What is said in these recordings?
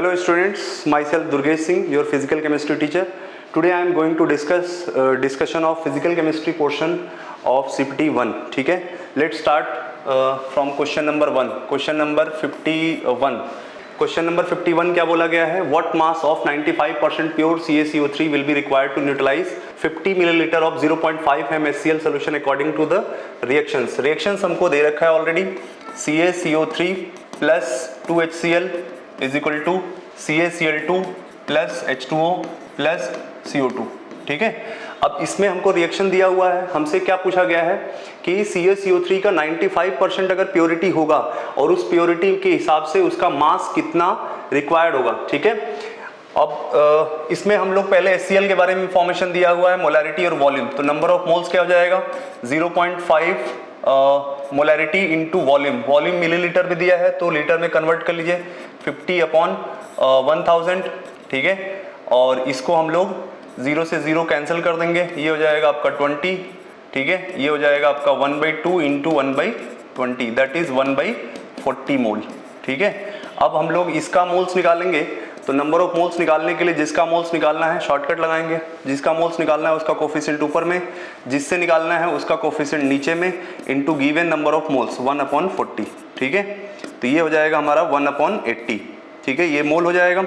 Hello students, myself Durgesh Singh, your physical chemistry teacher. Today I am going to discuss discussion of physical chemistry portion of CPT 1. ठीक है, let's start from question number 1. Question number 51. Question number 51 क्या बोला गया है? What mass of 95% pure CaCO3 will be required to neutralize 50 milliliter of 0.5 m HCl solution according to the reactions. Reactions हमको दे रखा है already. CaCO3 plus 2HCl is equal to CaCl2 plus H2O plus CO2. ठीक है, अब इसमें हमको reaction दिया हुआ है, हमसे क्या पूछा गया है कि CaCO3 का 95% अगर प्योरिटी होगा और उस प्योरिटी के हिसाब से उसका मास कितना रिक्वायर्ड होगा. ठीक है, अब इसमें हम लोग पहले HCl के बारे में इंफॉर्मेशन दिया हुआ है, मोलैरिटी और वॉल्यूम. तो नंबर ऑफ मोल्स क्या हो जाएगा? 0.5 molarity into volume. Volume millilitre में दिया है तो लीटर में कन्वर्ट कर लीजिए, 50/1000. ठीक है, और इसको हम लोग 0 से 0 कैंसिल कर देंगे, ये हो जाएगा आपका 20. ठीक है, ये हो जाएगा आपका 1/2 इंटू 1/20, दैट इज 1/40 मोल. ठीक है, अब हम लोग इसका मोल्स निकालेंगे. तो नंबर ऑफ मोल्स निकालने के लिए जिसका मोल्स निकालना है शॉर्टकट लगाएंगे. जिसका मोल्स निकालना है उसका कोफिशिएंट ऊपर में, जिससे निकालना है उसका कोफिशिएंट नीचे में, into given number of moles 1/40. ठीक है, तो ये हो जाएगा हमारा 1/80. ठीक है, ये मोल हो जाएगा.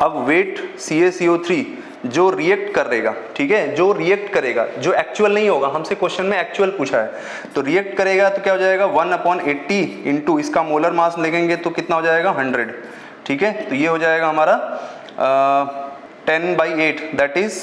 अब वेट CaCO3 जो रिएक्ट करेगा, ठीक है, जो रिएक्ट करेगा, जो एक्चुअल नहीं होगा, हमसे क्वेश्चन में एक्चुअल पूछा है, तो रिएक्ट करेगा तो क्या हो जाएगा 1/80 इंटू इसका मोलर मास लेंगे तो कितना हो जाएगा 100. ठीक है, तो ये हो जाएगा हमारा 10/8 दैट इज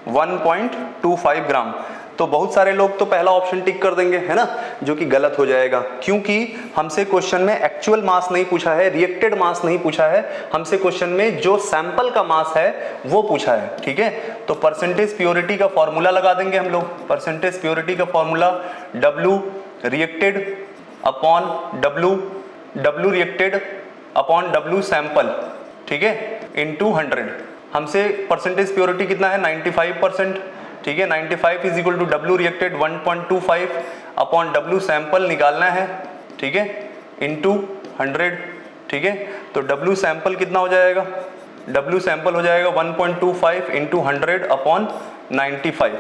1.25 ग्राम. तो बहुत सारे लोग तो पहला ऑप्शन टिक कर देंगे, है ना, जो कि गलत हो जाएगा, क्योंकि हमसे क्वेश्चन में एक्चुअल मास नहीं पूछा है, रिएक्टेड मास नहीं पूछा है, हमसे क्वेश्चन में जो सैंपल का मास है वो पूछा है. ठीक है, तो परसेंटेज प्योरिटी का फॉर्मूला लगा देंगे हम लोग. परसेंटेज प्योरिटी का formula W reacted upon W reacted upon W sample. ठीक है, इनटू 100. हमसे परसेंटेज प्योरिटी कितना है 95%. ठीक है, 95 is equal to W reacted 1.25 upon W sample निकालना है. ठीक है, इनटू 100. ठीक है, तो W सैंपल कितना हो जाएगा? W सैंपल हो जाएगा 1.25 इंटू 100 अपॉन 95.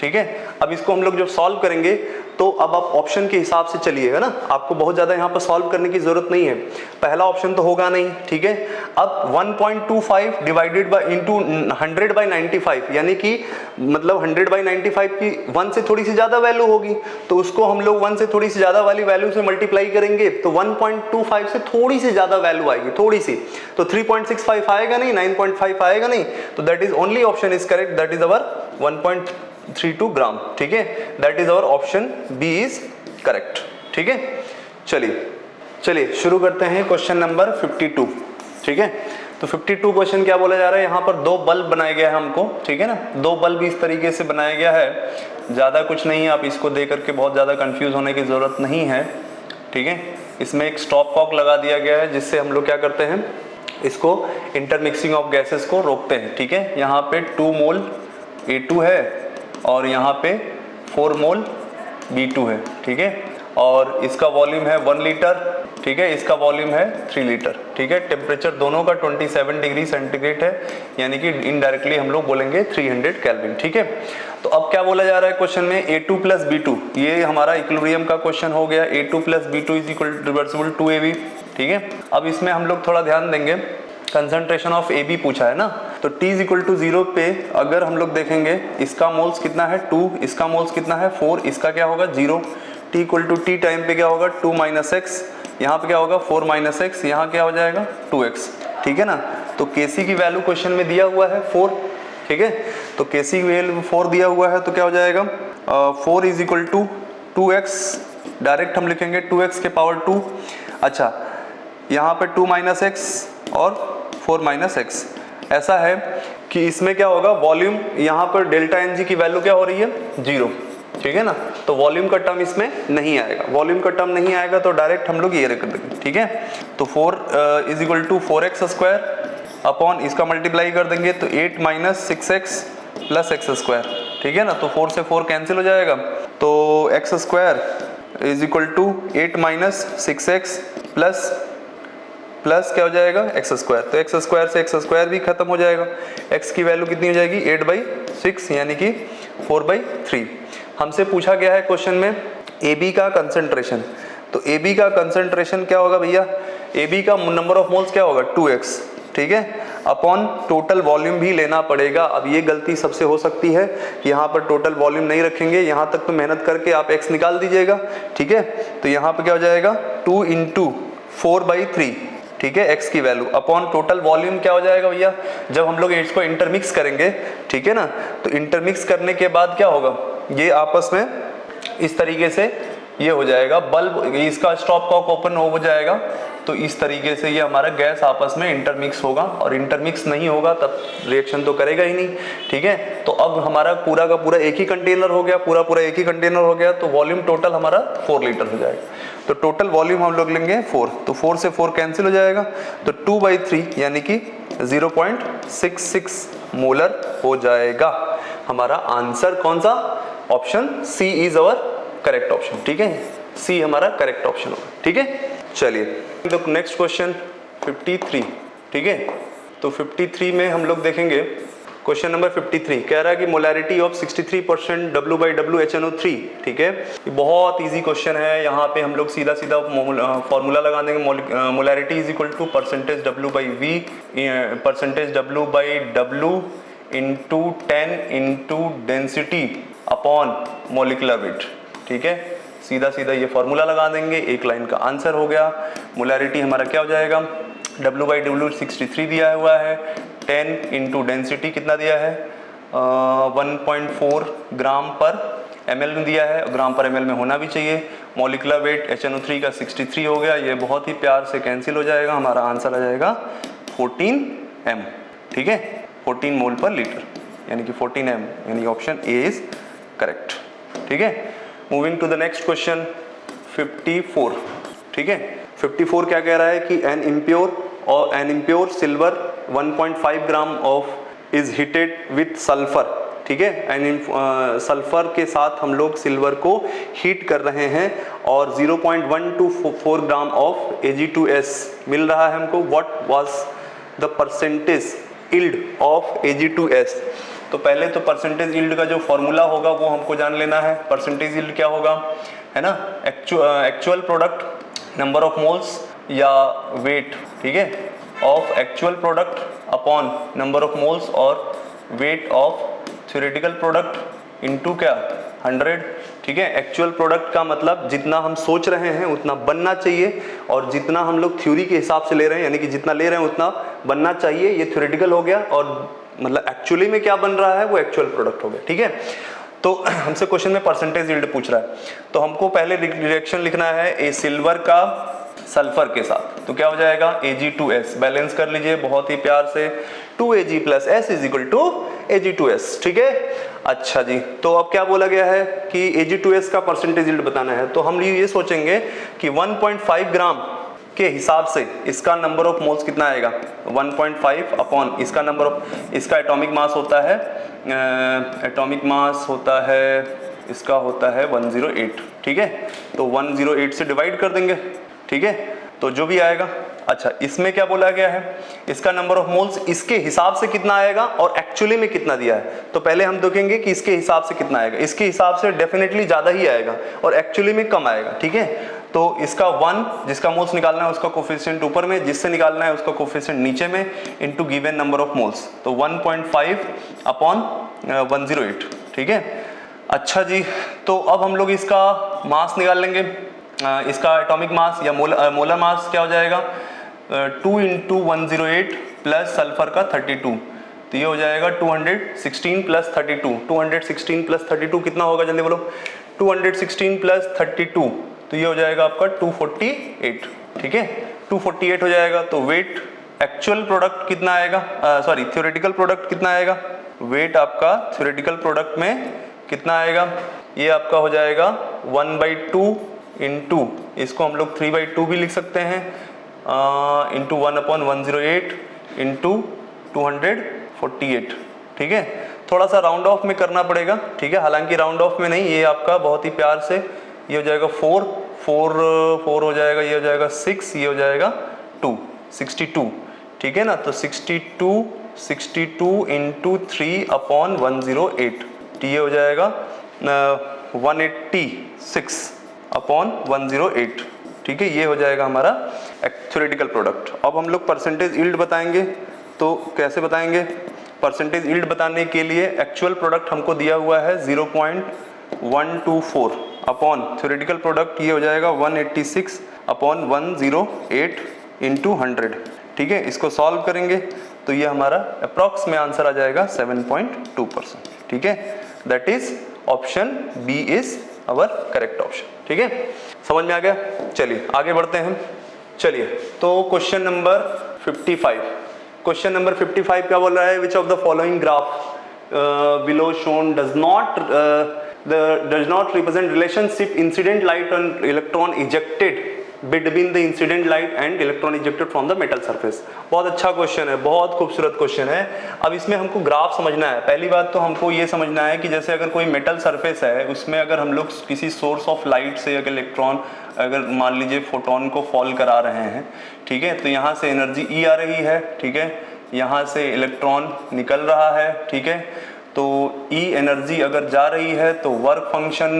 ठीक है, अब इसको हम लोग जब सॉल्व करेंगे तो अब आप ऑप्शन के हिसाब से चलिएगा ना, आपको बहुत ज़्यादा यहाँ पर सॉल्व करने की ज़रूरत नहीं है, पहला ऑप्शन तो होगा नहीं. ठीक है, अब 1.25 डिवाइडेड बाय इंटू 100/95 यानी कि मतलब 100/95 की 1 से थोड़ी सी ज़्यादा वैल्यू होगी, तो उसको हम लोग 1 से थोड़ी सी ज़्यादा वाली वैल्यू से मल्टीप्लाई करेंगे तो 1.25 से थोड़ी सी ज़्यादा वैल्यू आएगी, थोड़ी सी, तो 3.65 आएगा नहीं, 9.5 आएगा नहीं, तो that is only option is correct, that is our 1.32 gram. ठीक है, that is our option B is correct. ठीक है, चलिए शुरू करते हैं क्वेश्चन नंबर 52. ठीक है, तो 52 क्वेश्चन क्या बोला जा रहा है, यहाँ पर 2 बल्ब बनाया गया है हमको. ठीक है ना, 2 बल्ब इस तरीके से बनाया गया है, ज़्यादा कुछ नहीं है, आप इसको देख करके बहुत ज़्यादा कंफ्यूज होने की ज़रूरत नहीं है. ठीक है, इसमें एक स्टॉप कॉक लगा दिया गया है जिससे हम लोग क्या करते हैं, इसको इंटरमिक्सिंग ऑफ गैसेस को रोकते हैं. ठीक है, यहाँ पे 2 मोल A2 है और यहाँ पे 4 मोल B2 है. ठीक है, और इसका वॉल्यूम है 1 लीटर. ठीक है, इसका वॉल्यूम है 3 लीटर. ठीक है, टेम्परेचर दोनों का 27 डिग्री सेंटीग्रेड है, यानी कि इनडायरेक्टली हम लोग बोलेंगे 300 केल्विन. ठीक है, तो अब क्या बोला जा रहा है क्वेश्चन में, A2 प्लस B2, ये हमारा इक्विलिब्रियम का क्वेश्चन हो गया. A2 plus B2 is equal to reversible 2AB. ठीक है, अब इसमें हम लोग थोड़ा ध्यान देंगे, कंसंट्रेशन ऑफ AB पूछा है ना, तो T इज इक्वल टू 0 पे अगर हम लोग देखेंगे इसका मोल्स कितना है 2, इसका मोल्स कितना है 4, इसका क्या होगा 0. T equal to T time पे क्या होगा 2 - x, यहाँ पे क्या होगा 4 - x, यहाँ क्या हो जाएगा 2x. ठीक है ना, तो Kc की वैल्यू क्वेश्चन में दिया हुआ है 4. ठीक है, तो Kc की वैल्यू 4 दिया हुआ है तो क्या हो जाएगा 4 is equal to 2x, direct हम लिखेंगे 2x के पावर 2. अच्छा, यहाँ पे 2 - x और 4 - x. ऐसा है कि इसमें क्या होगा, वॉल्यूम यहाँ पर डेल्टा Ng की वैल्यू क्या हो रही है 0. ठीक है ना, तो वॉल्यूम का टर्म इसमें नहीं आएगा, वॉल्यूम का टर्म नहीं आएगा तो डायरेक्ट हम लोग ये रख देंगे. ठीक है, तो 4 is equal to 4x² upon इसका मल्टीप्लाई कर देंगे तो 8 - 6x प्लस x². ठीक है ना, तो 4 से 4 कैंसिल हो जाएगा, तो x² is equal to 8 - 6x plus plus क्या हो जाएगा एक्स स्क्वायर, तो एक्स स्क्वायर से एक्स स्क्वायर भी खत्म हो जाएगा, एक्स की वैल्यू कितनी हो जाएगी 8/6 यानी कि 4/3। हमसे पूछा गया है क्वेश्चन में ए बी का कंसंट्रेशन, तो ए बी का कंसंट्रेशन क्या होगा भैया, ए बी का नंबर ऑफ मोल्स क्या होगा 2x, ठीक है, अपॉन टोटल वॉल्यूम भी लेना पड़ेगा। अब ये गलती सबसे हो सकती है कि यहाँ पर टोटल वॉल्यूम नहीं रखेंगे, यहाँ तक तो मेहनत करके आप x निकाल दीजिएगा, ठीक है, तो यहाँ पर क्या हो जाएगा 2 × 4/3, ठीक है, x की वैल्यू अपॉन टोटल वॉल्यूम क्या हो जाएगा भैया, जब हम लोग इसको इंटरमिक्स करेंगे, ठीक है ना, तो इंटरमिक्स करने के बाद क्या होगा, ये आपस में इस तरीके से ये हो जाएगा, बल्ब इसका स्टॉप कॉक ओपन हो जाएगा, तो इस तरीके से ये हमारा गैस आपस में इंटरमिक्स होगा, और इंटरमिक्स नहीं होगा तब रिएक्शन तो करेगा ही नहीं, ठीक है। तो अब हमारा पूरा का पूरा एक ही कंटेनर हो गया, पूरा एक ही कंटेनर हो गया, तो वॉल्यूम टोटल हमारा 4 लीटर हो जाएगा। तो टोटल वॉल्यूम हम लोग लेंगे 4, तो 4 से 4 कैंसिल हो जाएगा, तो 2/3 यानी कि 0.66 मोलर हो जाएगा। हमारा आंसर कौन सा, option C is our correct option, ठीक है, सी हमारा करेक्ट ऑप्शन होगा, ठीक है। चलिए तो नेक्स्ट क्वेश्चन 53, ठीक है, तो 53 में हम लोग देखेंगे क्वेश्चन नंबर 53 कह रहा है कि मोलैरिटी ऑफ 63% W/W HNO3, ठीक है, ये बहुत इजी क्वेश्चन है। यहाँ पे हम लोग सीधा फॉर्मूला लगा देंगे, molarity is equal to percentage W/V percentage W/W into 10 into density upon molecular weight, ठीक है, सीधा ये फॉर्मूला लगा देंगे, एक लाइन का आंसर हो गया। मोलैरिटी हमारा क्या हो जाएगा, W/W 63 दिया हुआ है, 10 इंटू डेंसिटी कितना दिया है 1.4 ग्राम पर ml में दिया है, ग्राम पर ml में होना भी चाहिए। मोलिकुलर वेट HNO3 का 63 हो गया, ये बहुत ही प्यार से कैंसिल हो जाएगा, हमारा आंसर आ जाएगा 14 m, ठीक है, 14 मोल पर लीटर यानी कि 14 m, यानी ऑप्शन ए इज करेक्ट, ठीक है। Moving to the next question 54, ठीक है, 54 क्या कह रहा है कि an impure silver 1.5 gram of is heated with sulphur, ठीक है, एन सल्फर के साथ हम लोग सिल्वर को हीट कर रहे हैं और 0.124 ग्राम ऑफ Ag2S मिल रहा है हमको। What was the percentage yield of Ag2S, तो पहले तो परसेंटेज यील्ड का जो फॉर्मूला होगा वो हमको जान लेना है। परसेंटेज यील्ड क्या होगा, है ना, actual product number of moles या वेट, ठीक है, of actual product upon number of moles और weight of theoretical product into क्या 100, ठीक है। एक्चुअल प्रोडक्ट का मतलब जितना हम सोच रहे हैं उतना बनना चाहिए, और जितना हम लोग थ्योरी के हिसाब से ले रहे हैं यानी कि जितना ले रहे हैं उतना बनना चाहिए, ये थ्योरेटिकल हो गया, और मतलब एक्चुअली में क्या बन रहा है वो एक्चुअल प्रोडक्ट हो गया, ठीक है। तो हमसे क्वेश्चन में परसेंटेज यील्ड पूछ रहा है, तो हमको पहले रिएक्शन लिखना है ए सिल्वर का सल्फर के साथ, तो क्या हो जाएगा Ag2S, बैलेंस कर लीजिए बहुत ही प्यार से, 2Ag + S is equal to Ag2S, ठीक है। अच्छा जी, तो अब क्या बोला गया है कि Ag2S का परसेंटेज यील्ड बताना है, तो हम ये सोचेंगे कि 1.5 ग्राम के हिसाब से इसका नंबर ऑफ मोल्स कितना आएगा 1.5 अपॉन इसका नंबर ऑफ, इसका एटॉमिक मास होता है इसका होता है 108, ठीक है, तो 108 से डिवाइड कर देंगे, ठीक है, तो जो भी आएगा। अच्छा, इसमें क्या बोला गया है, इसका नंबर ऑफ मोल्स इसके हिसाब से कितना आएगा और एक्चुअली में कितना दिया है, तो पहले हम देखेंगे कि इसके हिसाब से कितना आएगा। इसके हिसाब से डेफिनेटली ज़्यादा ही आएगा और एक्चुअली में कम आएगा, ठीक है। तो इसका 1 जिसका मोल्स निकालना है उसका कोफिशिएंट ऊपर में, जिससे निकालना है उसका कोफिशिएंट नीचे में, into given number of moles, तो 1.5 अपॉन 108, ठीक है। अच्छा जी, तो अब हम लोग इसका मास निकाल लेंगे, इसका एटॉमिक मास या मोलर मास क्या हो जाएगा 2 × 108 प्लस सल्फर का 32, तो ये हो जाएगा 216 + 32, 216 + 32 कितना होगा जल्दी बोलो, 216 + 32, तो ये हो जाएगा आपका 248, ठीक है, 248 हो जाएगा। तो वेट एक्चुअल प्रोडक्ट कितना आएगा, सॉरी थ्योरेटिकल प्रोडक्ट कितना आएगा, वेट आपका थ्योरेटिकल प्रोडक्ट में कितना आएगा, ये आपका हो जाएगा 1/2 इंटू, इसको हम लोग 3/2 भी लिख सकते हैं, इंटू 1/108 इंटू 248, ठीक है। थोड़ा सा राउंड ऑफ में करना पड़ेगा, ठीक है, हालांकि राउंड ऑफ में नहीं, ये आपका बहुत ही प्यार से ये हो जाएगा 4 हो जाएगा, ये हो जाएगा 6, ये हो जाएगा 2, 62, ठीक है ना। तो 62 इंटू 3/108, ये हो जाएगा 186 अपॉन 108, ठीक है। ये हो जाएगा हमारा थ्योरेटिकल प्रोडक्ट। अब हम लोग परसेंटेज यील्ड बताएंगे, तो कैसे बताएंगे? परसेंटेज यील्ड बताने के लिए एक्चुअल प्रोडक्ट हमको दिया हुआ है 0.124 अपॉन थ्योरेटिकल प्रोडक्ट, ये हो जाएगा 186 अपॉन 108 इंटू 100, ठीक है। इसको सॉल्व करेंगे तो ये हमारा अप्रॉक्स में आंसर आ जाएगा 7.2%, ठीक है। That is option B is our correct option, ठीक है। समझ में आ गया? चलिए आगे बढ़ते हैं। चलिए तो क्वेश्चन नंबर 55, क्वेश्चन नंबर 55 क्या बोल रहा है? Which of the following graph below shown does not represent relationship incident light and electron ejected between the incident light and electron ejected from the metal surface। बहुत अच्छा question है, बहुत खूबसूरत question है। अब इसमें हमको ग्राफ समझना है। पहली बात तो हमको ये समझना है कि जैसे अगर कोई मेटल सरफेस है, उसमें अगर हम लोग किसी सोर्स ऑफ लाइट से अगर इलेक्ट्रॉन, अगर मान लीजिए फोटोन को फॉल करा रहे हैं, ठीक है, तो यहाँ से एनर्जी ई आ रही है, ठीक है, यहाँ से इलेक्ट्रॉन निकल रहा है, ठीक है। तो ई एनर्जी अगर जा रही है तो वर्क फंक्शन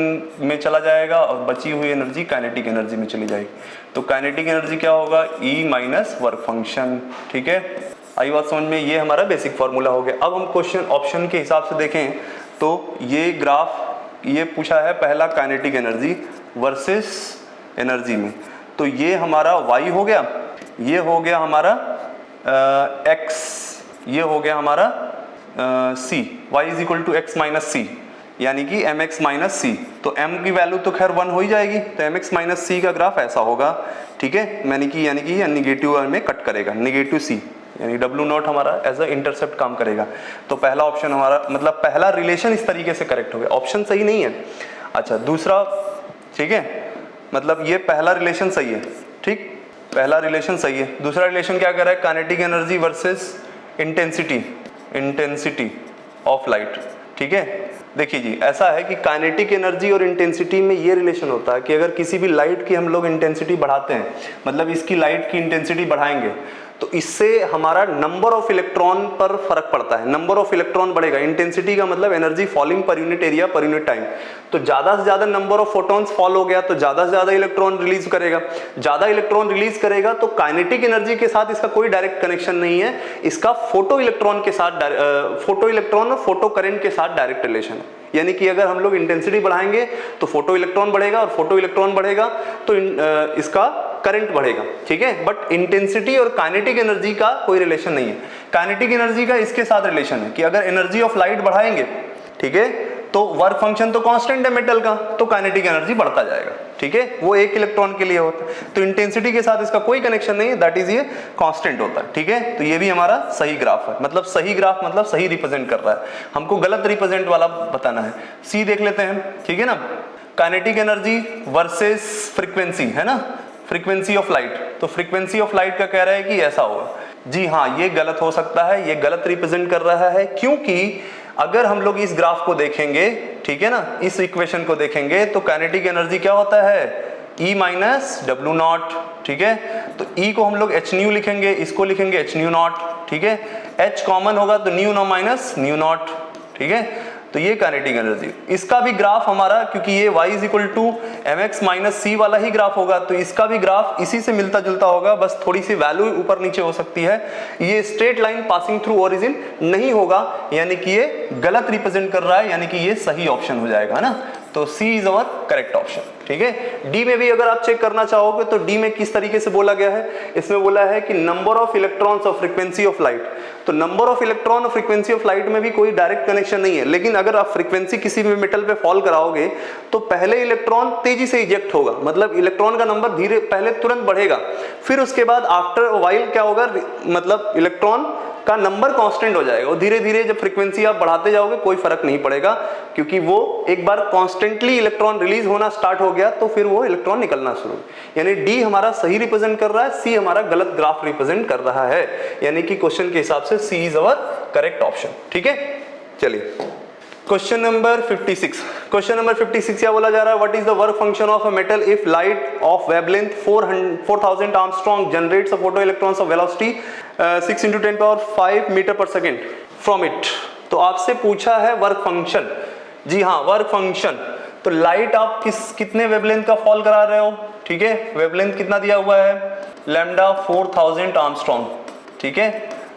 में चला जाएगा और बची हुई एनर्जी काइनेटिक एनर्जी में चली जाएगी। तो काइनेटिक एनर्जी क्या होगा? ई माइनस वर्क फंक्शन, ठीक है। आई बात समझ में? ये हमारा बेसिक फॉर्मूला हो गया। अब हम क्वेश्चन ऑप्शन के हिसाब से देखें तो ये ग्राफ ये पूछा है पहला काइनेटिक एनर्जी वर्सेस एनर्जी में, तो ये हमारा y हो गया, ये हो गया हमारा x, ये हो गया हमारा c, y is equal to x minus c, यानी कि mx माइनस सी। तो m की वैल्यू तो खैर 1 हो ही जाएगी, तो mx माइनस सी का ग्राफ ऐसा होगा, ठीक है। यानी कि ये निगेटिव में कट करेगा, निगेटिव c, यानी W नॉट हमारा एज अ इंटरसेप्ट काम करेगा। तो पहला ऑप्शन हमारा, मतलब पहला रिलेशन इस तरीके से करेक्ट हो गया, ऑप्शन सही नहीं है। अच्छा दूसरा, ठीक है, मतलब ये पहला रिलेशन सही है, ठीक, पहला रिलेशन सही है। दूसरा रिलेशन क्या कर रहा है? Kinetic energy versus intensity of light, ठीक है। देखिए जी, ऐसा है कि काइनेटिक एनर्जी और इंटेंसिटी में ये रिलेशन होता है कि अगर किसी भी लाइट की हम लोग इंटेंसिटी बढ़ाते हैं, मतलब इसकी लाइट की इंटेंसिटी बढ़ाएंगे, तो इससे हमारा नंबर ऑफ इलेक्ट्रॉन पर फर्क पड़ता है। नंबर ऑफ इलेक्ट्रॉन बढ़ेगा, इंटेंसिटी का मतलब energy falling per unit area per unit time. तो ज्यादा से ज्यादा नंबर ऑफ फोटॉन्स फॉल हो गया तो ज्यादा से ज्यादा इलेक्ट्रॉन रिलीज करेगा, ज्यादा इलेक्ट्रॉन रिलीज करेगा तो काइनेटिक एनर्जी के साथ इसका कोई डायरेक्ट कनेक्शन नहीं है, इसका फोटो इलेक्ट्रॉन के साथ, फोटो इलेक्ट्रॉन और फोटो करंट के साथ डायरेक्ट रिलेशन है। यानी कि अगर हम लोग इंटेंसिटी बढ़ाएंगे तो फोटो इलेक्ट्रॉन बढ़ेगा, और फोटो इलेक्ट्रॉन बढ़ेगा तो इसका करंट बढ़ेगा, ठीक है। बट इंटेंसिटी और काइनेटिक एनर्जी का कोई रिलेशन नहीं है। काइनेटिक एनर्जी का इसके साथ रिलेशन है कि अगर एनर्जी ऑफ लाइट बढ़ाएंगे, ठीक है, तो वर्क फंक्शन तो कांस्टेंट है मेटल का, तो काइनेटिक एनर्जी बढ़ता जाएगा, ठीक है, वो एक इलेक्ट्रॉन के लिए होता है। तो इंटेंसिटी के साथ इसका कोई कनेक्शन नहीं है, दैट इज ये कांस्टेंट होता है, ठीक है। तो ये भी हमारा सही ग्राफ है, मतलब सही ग्राफ मतलब सही रिप्रेजेंट कर रहा है, हमको गलत रिप्रेजेंट वाला बताना है। सी देख लेते हैं, ठीक है ना, काइनेटिक एनर्जी वर्सेस फ्रीक्वेंसी, है ना, फ्रीक्वेंसी ऑफ लाइट। तो फ्रीक्वेंसी ऑफ लाइट का कह रहा है कि ऐसा होगा। जी हाँ, ये गलत हो सकता है, ये गलत रिप्रेजेंट कर रहा है, क्योंकि अगर हम लोग इस ग्राफ को देखेंगे, ठीक है ना, इस इक्वेशन को देखेंगे तो काइनेटिक एनर्जी क्या होता है? E माइनस डब्ल्यू नॉट, ठीक है। तो E को हम लोग एच न्यू लिखेंगे, इसको लिखेंगे एच न्यू नॉट, ठीक है। H कॉमन होगा तो न्यू नॉ माइनस न्यू नॉट, ठीक है। तो ये काइनेटिक एनर्जी, इसका भी ग्राफ हमारा, क्योंकि ये y is equal to mx minus c वाला ही ग्राफ होगा, तो इसका भी ग्राफ इसी से मिलता जुलता होगा, बस थोड़ी सी वैल्यू ऊपर नीचे हो सकती है। ये straight line passing through origin नहीं होगा, यानी कि ये गलत रिप्रेजेंट कर रहा है, यानी कि ये सही ऑप्शन हो जाएगा, है ना। तो C is our correct option, ठीक है। डी में भी अगर आप चेक करना चाहोगे तो डी में किस तरीके से बोला गया है, इसमें बोला है कि नंबर ऑफ इलेक्ट्रॉन्स और फ्रीक्वेंसी ऑफ लाइट। तो नंबर ऑफ इलेक्ट्रॉन और फ्रीक्वेंसी ऑफ लाइट में भी कोई डायरेक्ट कनेक्शन नहीं है, लेकिन अगर आप फ्रीक्वेंसी किसी भी मेटल पे फॉल कराओगे तो पहले इलेक्ट्रॉन तेजी से इजेक्ट होगा, मतलब इलेक्ट्रॉन का नंबर धीरे पहले तुरंत बढ़ेगा, फिर उसके बाद आफ्टर वाइल क्या होगा, मतलब इलेक्ट्रॉन का नंबर कांस्टेंट हो जाएगा, और धीरे धीरे जब फ्रीक्वेंसी आप बढ़ाते जाओगे कोई फर्क नहीं पड़ेगा, क्योंकि वो एक बार कांस्टेंटली इलेक्ट्रॉन रिलीज होना स्टार्ट हो गया तो फिर वो इलेक्ट्रॉन निकलना शुरू। यानी डी हमारा सही रिप्रेजेंट कर रहा है, सी हमारा गलत ग्राफ रिप्रेजेंट कर रहा है, यानी कि क्वेश्चन के हिसाब से सी इज अवर करेक्ट ऑप्शन, ठीक है। चलिए क्वेश्चन नंबर 56 क्या बोला जा रहा है? What is the work function of a metal if light of wavelength 4000 armstrong generates a photo electrons of velocity 6 × 10⁵ metre पर सेकेंड फ्रॉम इट। तो आपसे पूछा है वर्क फंक्शन। जी हाँ, वर्क फंक्शन। तो लाइट आप कितने वेवलेंथ का फॉल करा रहे हो? ठीक है, वेवलेंथ कितना दिया हुआ है? Lambda 4000 Armstrong. ठीक है,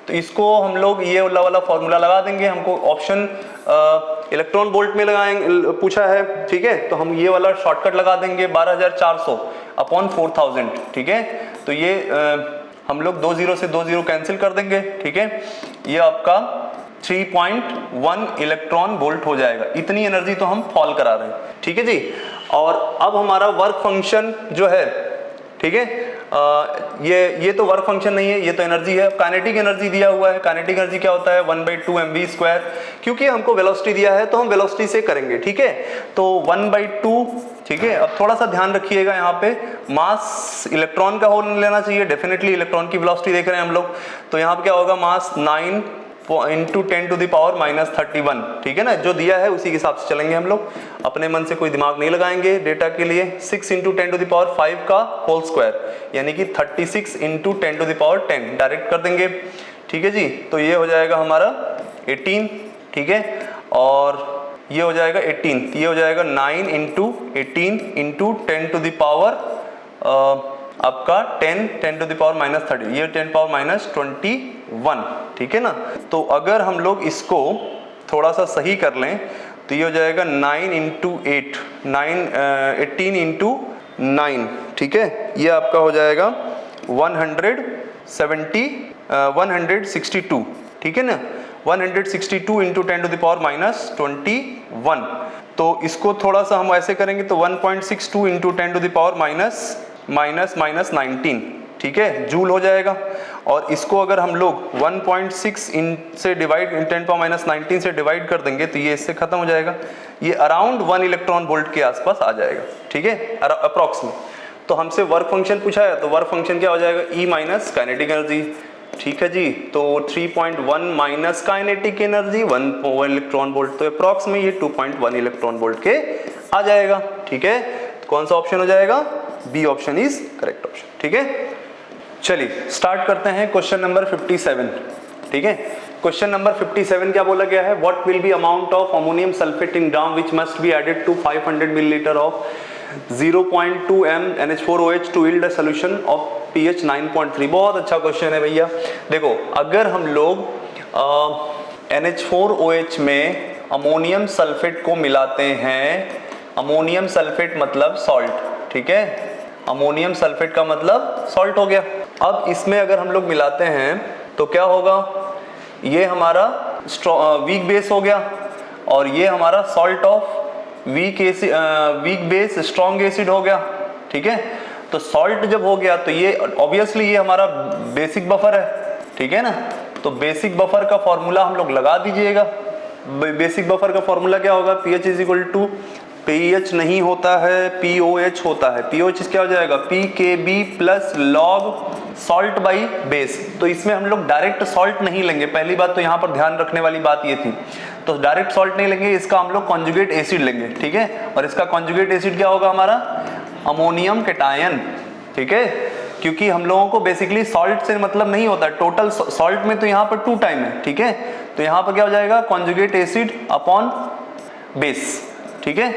तो इसको हम लोग ये वाला फॉर्मूला लगा देंगे। हमको ऑप्शन इलेक्ट्रॉन वोल्ट में लगाएंगे पूछा है। ठीक है, तो हम ये वाला शॉर्टकट लगा देंगे 12400 अपॉन 4000। ठीक है, तो ये हम लोग 2 0 से 2 0 कैंसिल कर देंगे। ठीक है, ये आपका 3.1 इलेक्ट्रॉन वोल्ट हो जाएगा। इतनी एनर्जी तो हम फॉल करा रहे हैं। ठीक है जी, और अब हमारा वर्क फंक्शन जो है, ठीक है, ये तो वर्क फंक्शन नहीं है, ये तो एनर्जी है। काइनेटिक एनर्जी दिया हुआ है। काइनेटिक एनर्जी क्या होता है? 1/2 mv²। क्योंकि हमको वेलोसिटी दिया है तो हम वेलोसिटी से करेंगे। ठीक है, तो 1/2। ठीक है, अब थोड़ा सा ध्यान रखिएगा, यहाँ पे मास इलेक्ट्रॉन का हो लेना चाहिए। डेफिनेटली इलेक्ट्रॉन की वेलोसिटी देख रहे हैं हम लोग, तो यहाँ पे क्या होगा? मास 9 × 10⁻31। ठीक है ना, जो दिया है उसी के हिसाब से चलेंगे हम लोग, अपने मन से कोई दिमाग नहीं लगाएंगे डेटा के लिए। 6 × 10⁵ का होल स्क्वायर, यानी कि 36 × 10⁻10 डायरेक्ट कर देंगे। ठीक है जी, तो ये हो जाएगा हमारा 18। ठीक है, और ये हो जाएगा 18, ये हो जाएगा 9 × 18 × 10⁻, आपका 10⁻⁻30, ये 10⁻⁻21। ठीक है ना, तो अगर हम लोग इसको थोड़ा सा सही कर लें तो ये हो जाएगा 9 × 8, 18 × 9। ठीक है, ये आपका हो जाएगा 162। ठीक है ना, 162 × 10⁻⁻21। तो इसको थोड़ा सा हम ऐसे करेंगे तो 1.62 × 10⁻⁻19। ठीक है, जूल हो जाएगा। और इसको अगर हम लोग 1.6 से डिवाइड 10⁻⁻19 से डिवाइड कर देंगे तो ये इससे खत्म हो जाएगा। ये अराउंड 1 इलेक्ट्रॉन वोल्ट के आसपास आ जाएगा। ठीक है, अप्रॉक्सीमेट। तो हमसे वर्क फंक्शन पूछा है, तो वर्क फंक्शन क्या हो जाएगा? E minus kinetic energy. ठीक है जी, तो 3.1 minus kinetic energy 1 electron volt, तो अप्रॉक्स में ये 2.1 इलेक्ट्रॉन वोल्ट के आ जाएगा। ठीक है, तो कौन सा ऑप्शन हो जाएगा? B option is correct option. ठीक है, चलिए स्टार्ट करते हैं क्वेश्चन नंबर 57। ठीक है, क्वेश्चन नंबर 57 क्या बोला गया है? What will be amount of ammonium sulphate in gram which must be added to 500 millilitre of 0.2 m NH4OH to yield a solution of pH 9.3। बहुत अच्छा क्वेश्चन है भैया। देखो, अगर हम लोग NH4OH में अमोनियम सल्फेट को मिलाते हैं, अमोनियम सल्फेट मतलब सॉल्ट। ठीक है, अमोनियम सल्फेट का मतलब सॉल्ट हो गया। अब इसमें अगर हम लोग मिलाते हैं तो क्या होगा? ये हमारा वीक बेस हो गया और ये हमारा salt of weak base strong acid हो गया। ठीक है, तो सॉल्ट जब हो गया तो ये ऑब्वियसली ये हमारा बेसिक बफर है। ठीक है ना, तो बेसिक बफर का फॉर्मूला हम लोग लगा दीजिएगा। बेसिक बफर का फॉर्मूला क्या होगा? pH is equal to, pH नहीं होता है, POH होता है। POH क्या हो जाएगा? PKB plus log salt by base. तो इसमें हम लोग डायरेक्ट सॉल्ट नहीं लेंगे, पहली बात तो यहाँ पर ध्यान रखने वाली बात ये थी। तो डायरेक्ट सॉल्ट नहीं लेंगे, इसका हम लोग कॉन्जुगेट एसिड लेंगे। ठीक है, और इसका कॉन्जुगेट एसिड क्या होगा हमारा? Ammonium cation. ठीक है, क्योंकि हम लोगों को बेसिकली सॉल्ट से मतलब नहीं होता, टोटल सॉल्ट में तो यहाँ पर 2 टाइम है। ठीक है, तो यहाँ पर क्या हो जाएगा? Conjugate acid upon base. ठीक है,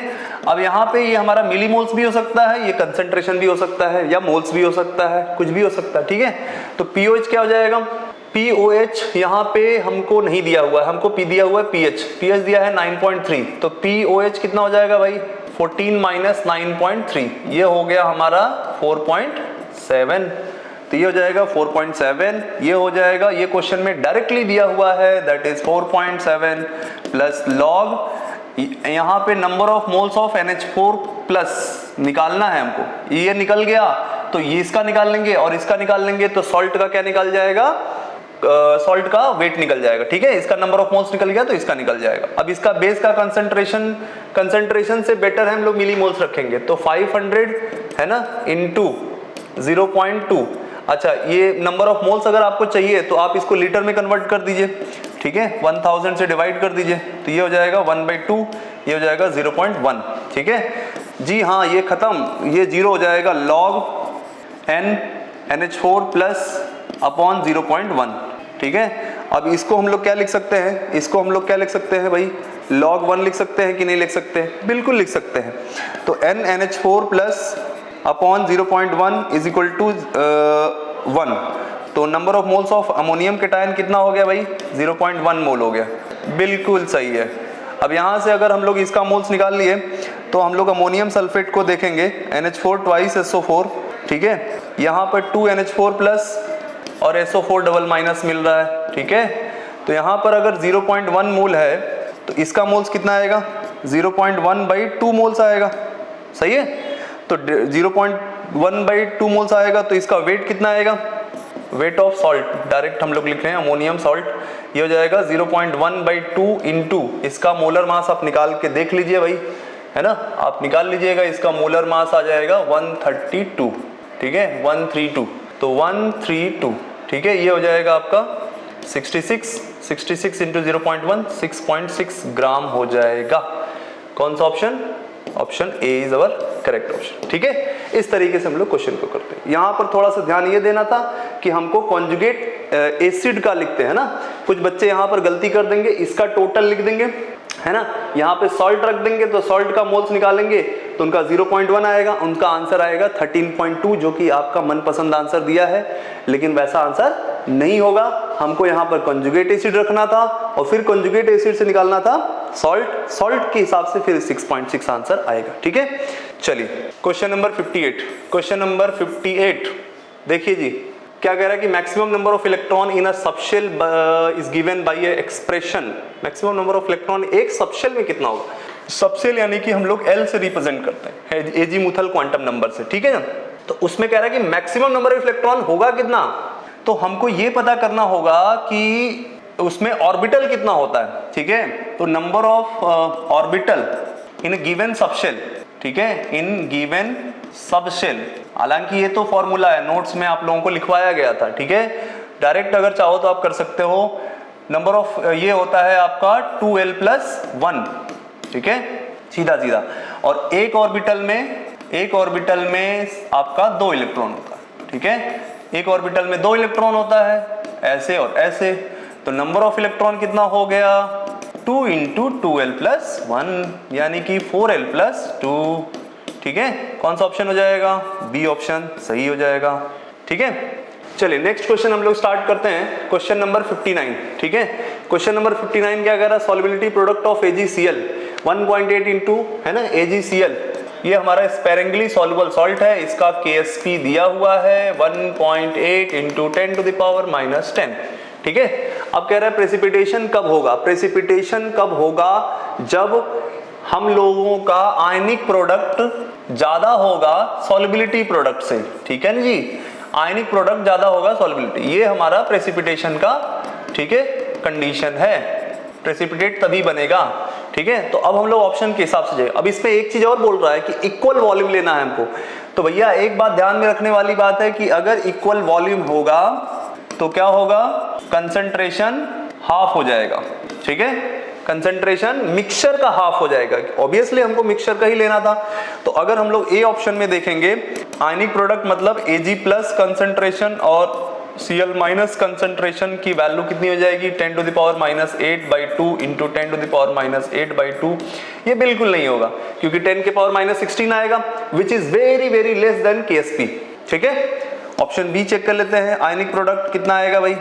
अब यहाँ पे ये हमारा मिलीमोल्स भी हो सकता है, ये कंसंट्रेशन भी हो सकता है, या मोल्स भी हो सकता है, कुछ भी हो सकता है। ठीक है, तो POH क्या हो जाएगा? POH यहाँ पे हमको नहीं दिया हुआ है, हमको P दिया हुआ है pH दिया है 9.3, तो POH कितना हो जाएगा भाई? 14 माइनस 9.3, ये हो गया हमारा 4.7। तो ये हो जाएगा 4.7, ये हो जाएगा, ये क्वेश्चन में डायरेक्टली दिया हुआ है, दैट इज 4.7 प्लस लॉग, यहाँ पे number of moles of NH4 plus निकालना है हमको। ये निकल गया तो ये इसका निकाल लेंगे और इसका निकाल लेंगे, तो सॉल्ट का क्या निकल जाएगा? सॉल्ट का वेट निकल जाएगा। ठीक है, इसका नंबर ऑफ मोल्स निकल गया तो इसका निकल जाएगा। अब इसका बेस का कंसंट्रेशन से बेटर है हम लोग मिलीमोल्स रखेंगे, तो 500 है ना इंटू 0.2। अच्छा, ये नंबर ऑफ मोल्स अगर आपको चाहिए तो आप इसको लीटर में कन्वर्ट कर दीजिए। ठीक है, 1000 से डिवाइड कर दीजिए तो ये हो जाएगा 1/2, ये हो जाएगा 0.1, ठीक है जी। हाँ ये खत्म, ये 0 हो जाएगा log n NH4 plus upon 0.1, ठीक है। अब इसको हम लोग क्या लिख सकते हैं, इसको हम लोग क्या लिख सकते हैं भाई, log 1 लिख सकते हैं कि नहीं लिख सकते, बिल्कुल लिख सकते हैं। तो n NH4 plus upon 0.1 is equal to 1, तो number of moles of ammonium cation कितना हो गया भाई, 0.1 मोल हो गया, बिल्कुल सही है। अब यहाँ से अगर हम लोग इसका मोल्स निकाल लिए तो हम लोग अमोनियम सल्फेट को देखेंगे, NH4 ट्वाइस SO4, ठीक है, यहाँ पर 2 NH4 प्लस और SO4 डबल माइनस मिल रहा है, ठीक है। तो यहाँ पर अगर 0.1 मोल है तो इसका मोल्स कितना आएगा, 0.1/2 मोल्स आएगा, सही है। तो 0.1/2 मोल्स आएगा तो इसका वेट कितना आएगा, वेट ऑफ सॉल्ट डायरेक्ट हम लोग लिख रहे हैं अमोनियम सॉल्ट, ये हो जाएगा 0.1/2 इंटू इसका मोलर मास आप निकाल के देख लीजिए भाई, है ना, आप निकाल लीजिएगा, इसका मोलर मास आ जाएगा 132, ठीक है, 132, तो 132, ठीक है, ये हो जाएगा आपका 66 इंटू 0.1 6.6 ग्राम हो जाएगा। कौन सा option, option A is our correct option, ठीक है। इस तरीके से हम लोग क्वेश्चन को करते हैं। यहाँ पर थोड़ा सा ध्यान ये देना था कि हमको कॉन्जुगेट एसिड का लिखते हैं ना, कुछ बच्चे यहाँ पर गलती कर देंगे, इसका टोटल लिख देंगे, है ना, यहाँ पे सॉल्ट रख देंगे तो सॉल्ट का मोल्स निकालेंगे तो उनका 0.1 आएगा, उनका आंसर आएगा 13.2, जो कि आपका मनपसंद आंसर दिया है, लेकिन वैसा आंसर नहीं होगा। हमको यहाँ पर कॉन्जुगेट एसिड रखना था और फिर कॉन्जुगेट एसिड से निकालना था सॉल्ट, सॉल्ट के हिसाब से फिर 6.6 आंसर आएगा, ठीक है। चलिए क्वेश्चन नंबर 58, क्वेश्चन नंबर 58 देखिए जी, क्या कह रहा है कि maximum number of electron in a subshell is given by A expression, maximum number of electron एक सबशेल में कितना होगा, सबशेल यानी कि हम लोग L से रिप्रेजेंट करते हैं, एजीमुथल क्वांटम नंबर से, ठीक है ना। तो उसमें कह रहा है कि मैक्सिमम नंबर ऑफ इलेक्ट्रॉन होगा कितना, तो हमको ये पता करना होगा कि उसमें ऑर्बिटल कितना होता है, ठीक है। तो number of orbital in given subshell, ठीक है, इन गिवन सबशेल, हालांकि ये तो फॉर्मूला है, नोट्स में आप लोगों को लिखवाया गया था, ठीक है। डायरेक्ट अगर चाहो तो आप कर सकते हो। नंबर ऑफ ये होता है आपका 2l+1, ठीक है, सीधा सीधा, और एक ऑर्बिटल में आपका 2 इलेक्ट्रॉन होता है, ठीक है, एक ऑर्बिटल में 2 इलेक्ट्रॉन होता है, ऐसे और ऐसे, तो नंबर ऑफ इलेक्ट्रॉन कितना हो गया, 2 इंटू 2l+1 यानी कि 4l+2, ठीक है। कौन सा ऑप्शन हो जाएगा, बी ऑप्शन सही हो जाएगा, ठीक है। चलिए नेक्स्ट क्वेश्चन हम लोग स्टार्ट करते हैं, क्वेश्चन नंबर 59, ठीक है। क्वेश्चन नंबर 59 क्या कह रहा है, solubility product of AgCl 1.8 into, है ना, AgCl, ये हमारा स्पेरेंगली सॉल्युबल सॉल्ट है, इसका KSP दिया हुआ है 1.8 इंटू 10⁻⁻10, ठीक है। अब कह रहा है प्रेसिपिटेशन कब होगा, प्रेसिपिटेशन कब होगा, जब हम लोगों का आयनिक प्रोडक्ट ज्यादा होगा सॉल्युबिलिटी प्रोडक्ट से, ठीक है ना जी, आयनिक प्रोडक्ट ज्यादा होगा सॉल्युबिलिटी, ये हमारा प्रेसिपिटेशन का, ठीक है, कंडीशन है, प्रेसिपिटेट तभी बनेगा, ठीक है। तो अब हम लोग ऑप्शन के हिसाब से जाए। अब इसमें एक चीज और बोल रहा है कि इक्वल वॉल्यूम लेना है हमको, तो भैया एक बात ध्यान में रखने वाली बात है कि अगर इक्वल वॉल्यूम होगा तो क्या होगा, कंसंट्रेशन हाफ हो जाएगा, ठीक है, कंसंट्रेशन मिक्सचर का हाफ हो जाएगा, ऑब्वियसली हमको मिक्सचर का ही लेना था। तो अगर हम लोग ए ऑप्शन में देखेंगे, आयनिक प्रोडक्ट मतलब Ag प्लस कंसंट्रेशन और Cl माइनस कंसंट्रेशन की वैल्यू कितनी हो जाएगी, 10⁻⁸/2 इंटू 10⁻⁸/2, ये बिल्कुल नहीं होगा क्योंकि 10⁻16 आएगा, which is very very less than KSP, ठीक है। ऑप्शन बी चेक कर लेते हैं, आयनिक प्रोडक्ट कितना आएगा भाई,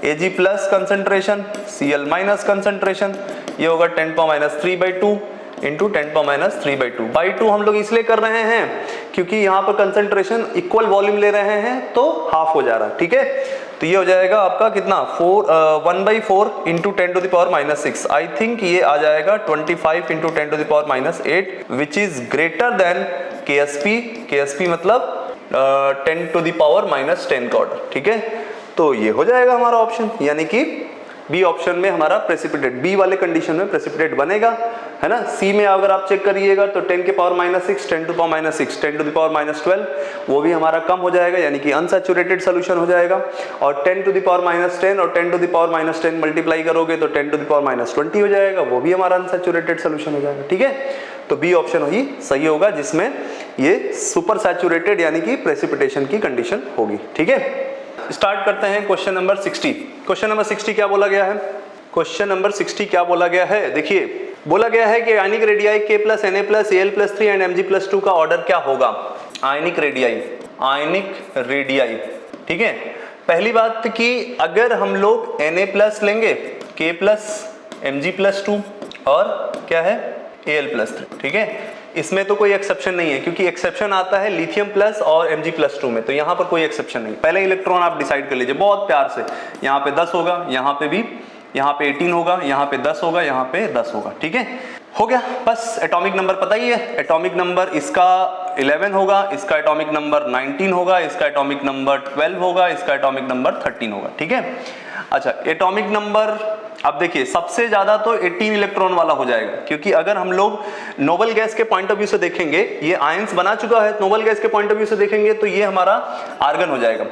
Ag plus concentration Cl minus concentration, ये होगा 10⁻³ इंटू 10⁻³ हम लोग इसलिए कर रहे हैं क्योंकि यहाँ पर कंसंट्रेशन इक्वल वॉल्यूम ले रहे हैं तो हाफ हो जा रहा है, ठीक है। तो ये हो जाएगा आपका कितना 1/4 इंटू 10⁻⁻6, आई थिंक ये आ जाएगा 25 into 10⁻⁸, which is greater than KSP मतलब 10⁻⁻10 का ऑर्डर, ठीक है। तो ये हो जाएगा हमारा ऑप्शन, यानी कि बी ऑप्शन में हमारा प्रेसिपिटेट, बी वाले कंडीशन में प्रेसिपिटेट बनेगा, है ना। सी में अगर आप चेक करिएगा तो 10 के power -6, 10 to power -6, 10 to the power -12, वो भी हमारा कम हो जाएगा, यानी कि अनसैचुरेटेड सोल्यूशन हो जाएगा। और 10 टू द पावर -10 और 10 टू द पावर -10 मल्टीप्लाई करोगे तो 10 टू द पावर -20 हो जाएगा, वो भी हमारा अनसैचुरेटेड सोल्यूशन हो जाएगा, ठीक है। तो बी ऑप्शन ही सही होगा, जिसमें ये सुपर सैचुरेटेड यानी कि प्रेसिपिटेशन की कंडीशन होगी, ठीक है। स्टार्ट करते हैं क्वेश्चन नंबर 60। क्वेश्चन नंबर 60 क्या बोला गया है? क्वेश्चन नंबर 60 क्या बोला गया है? देखिए, बोला गया है कि ionic radii K+, Na+, Al+3 and Mg+2 का ऑर्डर क्या होगा? आयनिक रेडियाई, ठीक है। पहली बात कि अगर हम लोग Na+ लेंगे, K+, Mg+2 और क्या है Al+3, ठीक है। इसमें तो कोई एक्सेप्शन नहीं है, क्योंकि एक्सेप्शन आता है लिथियम प्लस और Mg+2 में, तो यहाँ पर कोई एक्सेप्शन नहीं। पहले इलेक्ट्रॉन आप डिसाइड कर लीजिए बहुत प्यार से, यहाँ पे 10 होगा, यहाँ पे भी, यहाँ पे 18 होगा, यहाँ पे 10 होगा, यहाँ पे 10 होगा, ठीक है। हो गया, बस एटॉमिक नंबर पता ही है। एटॉमिक नंबर इसका 11 होगा, इसका एटॉमिक नंबर 19 होगा, इसका एटॉमिक नंबर 12 होगा, इसका एटॉमिक नंबर 13 होगा, ठीक है। अच्छा, एटॉमिक नंबर अब देखिए सबसे ज्यादा तो 18 इलेक्ट्रॉन वाला हो जाएगा, क्योंकि अगर हम लोग नोबल गैस के पॉइंट ऑफ व्यू से देखेंगे, ये आयंस बना चुका है, नोबल गैस के पॉइंट ऑफ व्यू से देखेंगे तो ये हमारा आर्गन हो जाएगा,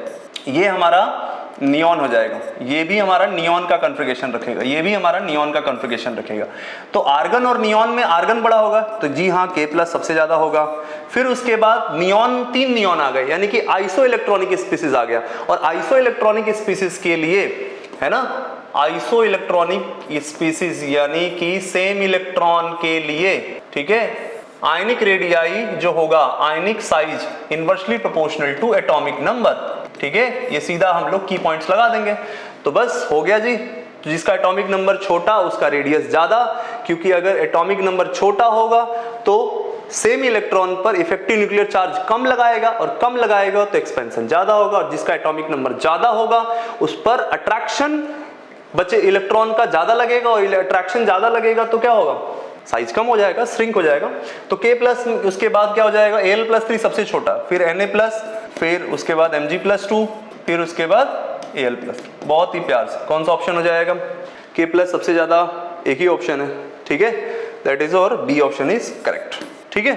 ये हमारा नियॉन हो जाएगा, ये भी हमारा नियॉन का कॉन्फ़िगरेशन रखेगा, ये भी हमारा नियॉन का कॉन्फ़िगरेशन रखेगा। तो आर्गन और नियॉन में आर्गन बड़ा होगा, तो जी हाँ K+ सबसे ज्यादा होगा। फिर उसके बाद नियॉन, 3 नियॉन आ गए, यानी कि आइसो इलेक्ट्रॉनिक स्पीसीज आ गया। और आइसो इलेक्ट्रॉनिक स्पीसीज के लिए, है ना, आइसो इलेक्ट्रॉनिक स्पीसीज यानी कि सेम इलेक्ट्रॉन के लिए, ठीक है, आयनिक रेडियाई जो होगा, ionic size inversely proportional to atomic number, ठीक है। ये सीधा हम लोग की पॉइंट्स लगा देंगे, तो बस हो गया जी। तो जिसका एटॉमिक नंबर छोटा उसका रेडियस ज्यादा, क्योंकि अगर एटॉमिक नंबर छोटा होगा तो सेम इलेक्ट्रॉन पर इफेक्टिव न्यूक्लियर चार्ज कम लगाएगा, और कम लगाएगा तो एक्सपेंशन ज्यादा होगा, और जिसका एटॉमिक नंबर ज्यादा होगा उस पर अट्रैक्शन बचे इलेक्ट्रॉन का ज्यादा लगेगा, और अट्रैक्शन ज्यादा लगेगा तो क्या होगा, साइज कम हो जाएगा, श्रिंक हो जाएगा। तो K+, उसके बाद क्या हो जाएगा, Al+3 सबसे छोटा, फिर Na+, फिर उसके बाद Mg+2, फिर उसके बाद Al+। बहुत ही प्यार से कौन सा ऑप्शन हो जाएगा? K+ सबसे ज्यादा, एक ही ऑप्शन है, ठीक है, दैट इज, और बी ऑप्शन इज करेक्ट, ठीक है।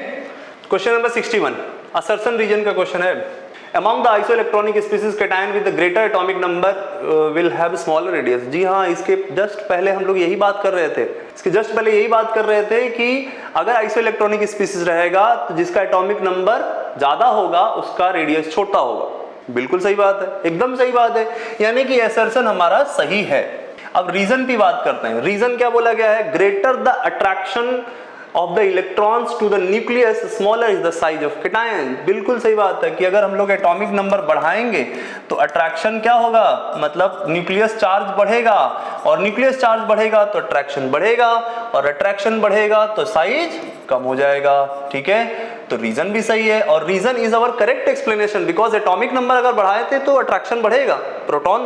क्वेश्चन नंबर 61 असर्शन रीजन का क्वेश्चन है। Among the isoelectronic species, cation with the greater atomic number will have smaller radius। जी हाँ, इसके जस्ट पहले हम लोग यही बात कर रहे थे, कि अगर आइसोइलेक्ट्रॉनिक स्पीसीज रहेगा तो जिसका एटॉमिक नंबर ज्यादा होगा उसका रेडियस छोटा होगा। बिल्कुल सही बात है, एकदम सही बात है, यानी कि असर्शन हमारा सही है। अब रीजन की बात करते हैं। रीजन क्या बोला गया है? Greater the attraction of the electrons to the nucleus, smaller is the size of cation। बिल्कुल सही बात है कि अगर हम लोग एटॉमिक नंबर बढ़ाएंगे तो अट्रैक्शन क्या होगा, मतलब न्यूक्लियस चार्ज बढ़ेगा, और न्यूक्लियस चार्ज बढ़ेगा तो अट्रैक्शन बढ़ेगा, और अट्रैक्शन बढ़ेगा तो साइज कम हो जाएगा, ठीक है। तो रीजन भी सही है, और reason is our correct explanation, because atomic number अगर बढ़ाए थे तो अट्रैक्शन बढ़ेगा, प्रोटॉन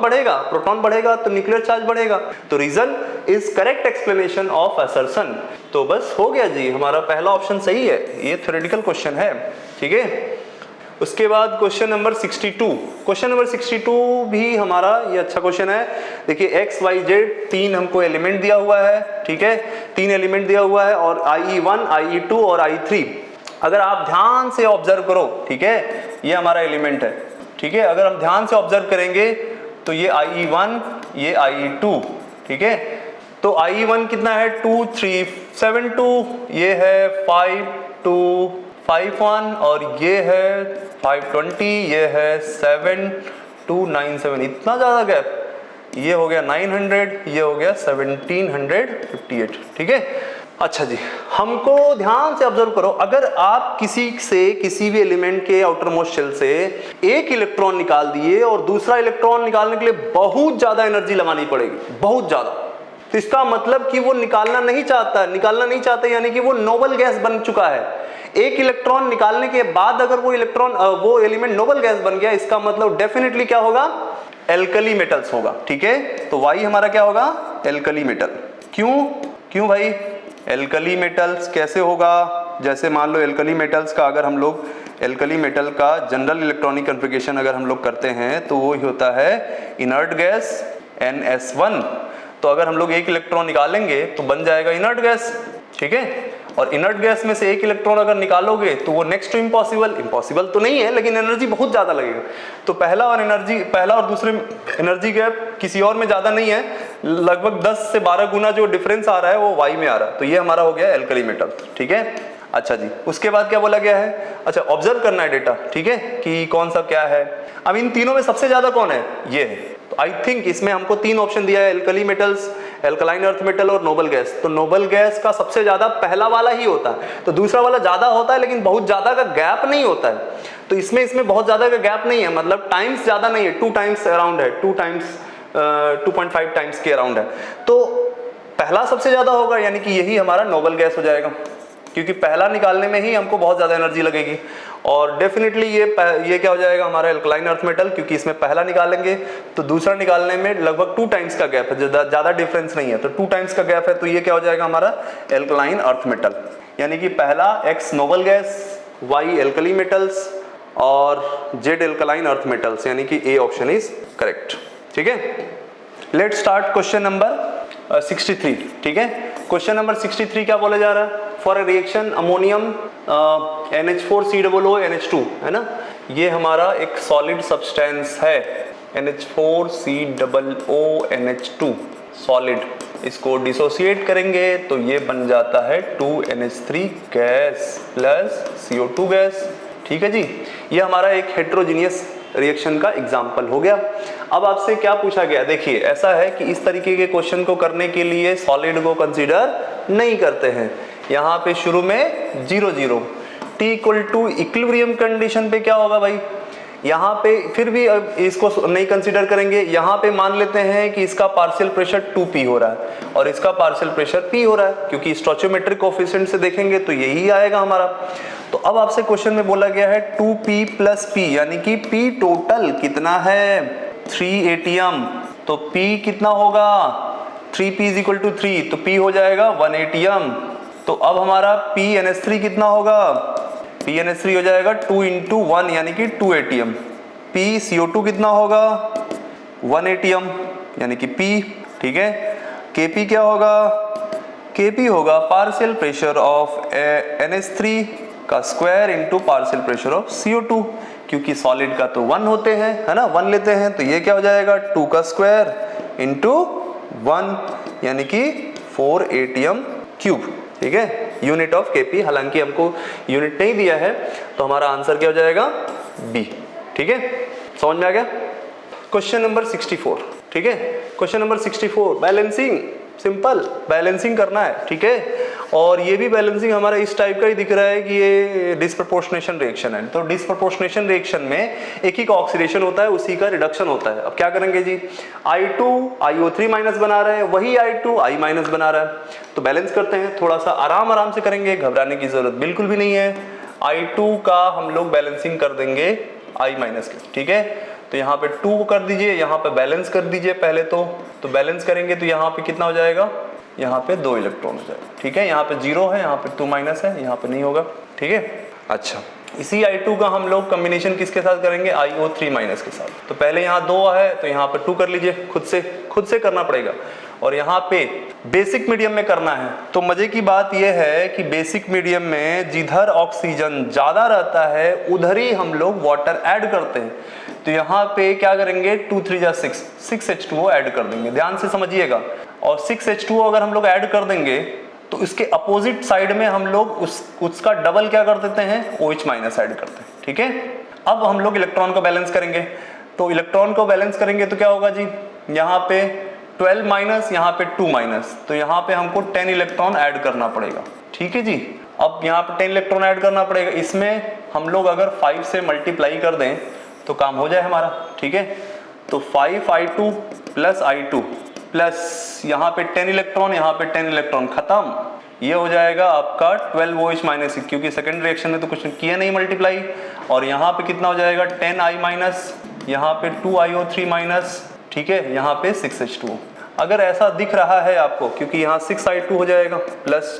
बढ़ेगा तो न्यूक्लियर चार्ज बढ़ेगा। तो reason is correct explanation of assertion. तो बस हो गया जी, हमारा पहला ऑप्शन सही है, ये थ्योरेटिकल क्वेश्चन है, ठीक है। उसके बाद क्वेश्चन नंबर 62। क्वेश्चन नंबर 62 भी हमारा ये अच्छा क्वेश्चन है। देखिए x, y, z 3 हमको एलिमेंट दिया हुआ है, ठीक है, 3 एलिमेंट दिया हुआ है, और IE1, IE2 और I3 अगर आप ध्यान से ऑब्जर्व करो, ठीक है, ये हमारा एलिमेंट है, ठीक है। अगर हम ध्यान से ऑब्जर्व करेंगे तो ये IE1, ये IE2, ठीक है। तो IE1 कितना है 2 3 7 2, ये है 5 2 5 1, और ये है 5 20, ये है 7 2 9 7, इतना ज्यादा गैप, ये हो गया 900, ये हो गया 1758, ठीक है। अच्छा जी, हमको ध्यान से ऑब्जर्व करो, अगर आप किसी भी एलिमेंट के आउटर मोस्ट शेल से एक इलेक्ट्रॉन निकाल दिए और दूसरा इलेक्ट्रॉन निकालने के लिए बहुत ज्यादा एनर्जी लगानी पड़ेगी, बहुत ज्यादा, तो इसका मतलब कि वो निकालना नहीं चाहता, यानी कि वो नोबल गैस बन चुका है। एक इलेक्ट्रॉन निकालने के बाद अगर वो एलिमेंट नोबल गैस बन गया, इसका मतलब डेफिनेटली क्या होगा, एल्कली मेटल्स होगा, ठीक है। तो वाई हमारा क्या होगा, एल्कली मेटल। क्यों भाई एल्कली मेटल्स कैसे होगा? जैसे मान लो एल्कली मेटल्स का, अगर हम लोग एल्कली मेटल का जनरल इलेक्ट्रॉनिक कॉन्फ़िगरेशन अगर हम लोग करते हैं तो वो ही होता है इनर्ट गैस NS1 तो अगर हम लोग एक इलेक्ट्रॉन निकालेंगे तो बन जाएगा इनर्ट गैस, ठीक है। और इनर्ट गैस में से एक इलेक्ट्रॉन अगर निकालोगे तो वो नेक्स्ट टू इम्पॉसिबल, इम्पॉसिबल तो नहीं है लेकिन एनर्जी बहुत ज्यादा लगेगा। तो पहला और दूसरे एनर्जी गैप किसी और में ज्यादा नहीं है, लगभग 10 से 12 गुना जो डिफरेंस आ रहा है वो वाई में आ रहा है। तो ये हमारा हो गया एल्कली मेटल, ठीक है। अच्छा जी, उसके बाद क्या बोला गया है, अच्छा ऑब्जर्व करना है डेटा, ठीक है, कि कौन सा क्या है। अब इन तीनों में सबसे ज्यादा कौन है, ये है। तो आई थिंक इसमें हमको 3 ऑप्शन दिया है, alkali metals, alkaline earth metal और नोबल गैस। तो नोबल गैस का सबसे ज्यादा पहला वाला ही होता है, तो दूसरा वाला ज्यादा होता है लेकिन बहुत ज्यादा का गैप नहीं होता है। तो इसमें बहुत ज्यादा का गैप नहीं है, मतलब टाइम्स ज्यादा नहीं है, 2 टाइम्स अराउंड है, 2.5 टाइम्स के अराउंड है। तो पहला सबसे ज्यादा होगा, यानी कि यही हमारा नोबल गैस हो जाएगा, क्योंकि पहला निकालने में ही हमको बहुत ज्यादा एनर्जी लगेगी। और डेफिनेटली ये क्या हो जाएगा हमारा एल्कलाइन अर्थ मेटल, क्योंकि इसमें पहला निकालेंगे तो दूसरा निकालने में लगभग 2 टाइम्स का गैप है, ज्यादा डिफरेंस नहीं है, तो 2 टाइम्स का गैप है। तो ये क्या हो जाएगा हमारा एल्कलाइन अर्थ मेटल, यानी कि पहला X noble gas, Y alkali metals और जेड एल्कलाइन अर्थ मेटल्स, यानी कि ए ऑप्शन इज करेक्ट, ठीक है। लेट्स स्टार्ट क्वेश्चन नंबर 63, ठीक है। क्वेश्चन नंबर 63 क्या बोला जा रहा है, for a reaction ammonium NH4COO NH2, है ना, ये हमारा एक सॉलिड सब्सटेंस है, NH4COO NH2 सॉलिड। इसको डिसोसिएट करेंगे तो ये बन जाता है 2NH3 gas plus CO2 gas, ठीक है जी। ये हमारा एक हेट्रोजीनियस रिएक्शन का एग्जाम्पल हो गया। अब आपसे क्या पूछा गया, देखिए ऐसा है कि इस तरीके के क्वेश्चन को करने के लिए सॉलिड को कंसीडर नहीं करते हैं। यहाँ पे शुरू में 0 0 T equal to equilibrium condition पे क्या होगा भाई, यहाँ पे फिर भी इसको नहीं कंसीडर करेंगे। यहाँ पे मान लेते हैं कि इसका पार्शियल प्रेशर 2p हो रहा है और इसका पार्शियल प्रेशर p हो रहा है, क्योंकि स्टोइचियोमेट्रिक कोएफिशिएंट से देखेंगे तो यही आएगा हमारा। तो अब आपसे क्वेश्चन में बोला गया है 2p प्लस p, यानी कि p टोटल कितना है 3 ATM, तो p कितना होगा 3p इज इक्वल टू 3, तो p हो जाएगा 1 ATM। तो अब हमारा PNH3 कितना होगा, PNH3 हो जाएगा 2 इंटू 1 यानी कि 2 ATM। PCO2 कितना होगा 1 ATM यानी कि P, ठीक है। Kp क्या होगा, Kp होगा पार्शियल प्रेशर ऑफ NH3 का square into partial pressure of CO2, क्योंकि सॉलिड का तो 1 होते हैं, है ना, 1 लेते हैं, तो ये क्या हो जाएगा 2 का स्क्वायर इंटू 1 यानी कि 4 ATM क्यूब, ठीक है। यूनिट ऑफ Kp, हालांकि हमको यूनिट नहीं दिया है, तो हमारा आंसर क्या हो जाएगा B, ठीक है। समझ में आ गया। क्वेश्चन नंबर 64, ठीक है। Question number 64 balancing, simple balancing करना है, ठीक है। और ये भी बैलेंसिंग हमारा इस टाइप का ही दिख रहा है कि ये डिस्प्रपोर्शनेशन रिएक्शन है। तो डिस्प्रपोर्शनेशन रिएक्शन में एक ही का ऑक्सीडेशन होता है, उसी का रिडक्शन होता है। अब क्या करेंगे जी, I2 IO3 माइनस बना रहे हैं, वही I2 I माइनस बना रहा है। तो बैलेंस करते हैं, थोड़ा सा आराम से करेंगे, घबराने की जरूरत बिल्कुल भी नहीं है। I2 का हम लोग बैलेंसिंग कर देंगे I माइनस के, ठीक है। तो यहाँ पे 2 कर दीजिए, यहाँ पे बैलेंस कर दीजिए पहले तो बैलेंस करेंगे तो यहाँ पे कितना हो जाएगा, यहाँ पे 2 इलेक्ट्रॉन हो जाएगा, ठीक है। यहाँ पे 0 है, यहाँ पे 2 माइनस है, यहाँ पे नहीं होगा, ठीक है। अच्छा, इसी I2 का हम लोग कॉम्बिनेशन किसके साथ करेंगे, IO3 माइनस के साथ। तो पहले यहाँ 2 है तो यहाँ पे 2 कर लीजिए, खुद से करना पड़ेगा। और यहाँ पे बेसिक मीडियम में करना है। तो मजे की बात यह है कि बेसिक मीडियम में जिधर ऑक्सीजन ज्यादा रहता है उधर ही हम लोग वाटर ऐड करते हैं। तो यहाँ पे क्या करेंगे 2 3 जा 6 H2O ऐड कर देंगे, ध्यान से समझिएगा। और 6 H2O अगर हम लोग ऐड कर देंगे तो इसके अपोजिट साइड में हम लोग उसका डबल क्या कर देते हैं, OH माइनस ऐड करते हैं, ठीक है। अब हम लोग इलेक्ट्रॉन को बैलेंस करेंगे। तो इलेक्ट्रॉन को बैलेंस करेंगे तो क्या होगा जी, यहाँ पे 12 माइनस, यहाँ पे 2 माइनस, तो यहाँ पे हमको 10 इलेक्ट्रॉन ऐड करना पड़ेगा, ठीक है जी। अब यहाँ पे 10 इलेक्ट्रॉन ऐड करना पड़ेगा। इसमें हम लोग अगर 5 से मल्टीप्लाई कर दें तो काम हो जाए हमारा, ठीक है। तो 5I2 प्लस I2 प्लस यहाँ पे 10 इलेक्ट्रॉन, यहाँ पे 10 इलेक्ट्रॉन खत्म। ये हो जाएगा आपका 12 OH माइनस, क्योंकि सेकेंड रिएक्शन में तो कुछ किया नहीं मल्टीप्लाई। और यहाँ पे कितना हो जाएगा 10I माइनस, यहाँ पे 2IO3 माइनस, ठीक है, यहाँ पे 6 H2O। अगर ऐसा दिख रहा है आपको, क्योंकि यहाँ 6I2 हो जाएगा प्लस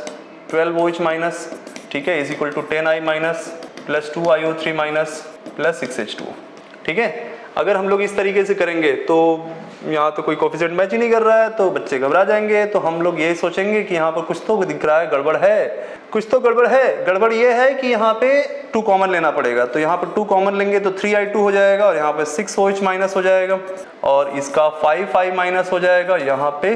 12 OH माइनस, ठीक है, is equal to 10I minus plus 2IO3 minus plus 6 H2O, ठीक है। अगर हम लोग इस तरीके से करेंगे तो यहाँ तो कोई कोफिशिएंट मैच ही नहीं कर रहा है, तो बच्चे घबरा जाएंगे। तो हम लोग ये सोचेंगे कि यहाँ पर कुछ तो दिख रहा है, गड़बड़ है, कुछ तो गड़बड़ है। गड़बड़ ये है कि यहाँ पे 2 कॉमन लेना पड़ेगा, तो यहाँ पर 2 कॉमन लेंगे तो 3i2 हो जाएगा, और यहाँ पे 6OH माइनस हो जाएगा, और इसका 5i माइनस हो जाएगा, यहाँ पे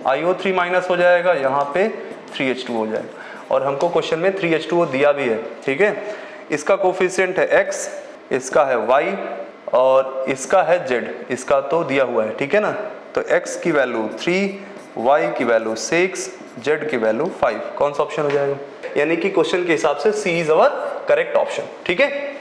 iO3 माइनस हो जाएगा, यहाँ पे 3H2 हो जाएगा। और हमको क्वेश्चन में 3H2O दिया भी है, ठीक है। इसका कोफिशिएंट है x, इसका है y, और इसका है z, इसका तो दिया हुआ है, ठीक है ना। तो x की वैल्यू 3, y की वैल्यू 6, z की वैल्यू 5। कौन सा ऑप्शन हो जाएगा? यानी कि क्वेश्चन के हिसाब से C is our correct option, ठीक है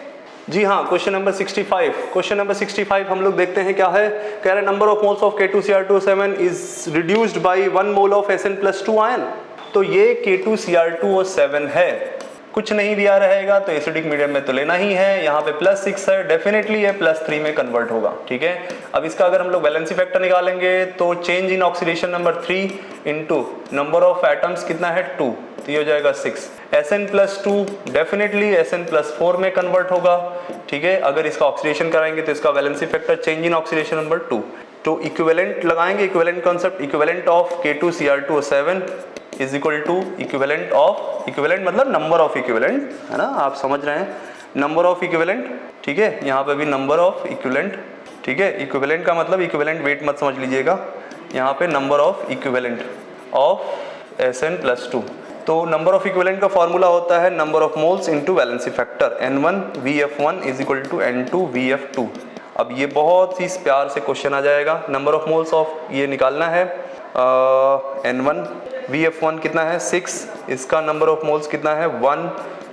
जी। हाँ, क्वेश्चन नंबर 65। क्वेश्चन नंबर 65 हम लोग देखते हैं क्या है। कह रहे number of moles of K2Cr2O7 is reduced by 1 mole of Sn+2 ion. तो ये K2Cr2O7 है, कुछ नहीं दिया रहेगा तो एसिडिक मीडियम में तो लेना ही है। यहाँ पे +6 है, डेफिनेटली ये +3 में कन्वर्ट होगा, ठीक है। अब इसका अगर हम लोग वैलेंसी फैक्टर निकालेंगे तो change in oxidation number 3 into number of atoms कितना है 2, तो ये हो जाएगा 6। Sn+2 डेफिनेटली Sn+4 में कन्वर्ट होगा, ठीक है। अगर इसका ऑक्सीडेशन कराएंगे तो इसका valency factor change in oxidation number 2। तो इक्विवेलेंट लगाएंगे, equivalent concept, equivalent of K2Cr2O7 is equal to equivalent of, equivalent मतलब नंबर ऑफ इक्विवेलेंट, है ना, आप समझ रहे हैं, नंबर ऑफ इक्विवेलेंट, ठीक है। यहाँ पे भी नंबर ऑफ इक्विवेलेंट, ठीक है। इक्विवेलेंट का मतलब इक्विवेलेंट वेट मत समझ लीजिएगा, यहाँ पे number of equivalent of Sn+2। तो नंबर ऑफ इक्विवेलेंट का फॉर्मूला होता है number of moles into valency factor, N1VF1 is equal to N2VF2। अब ये बहुत ही प्यार से क्वेश्चन आ जाएगा। नंबर ऑफ मोल्स ऑफ ये निकालना है, N1VF1 कितना है 6, इसका नंबर ऑफ मोल्स कितना है 1,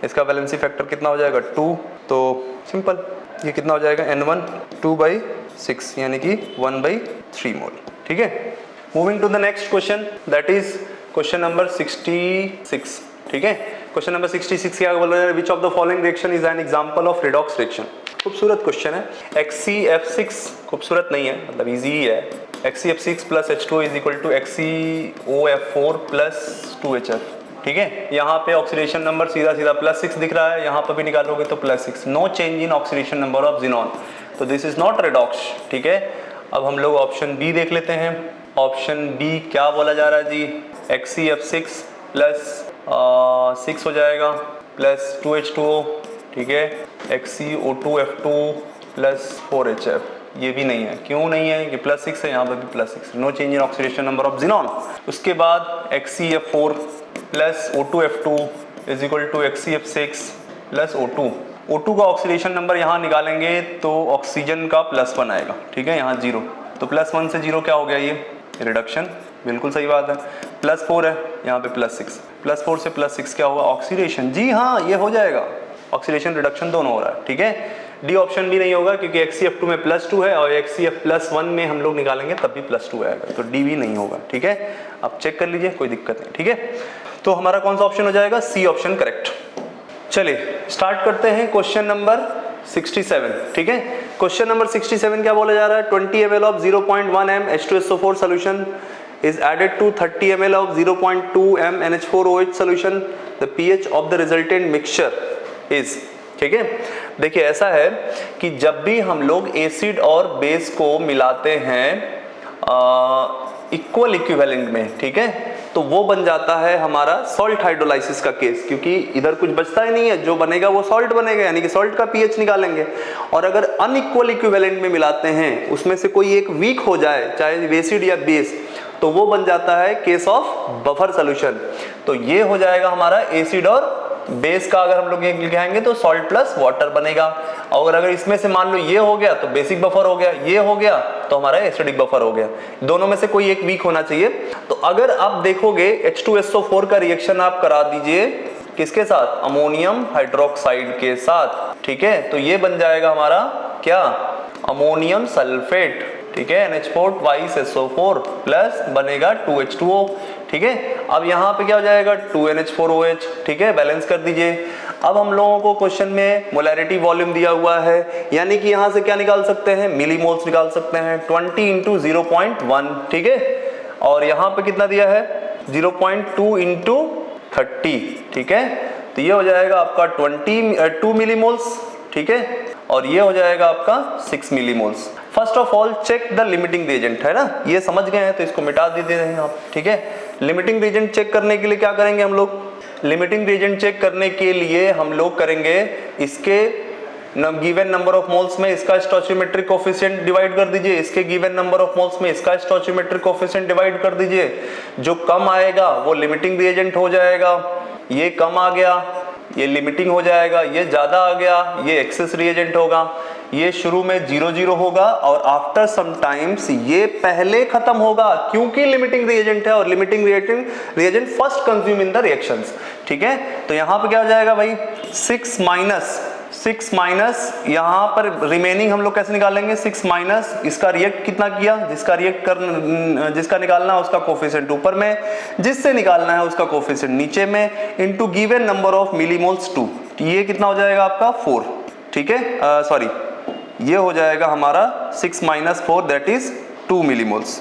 इसका वैलेंसी फैक्टर कितना हो जाएगा 2। तो सिंपल, ये कितना हो जाएगा N1 2/6 यानी कि 1/3 मोल, ठीक है। Moving to the next question, that is question number 66, ठीक है। क्वेश्चन नंबर 66 क्या बोल रहा है, which of the following reaction is an example of redox reaction. खूबसूरत क्वेश्चन है। XCF6 खूबसूरत नहीं है, मतलब इजी ही है। XCF6 plus H2 is equal to XCOF4 plus 2HF, ठीक है। यहाँ पे ऑक्सीडेशन नंबर सीधा सीधा +6 दिख रहा है, यहाँ पर भी निकालोगे तो +6। No change in oxidation number of xenon, तो दिस इज नॉट रिडॉक्स, ठीक है। अब हम लोग ऑप्शन बी देख लेते हैं। ऑप्शन बी क्या बोला जा रहा है जी, XCF6 प्लस 6 हो जाएगा प्लस 2H2O, ठीक है। XCO2F2 प्लस 4HF, ये भी नहीं है। क्यों नहीं है? कि +6 है, यहाँ पर भी +6। No change in oxidation number of xenon. उसके बाद XCF4 plus O2F2 is equal to XCF6 plus O2। O2 का ऑक्सीडेशन नंबर यहाँ निकालेंगे तो ऑक्सीजन का +1 आएगा, ठीक है, यहाँ 0। तो +1 से 0 क्या हो गया, ये रिडक्शन, बिल्कुल सही बात है। +4 है, यहाँ पे +6, +4 से +6 क्या होगा, ऑक्सीडेशन। जी हाँ, ये हो जाएगा, ऑक्सीडेशन रिडक्शन दोनों हो रहा है, ठीक है। डी ऑप्शन भी नहीं होगा क्योंकि XCF2 में +2 है और XCF+1 में हम लोग निकालेंगे तब भी +2 आएगा, तो डी भी नहीं होगा, ठीक है। आप चेक कर लीजिए, कोई दिक्कत नहीं, ठीक है। तो हमारा कौन सा ऑप्शन हो जाएगा, सी ऑप्शन करेक्ट। चलिए स्टार्ट करते हैं क्वेश्चन नंबर 67, ठीक है। क्वेश्चन नंबर 67 क्या बोला जा रहा है, 20 ml of 0.1 m H2SO4 solution is added to 30 ml of 0.2 m NH4OH solution. The pH of the resultant mixture is, ठीक है। देखिए ऐसा है कि जब भी हम लोग एसिड और बेस को मिलाते हैं इक्वल इक्विवेलेंट में, ठीक है, तो वो बन जाता है हमारा सॉल्ट हाइड्रोलाइसिस का केस, क्योंकि इधर कुछ बचता ही नहीं है, जो बनेगा वो सॉल्ट बनेगा, यानी कि सॉल्ट का पीएच निकालेंगे। और अगर अनइक्वल इक्विवेलेंट में मिलाते हैं, उसमें से कोई एक वीक हो जाए, चाहे एसिड या बेस, तो वो बन जाता है केस ऑफ बफर सोल्यूशन। तो ये हो जाएगा हमारा एसिड और बेस का, अगर हम लोग ये लिखाएंगे तो सॉल्ट प्लस वाटर बनेगा। और अगर इसमें से मान लो ये हो गया तो बेसिक बफर हो गया, ये हो गया तो हमारा एसिडिक बफर हो गया। दोनों में से कोई एक वीक होना चाहिए। तो अगर आप देखोगे H2SO4 का रिएक्शन आप करा दीजिए किसके साथ, अमोनियम हाइड्रोक्साइड के साथ, ठीक है, तो ये बन जाएगा हमारा क्या, अमोनियम सल्फेट, ठीक है, NH4 प्लस बनेगा 2H2O, ठीक है। अब यहाँ पे क्या हो जाएगा 2NH4OH, ठीक है, बैलेंस कर दीजिए। अब हम लोगों को क्वेश्चन में मोलैरिटी वॉल्यूम दिया हुआ है, यानी कि यहाँ से क्या निकाल सकते हैं, मिलीमोल्स निकाल सकते हैं, 20 इंटू 0.1, ठीक है। और यहाँ पे कितना दिया है 0.2 इंटू 30, ठीक है, तो ये हो जाएगा आपका 2 मिलीमोल्स, ठीक है, और ये हो जाएगा आपका 6 millimoles. First of all check the limiting reagent, है ना, ये समझ गए हैं तो इसको मिटा दीजिए हैं आप, ठीक है। लिमिटिंग रिएजेंट चेक करने के लिए क्या करेंगे हम लोग, लिमिटिंग रिएजेंट चेक करने के लिए हम लोग करेंगे इसके गिवन नंबर ऑफ मोल्स में इसका स्टोइचियोमेट्रिक कोएफिशिएंट डिवाइड कर दीजिए, इसके गिवन नंबर ऑफ मोल्स में इसका स्टोइचियोमेट्रिक कोएफिशिएंट डिवाइड कर दीजिए, जो कम आएगा वो लिमिटिंग रिएजेंट हो जाएगा, ये कम आ गया ये लिमिटिंग हो जाएगा, ये ज्यादा आ गया ये एक्सेस रिएजेंट होगा। ये शुरू में 0 होगा और आफ्टर सम टाइम्स ये पहले खत्म होगा क्योंकि लिमिटिंग रिएजेंट है और limiting reagent first consume in the reactions, ठीक है। तो यहाँ पे क्या हो जाएगा भाई 6 माइनस यहाँ पर रिमेनिंग हम लोग कैसे निकालेंगे, 6 माइनस इसका रिएक्ट कितना किया, जिसका निकालना है उसका कोफिशिएंट ऊपर में, जिससे निकालना है उसका कोफिशिएंट नीचे में, into given number of millimoles 2, ये कितना हो जाएगा आपका 4, ठीक है, सॉरी ये हो जाएगा हमारा 6 माइनस 4 दैट इज 2 मिलीमोल्स,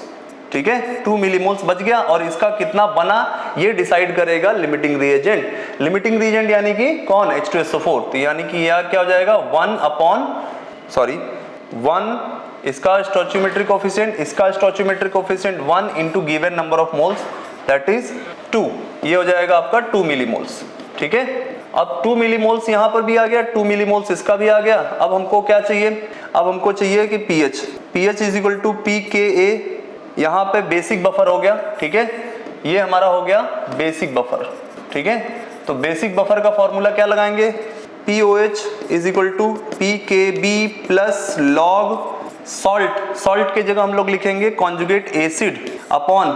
ठीक है, 2 मिलीमोल्स बच गया और इसका कितना बना ये डिसाइड करेगा लिमिटिंग रिएजेंट। लिमिटिंग रिएजेंट यानी कि कौन, H2SO4, तो यानी कि यह क्या हो जाएगा 1 इसका स्टोइचियोमेट्रिक कोएफिशिएंट, इसका stoichiometric coefficient 1 into given number of moles that is 2, ये हो जाएगा आपका 2 मिलीमोल्स, ठीक है। अब 2 मिलीमोल्स यहाँ पर भी आ गया, 2 मिलीमोल्स इसका भी आ गया। अब हमको क्या चाहिए, अब हमको चाहिए कि pH is equal to pKa, यहाँ पे बेसिक बफर हो गया, ठीक है, ये हमारा हो गया बेसिक बफर, ठीक है। तो बेसिक बफर का फॉर्मूला क्या लगाएंगे, POH is equal to PKB plus log salt के जगह हम लोग लिखेंगे conjugate acid upon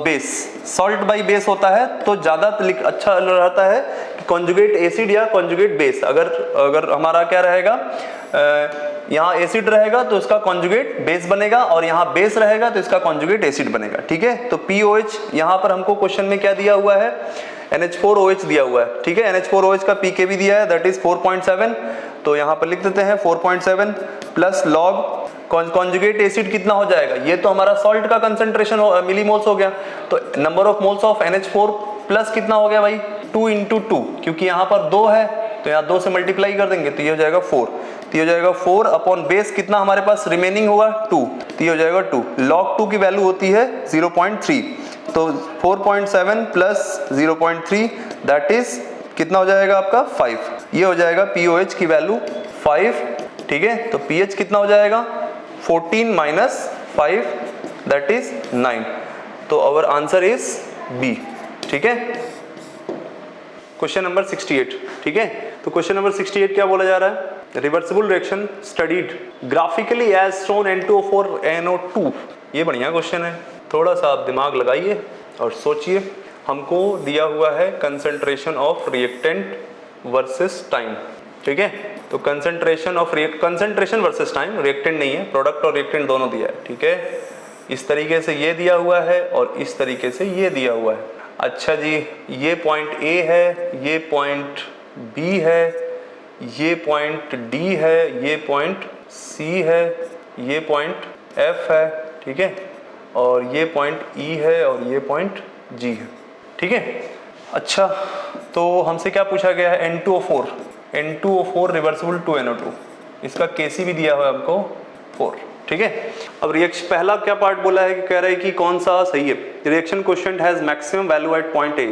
base, salt by base होता है तो ज्यादा अच्छा रहता है कि कॉन्जुगेट एसिड या कॉन्जुगेट बेस। अगर हमारा क्या रहेगा, यहाँ एसिड रहेगा तो इसका कॉन्जुगेट बेस बनेगा और यहाँ बेस रहेगा तो इसका कॉन्जुगेट एसिड बनेगा, ठीक है। तो POH यहाँ पर हमको क्वेश्चन में क्या दिया हुआ है, NH4OH दिया हुआ है, ठीक है, NH4OH का pKb दिया है दैट इज 4.7, तो यहाँ पर लिख देते हैं 4.7 प्लस लॉग कॉन्जुगेट एसिड कितना हो जाएगा, ये तो हमारा सॉल्ट का कंसंट्रेशन मिलीमोल्स हो गया, तो number of moles of NH4 plus कितना हो गया भाई 2 इंटू 2, क्योंकि यहाँ पर 2 है तो यहाँ 2 से मल्टीप्लाई कर देंगे तो ये हो जाएगा 4, तो ये हो जाएगा 4 अपॉन बेस कितना हमारे पास रिमेनिंग होगा 2, तो ये हो जाएगा 2, log 2 की वैल्यू होती है 0.3, तो 4.7 प्लस 0.3 दैट इज कितना हो जाएगा आपका 5, ये हो जाएगा POH की वैल्यू 5, ठीक है। तो pH कितना हो जाएगा 14 माइनस 5 दैट इज 9, तो आवर आंसर इज B, ठीक है। क्वेश्चन नंबर 68, ठीक है। तो क्वेश्चन नंबर 68 क्या बोला जा रहा है, reversible reaction studied graphically as shown N2O4 NO2, ये बढ़िया क्वेश्चन है, थोड़ा सा आप दिमाग लगाइए और सोचिए। हमको दिया हुआ है concentration of reactant versus time, ठीक है। तो कंसंट्रेशन वर्सेस टाइम, रिएक्टेंट नहीं है, प्रोडक्ट और रिएक्टेंट दोनों दिया है, ठीक है। इस तरीके से ये दिया हुआ है और इस तरीके से ये दिया हुआ है। अच्छा जी, ये पॉइंट A है, ये पॉइंट B है, ये पॉइंट D है, ये पॉइंट C है, ये पॉइंट F है, ठीक है, और ये पॉइंट E है और ये पॉइंट G है, ठीक है। अच्छा, तो हमसे क्या पूछा गया है, N2O4 रिवर्सिबल टू NO2, इसका Kc भी दिया हुआ है हमको 4, ठीक है। अब रिएक्शन पहला क्या पार्ट बोला है कि कह रहा है कि कौन सा सही है, reaction question has maximum value at point A।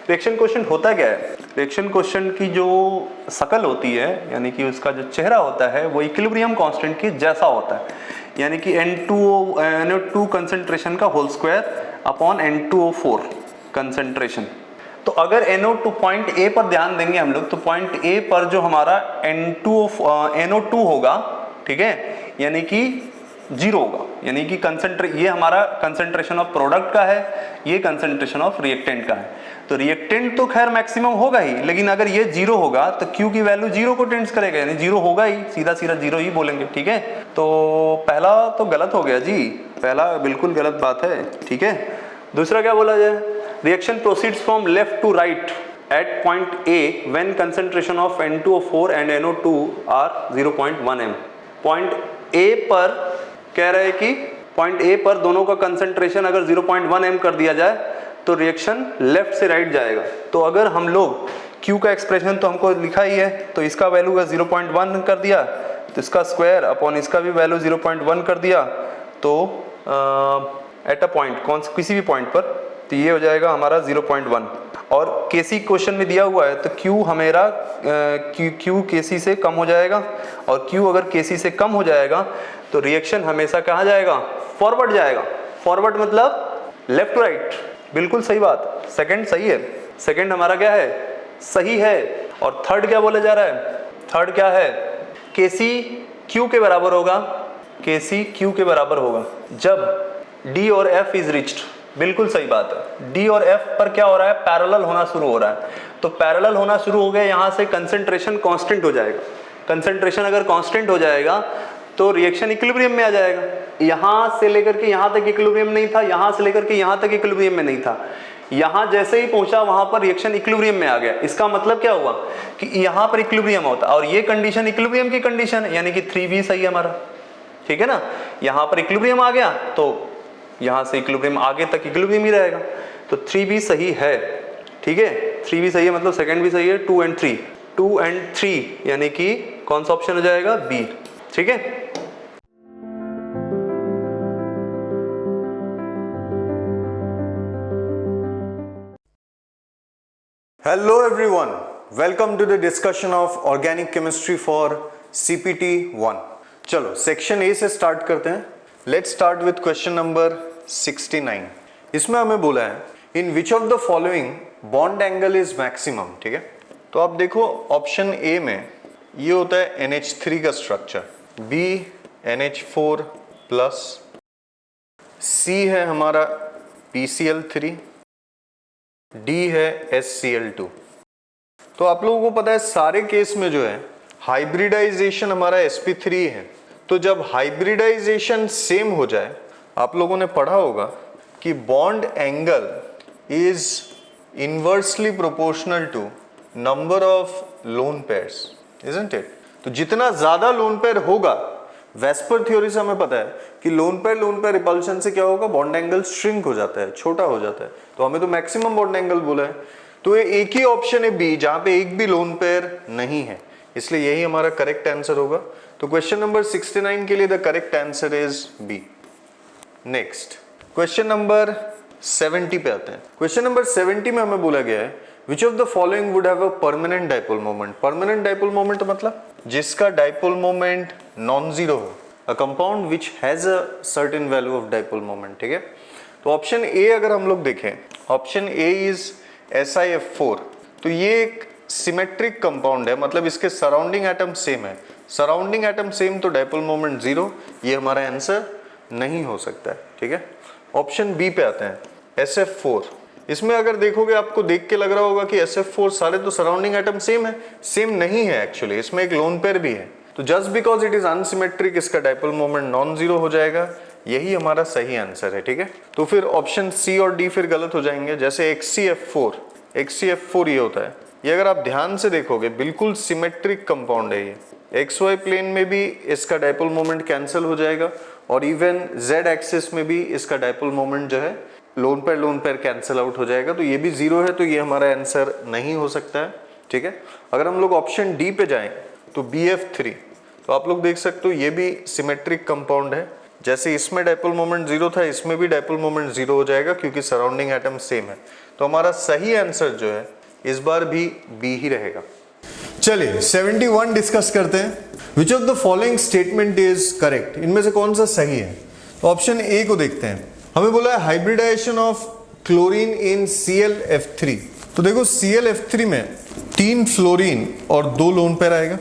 Reaction question होता क्या है, रिएक्शन क्वेश्चन की जो शकल होती है यानी कि उसका जो चेहरा होता है वो इक्विलिब्रियम कांस्टेंट के जैसा होता है, यानी कि NO2 कंसंट्रेशन का whole square upon N2O4 concentration. तो अगर NO2 पॉइंट A पर ध्यान देंगे हम लोग, तो पॉइंट A पर जो हमारा NO2 होगा, ठीक है, यानी कि 0 होगा, यानी कि ये हमारा कंसंट्रेशन ऑफ प्रोडक्ट का है, ये कंसंट्रेशन ऑफ रिएक्टेंट का है। तो रिएक्टेंट तो खैर मैक्सिमम होगा ही, लेकिन अगर ये 0 होगा तो Q की वैल्यू 0 को टेंड्स करेगा, यानी 0 होगा ही, सीधा 0 ही बोलेंगे, ठीक है। तो पहला तो गलत हो गया जी, पहला बिल्कुल गलत बात है, ठीक है। दूसरा क्या बोला जाए, reaction proceeds from left to right at point A when concentration of N2O4 and NO2 are 0.1 m। Point A पर कह रहे हैं कि पॉइंट A पर दोनों का कंसंट्रेशन अगर 0.1 m कर दिया जाए तो रिएक्शन लेफ्ट से राइट जाएगा। तो अगर हम लोग Q का एक्सप्रेशन तो हमको लिखा ही है, तो इसका वैल्यू का 0.1 कर दिया, तो इसका स्क्वायर अपॉन इसका भी वैल्यू 0.1 कर दिया, तो एट अ पॉइंट किसी भी पॉइंट पर, तो ये हो जाएगा हमारा 0.1। और केसी क्वेश्चन में दिया हुआ है तो Q हमेरा Q केसी से कम हो जाएगा, और Q अगर केसी से कम हो जाएगा तो रिएक्शन हमेशा कहाँ जाएगा, फॉरवर्ड जाएगा। फॉरवर्ड मतलब लेफ्ट राइट, बिल्कुल सही बात, सेकंड सही है, सेकंड हमारा क्या है, सही है। और थर्ड क्या बोला जा रहा है, थर्ड क्या है, केसी क्यू के बराबर होगा, केसी क्यू के बराबर होगा जब डी और एफ इज रिच्ड, बिल्कुल सही बात है। डी और एफ पर क्या हो रहा है, पैरेलल होना शुरू हो रहा है, तो पैरेलल होना शुरू हो गया, यहां से कंसंट्रेशन कांस्टेंट हो जाएगा। कंसंट्रेशन अगर कांस्टेंट हो जाएगा तो रिएक्शन इक्विलिब्रियम में आ जाएगा। यहां से लेकर के यहां तक इक्विलिब्रियम नहीं था, यहां से लेकर के यहां तक इक्विलिब्रियम में नहीं था, यहां जैसे ही पहुंचा वहां पर रिएक्शन इक्विलिब्रियम में आ गया। इसका मतलब क्या हुआ कि यहां पर इक्विलिब्रियम होता, और ये कंडीशन इक्विलिब्रियम की कंडीशन है, यानी कि 3B सही है हमारा, ठीक है ना। यहां पर इक्विलिब्रियम आ गया तो यहां से इक्विलिब्रियम आगे तक इक्विलिब्रियम ही रहेगा, तो 3B सही है, ठीक है। 3B सही है मतलब सेकंड भी सही है, 2 and 3, 2 and 3 यानी कि कौन सा ऑप्शन हो जाएगा, बी, ठीक है। Hello everyone, welcome to the discussion of organic chemistry for CPT 1। चलो सेक्शन ए से स्टार्ट करते हैं। Let's start with question number 69। इसमें हमें बोला है in which of the following bond angle is maximum, ठीक है। तो आप देखो ऑप्शन ए में ये होता है NH3 का structure, B NH4 plus, C है हमारा PCl3, D है SCl2। तो आप लोगों को पता है सारे केस में जो है हाइब्रिडाइजेशन हमारा sp3 है, तो जब हाइब्रिडाइजेशन सेम हो जाए, आप लोगों ने पढ़ा होगा कि bond angle is inversely proportional to number of lone pairs, isn't it. तो जितना ज्यादा लोन पेयर होगा, वेस्पर थ्योरी से हमें पता है कि लोन पेयर रिपल्शन से क्या होगा, बॉन्ड एंगल श्रिंक हो जाता है, छोटा हो जाता है, तो हमें तो मैक्सिमम बॉन्ड एंगल बोला है। तो ये एक ही ऑप्शन है बी, जहां पे एक भी लोन पेयर नहीं है, इसलिए यही हमारा करेक्ट आंसर होगा। तो क्वेश्चन नंबर 69 के लिए the correct answer is B. Next question number 70 पे आते हैं। क्वेश्चन नंबर 70 में हमें बोला गया है Which of the following would have a permanent dipole moment? Permanent dipole moment मतलब जिसका dipole moment non-zero हो, a compound which has a certain value of dipole moment, ठीक है। तो ऑप्शन ए अगर हम लोग देखें, ऑप्शन ए इज SiF4, तो ये एक सिमेट्रिक कंपाउंड है, मतलब इसके सराउंडिंग एटम सेम है। सराउंडिंग एटम सेम तो डाइपोल मोमेंट जीरो, ये हमारा आंसर नहीं हो सकता है, ठीक है। ऑप्शन बी पे आते हैं, SF4। इसमें अगर देखोगे आपको देख के लग रहा होगा कि SF4 सारे तो सराउंडिंग एटम सेम है, सेम नहीं है एक्चुअली, इसमें एक लोन पेयर भी है। तो just because it is unsymmetric इसका डाइपोल मोमेंट नॉन जीरो हो जाएगा, यही हमारा सही आंसर है, ठीक है। तो फिर ऑप्शन सी और डी फिर गलत हो जाएंगे। जैसे XCF4 ये होता है, ये अगर आप ध्यान से देखोगे बिल्कुल सिमेट्रिक कंपाउंड है, ये XY प्लेन में भी इसका डाइपोल मोमेंट कैंसिल हो जाएगा, और इवन Z एक्सिस में भी इसका डाइपोल मोमेंट जो है लोन पेयर कैंसिल आउट हो जाएगा, तो ये भी जीरो है, तो ये हमारा आंसर नहीं हो सकता है, ठीक है। अगर हम लोग ऑप्शन डी पे जाएं तो BF3, तो आप लोग देख सकते हो ये भी सिमेट्रिक कंपाउंड है, जैसे इसमें डाइपोल मोमेंट जीरो था, इसमें भी डाइपोल मोमेंट जीरो हो जाएगा क्योंकि सराउंडिंग एटम सेम है। तो हमारा सही आंसर जो है इस बार भी बी ही रहेगा। चलिए 71 डिस्कस करते हैं। विच of the following statement is correct, इनमें से कौन सा सही है। तो ऑप्शन ए को देखते हैं, हमें बोला है hybridisation of chlorine in ClF3। तो देखो ClF3 में 3 फ्लोरीन और 2 लोन पेयर आएगा।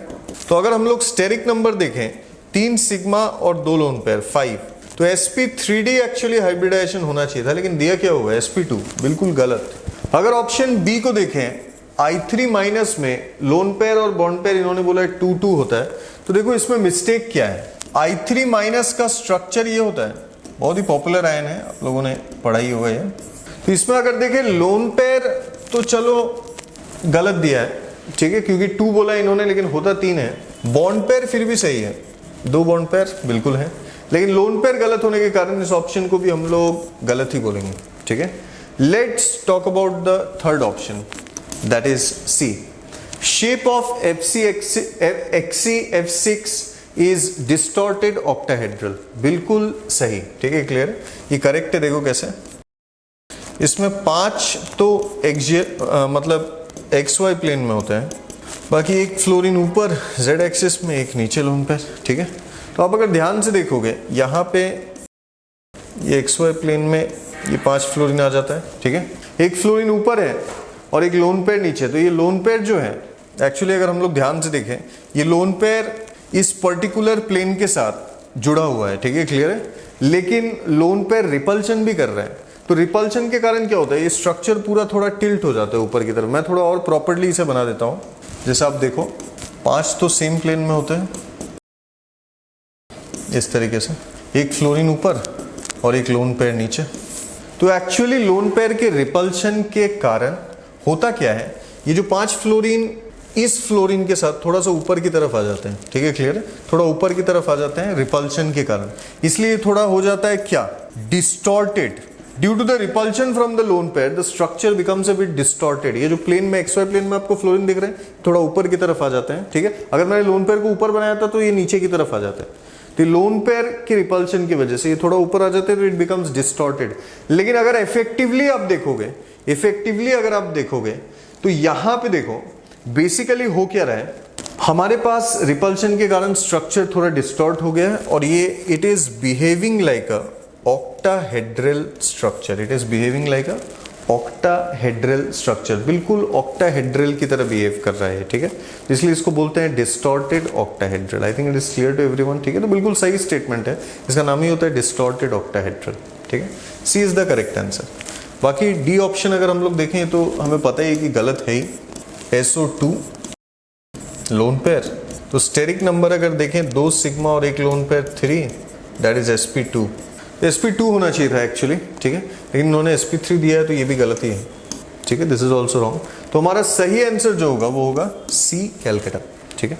तो अगर हम लोग स्टेरिक नंबर देखें, 3 सिग्मा और 2 लोन पेयर 5, तो sp3d एक्चुअली हाइब्रिडाइजेशन होना चाहिए था, लेकिन दिया क्या हुआ sp2, बिल्कुल गलत। अगर ऑप्शन बी को देखें, I3 माइनस में लोन पेयर और बॉन्ड पेयर इन्होंने बोला है 2-2 होता है, तो देखो इसमें मिस्टेक क्या है। I3 माइनस का स्ट्रक्चर ये होता है, बहुत ही पॉपुलर आयन है, आप लोगों ने पढ़ाई होगा ये। तो इसमें अगर देखें लोन पेयर तो चलो गलत दिया है, ठीक है, क्योंकि 2 बोला इन्होंने लेकिन होता 3 है। बॉन्ड पेयर फिर भी सही है, 2 बॉन्ड पेयर बिल्कुल है, लेकिन लोन पेयर गलत होने के कारण इस ऑप्शन को भी हम लोग गलत ही बोलेंगे, ठीक है। Let's talk about the third option, that is C. Shape of XCF6 is distorted octahedral. बिल्कुल सही, ठीक है, क्लियर है, ये करेक्ट है। देखो कैसे, इसमें 5 तो मतलब XY प्लेन में होते हैं, बाकी एक फ्लोरीन ऊपर Z एक्सिस में, एक नीचे लोन पेयर, ठीक है। तो आप अगर ध्यान से देखोगे यहाँ पे ये XY प्लेन में ये 5 फ्लोरीन आ जाता है, ठीक है। एक फ्लोरीन ऊपर है और एक लोन पेयर नीचे। तो ये लोन पेयर जो है एक्चुअली अगर हम लोग ध्यान से देखें, ये लोन पेयर इस पर्टिकुलर प्लेन के साथ जुड़ा हुआ है, ठीक है, क्लियर है। लेकिन लोन पेयर रिपल्शन भी कर रहा है। तो रिपल्शन के कारण क्या होता है, ये स्ट्रक्चर पूरा थोड़ा टिल्ट हो जाता है ऊपर की तरफ। मैं थोड़ा और प्रॉपर्ली इसे बना देता हूँ। जैसे आप देखो 5 तो सेम प्लेन में होते हैं इस तरीके से, एक फ्लोरीन ऊपर और एक लोन पेयर नीचे। तो एक्चुअली लोन पेयर के रिपल्शन के कारण होता क्या है, ये जो 5 फ्लोरीन इस फ्लोरीन के साथ थोड़ा सा ऊपर की तरफ आ जाते हैं, ठीक है, क्लियर है, थोड़ा ऊपर की तरफ आ जाते हैं रिपल्शन के कारण। इसलिए थोड़ा हो जाता है क्या, distorted. Due to the repulsion from the lone pair the structure becomes a bit distorted. ये जो प्लेन में XY प्लेन में आपको फ्लोरीन दिख रहे हैं थोड़ा ऊपर की तरफ आ जाते हैं, ठीक है। अगर मैंने लोन पेयर को ऊपर बनाया था तो ये नीचे की तरफ आ जाते हैं। तो लोन पेयर के रिपल्शन की वजह से ये थोड़ा ऊपर आ जाते हैं, तो इट बिकम्स डिस्टॉर्टेड। लेकिन अगर इफेक्टिवली अगर आप देखोगे तो यहां पे देखो बेसिकली हो क्या रहा है, हमारे पास रिपल्शन के कारण स्ट्रक्चर थोड़ा डिस्टॉर्ट हो गया है और ये it is behaving like a octahedral structure. It is behaving like a octahedral structure, बिल्कुल ऑक्टाहेड्रल की तरह बिहेव कर रहा है, ठीक है। इसलिए इसको बोलते हैं distorted octahedral. I think it is clear to everyone, ठीक है। तो बिल्कुल सही स्टेटमेंट है, इसका नाम ही होता है डिस्टॉर्टेड ऑक्टाहेड्रल, ठीक है। सी इज द करेक्ट आंसर। बाकी डी ऑप्शन अगर हम लोग देखें तो हमें पता है कि गलत है ही, SO2 लोन पेयर। तो स्टेरिक नंबर अगर देखें 2 सिग्मा और एक lone pair 3, that is sp2। sp2 होना चाहिए था एक्चुअली, ठीक है, लेकिन इन्होंने sp3 दिया है तो ये भी गलत ही है, ठीक है, दिस इज ऑल्सो रॉन्ग। तो हमारा सही आंसर जो होगा वो होगा C कैलकाटा, ठीक है।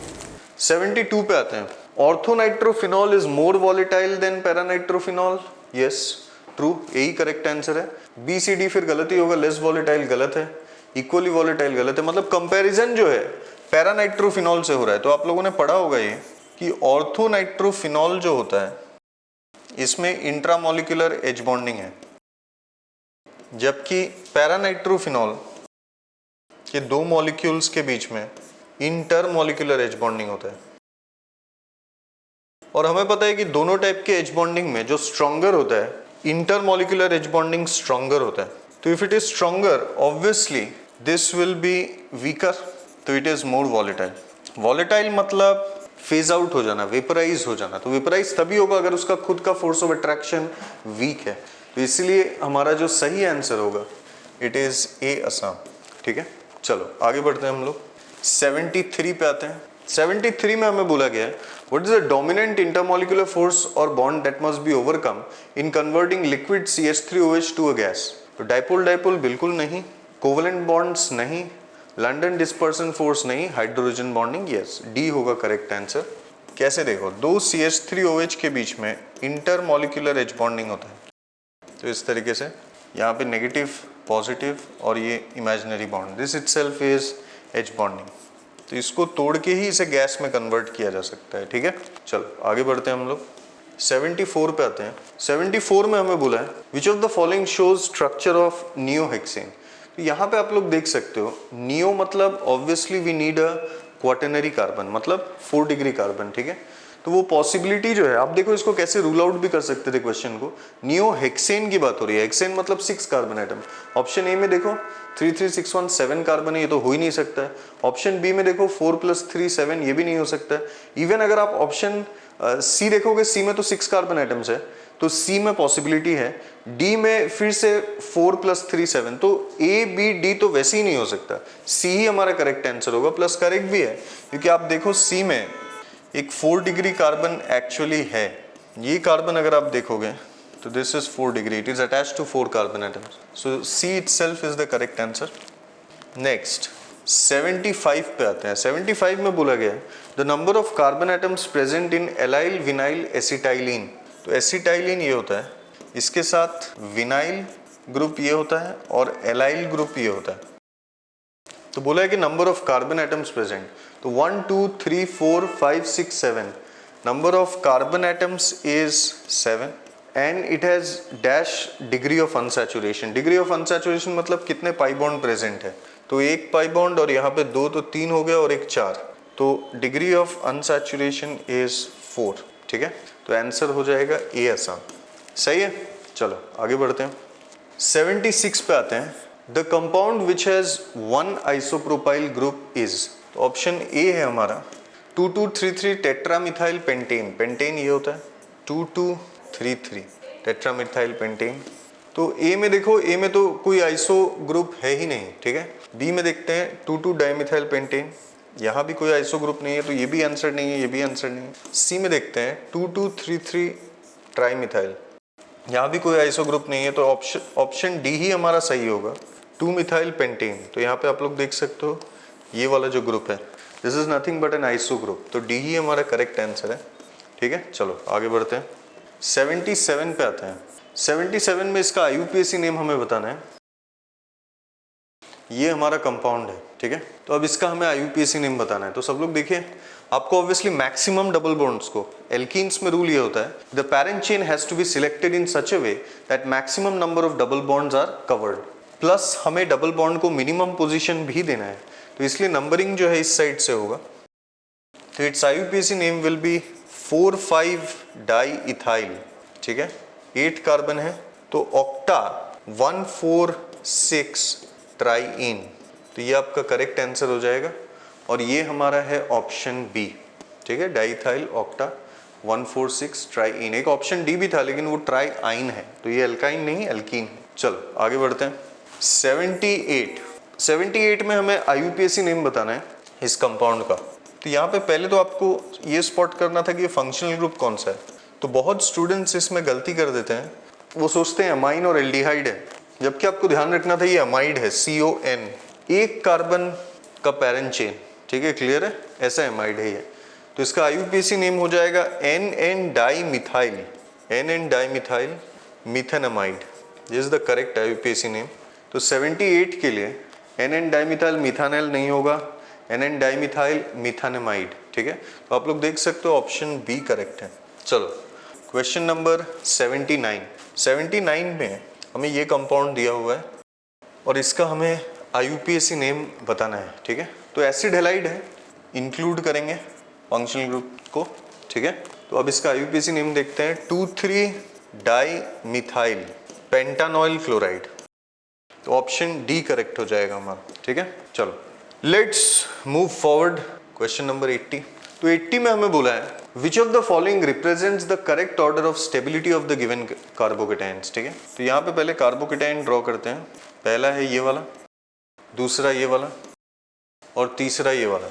72 पे आते हैं। Orthonitrophenol is more volatile than paranitrophenol. Yes, true, यही करेक्ट आंसर है। B C D फिर गलत ही होगा, लेस वॉलेटाइल गलत है, इक्वली वॉलेटाइल गलत है। मतलब कंपैरिजन जो है पैरानाइट्रोफिनॉल से हो रहा है। तो आप लोगों ने पढ़ा होगा ये कि ऑर्थोनाइट्रोफिनॉल जो होता है इसमें इंट्रामोलिकुलर एच बॉन्डिंग है, जबकि पैरानाइट्रोफिनॉल के 2 मॉलिक्यूल्स के बीच में इंटरमोलिकुलर एच बॉन्डिंग होता है। और हमें पता है कि दोनों टाइप के एच बॉन्डिंग में जो स्ट्रॉन्गर होता है, इंटरमोलिकुलर एच बॉन्डिंग स्ट्रॉन्गर होता है। तो if it is stronger obviously this will be weaker, तो it is more volatile. Volatile मतलब फेज आउट हो जाना, वेपराइज हो जाना। तो वेपराइज तभी होगा अगर उसका खुद का फोर्स ऑफ अट्रैक्शन वीक है। तो इसलिए हमारा जो सही आंसर होगा इट इज A असम, ठीक है। चलो आगे बढ़ते हैं हम लोग। 73 पे आते हैं। 73 में हमें बोला गया है what is the dominant intermolecular force और bond that must be overcome in converting liquid CH3OH to a gas. तो डाइपोल डाइपोल बिल्कुल नहीं, कोवलेंट बॉन्ड्स नहीं, लंडन डिस्पर्सन फोर्स नहीं, हाइड्रोजन बॉन्डिंग यस, डी होगा करेक्ट आंसर। कैसे देखो, 2 CH3OH के बीच में इंटरमोलिकुलर एच बॉन्डिंग होता है। तो इस तरीके से यहाँ पे नेगेटिव पॉजिटिव और ये imaginary bond, this itself is H bonding. तो इसको तोड़ के ही इसे गैस में कन्वर्ट किया जा सकता है, ठीक है। चलो आगे बढ़ते हैं हम लोग। 74 पे आते हैं। 74 में हमें बोला है which of the following shows structure of neohexane. तो यहाँ पे आप लोग देख सकते हो, नियो मतलब obviously we need a quaternary carbon, मतलब 4 डिग्री कार्बन, ठीक है। तो वो पॉसिबिलिटी जो है, आप देखो इसको कैसे रूल आउट भी कर सकते थे क्वेश्चन को। नियो हेक्सेन की बात हो रही है, हेक्सेन मतलब 6 कार्बन एटम। ऑप्शन ए में देखो 3 3 6 1 7 कार्बन है, ये तो हो ही नहीं सकता है। ऑप्शन बी में देखो 4 + 3 7, ये भी नहीं हो सकता है। इवन अगर आप ऑप्शन सी देखोगे, सी में तो 6 कार्बन एटम्स है, तो सी में पॉसिबिलिटी है। डी में फिर से 4 + 3 7, तो ए बी डी तो वैसे ही नहीं हो सकता, सी ही हमारा करेक्ट आंसर होगा। प्लस करेक्ट भी है क्योंकि आप देखो सी में एक 4 डिग्री कार्बन एक्चुअली है। ये कार्बन अगर आप देखोगे तो this is 4 degree, it is attached to 4 carbon atoms, so C itself is the correct answer. Next 75 पे आते हैं। 75 में बोला गया है the number of carbon atoms present in allyl vinyl acetylene. तो एसिटाइलिन ये होता है, इसके साथ विनाइल ग्रुप ये होता है और एलाइल ग्रुप ये होता है। तो बोला है कि number of carbon atoms present, तो 1 2 3 4 5 6 7 number of carbon atoms is 7 and it has dash degree of unsaturation. degree of unsaturation मतलब कितने पाई बॉन्ड प्रेजेंट है, तो एक पाई बॉन्ड और यहाँ पे 2 तो 3 हो गया और एक 4, तो डिग्री ऑफ अनसैचुरेशन इज 4. ठीक है, तो आंसर हो जाएगा ए आसान. सही है, चलो आगे बढ़ते हैं. 76 पे आते हैं. The compound which has one isopropyl group is, तो ऑप्शन ए है हमारा 2233 टेट्रामिथाइल पेंटेन. पेंटेन ये होता है 2233 टेट्रामिथाइल पेंटेन. तो ए में देखो, ए में तो कोई आइसो ग्रुप है ही नहीं. ठीक है, बी में देखते हैं 22 डाइमिथाइल पेंटेन, यहाँ भी कोई आइसो ग्रुप नहीं है, तो ये भी आंसर नहीं है, ये भी आंसर नहीं है. सी में देखते हैं 2233 ट्राइमिथाइल, यहाँ भी कोई आइसो ग्रुप नहीं है, तो ऑप्शन डी ही हमारा सही होगा 2 मिथाइल पेंटेन. तो यहाँ पे आप लोग देख सकते हो ये वाला जो ग्रुप है, this is nothing but an iso group, तो डी ही हमारा करेक्ट आंसर है. ठीक है, चलो आगे बढ़ते हैं. 77 पे आते हैं. 77 में इसका आईयूपीएसी नेम हमें बताना है. ये हमारा कंपाउंड है. ठीक है, तो अब इसका हमें आईयूपीएसी नेम बताना है. तो सब लोग देखिए, आपको ऑब्वियसली मैक्सिमम डबल बॉन्ड्स को, एल्कीन्स में रूल ये होता है the parent chain has to be selected in such a way that maximum number of double bonds are covered, plus हमें डबल बॉन्ड को मिनिमम पोजीशन भी देना है, तो इसलिए नंबरिंग जो है इस साइड से होगा. तो it's IUPAC name will be 4,5 di ethyl. ठीक है, 8 कार्बन है, तो ऑक्टा 1,4,6 ट्राईइन, तो ये आपका करेक्ट आंसर हो जाएगा. और ये हमारा है ऑप्शन बी. ठीक है, डाइथाइल ऑक्टा 1,4,6 ट्राईइन. एक ऑप्शन डी भी था लेकिन वो ट्राईइन है, तो ये एल्काइन नहीं एल्कीन है. चलो आगे बढ़ते हैं. 78 में हमें आईयूपीएसी नेम बताना है इस कंपाउंड का. तो यहाँ पे पहले तो आपको ये स्पॉट करना था कि ये फंक्शनल ग्रुप कौन सा है. तो बहुत स्टूडेंट्स इसमें गलती कर देते हैं, वो सोचते हैं अमाइन और एल्डिहाइड है, जबकि आपको ध्यान रखना था ये अमाइड है, CON, एक कार्बन का पैरेंट चेन. ठीक है, क्लियर है, ऐसा अमाइड है ये. तो इसका आईयूपीएसी नेम हो जाएगा NN dimethyl, NN dimethyl methanamide. This is the correct IUPAC name. तो 78 के लिए NN डाइमिथाइल मिथानल नहीं होगा, NN डाइमिथाइल मिथानेमाइड. ठीक है, तो आप लोग देख सकते हो ऑप्शन बी करेक्ट है. चलो क्वेश्चन नंबर 79 में हमें ये कंपाउंड दिया हुआ है और इसका हमें आईयूपीएसी नेम बताना है. ठीक है, तो एसिड हैलाइड है, इंक्लूड करेंगे फंक्शनल ग्रुप को. ठीक है, तो अब इसका आईयूपीएसी नेम देखते हैं 23 डाइमिथाइल पेंटानॉइल क्लोराइड. तो ऑप्शन डी करेक्ट हो जाएगा हमारा. ठीक है, चलो let's move forward. Question number 80. तो 80 में हमें बोला है which of the following represents the correct order of stability of the given carbocations. ठीक है, तो यहाँ पे पहले कार्बोकेटाइन ड्रॉ करते हैं. पहला है ये वाला, दूसरा ये वाला और तीसरा ये वाला.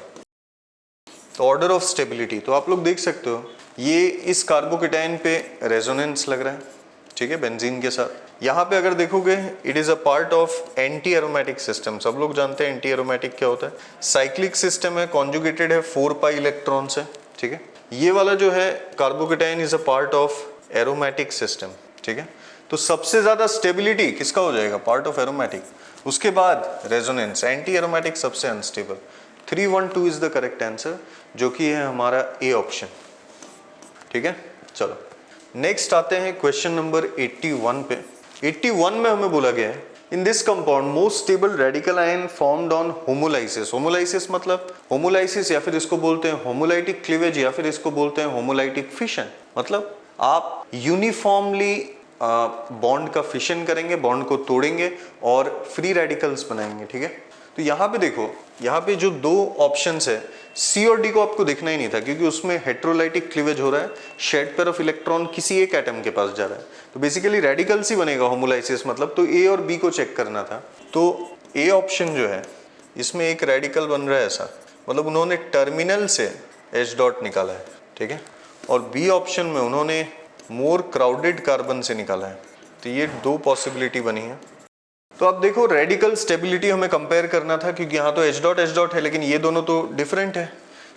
तो ऑर्डर ऑफ स्टेबिलिटी, तो आप लोग देख सकते हो ये इस कार्बोकेटाइन पे रेजोनेंस लग रहा है. ठीक है, बेंजीन के साथ. यहाँ पे अगर देखोगे it is a part of anti aromatic system. सब लोग जानते हैं एंटी एरोमेटिक क्या होता है. साइक्लिक सिस्टम है, कॉन्जुगेटेड है, 4 पाई इलेक्ट्रॉन्स है. ठीक है, ये वाला जो है carbocation is a part of aromatic system. ठीक है, तो सबसे ज्यादा स्टेबिलिटी किसका हो जाएगा, पार्ट ऑफ एरोमेटिक. उसके बाद रेजोनेंस, एंटी एरोमेटिक सबसे unstable. 312 is the correct answer, जो कि है हमारा ए ऑप्शन. ठीक है, चलो नेक्स्ट आते हैं क्वेश्चन नंबर 81 पे. 81 में हमें बोला गया है in this compound most stable radical ion formed on homolysis. Homolysis मतलब होमोलाइसिस या फिर इसको बोलते हैं होमोलाइटिक क्लीवेज या फिर इसको बोलते हैं होमोलाइटिक फिशन. मतलब आप यूनिफॉर्मली बॉन्ड का फिशन करेंगे, बॉन्ड को तोड़ेंगे और फ्री रेडिकल्स बनाएंगे. ठीक है, तो यहाँ पे देखो, यहाँ पे जो दो ऑप्शंस है सी और डी को आपको देखना ही नहीं था, क्योंकि उसमें हेट्रोलाइटिक क्लीवेज हो रहा है, शेड पेयर ऑफ इलेक्ट्रॉन किसी एक एटम के पास जा रहा है. तो बेसिकली रेडिकल्स ही बनेगा होमोलाइसिस मतलब. तो ए और बी को चेक करना था. तो ए ऑप्शन जो है इसमें एक रेडिकल बन रहा है ऐसा, मतलब उन्होंने टर्मिनल से H डॉट निकाला है. ठीक है, और बी ऑप्शन में उन्होंने मोर क्राउडेड कार्बन से निकाला है. तो ये दो पॉसिबिलिटी बनी है. तो अब देखो रेडिकल स्टेबिलिटी हमें कंपेयर करना था, क्योंकि यहाँ तो H डॉट है लेकिन ये दोनों तो डिफरेंट है.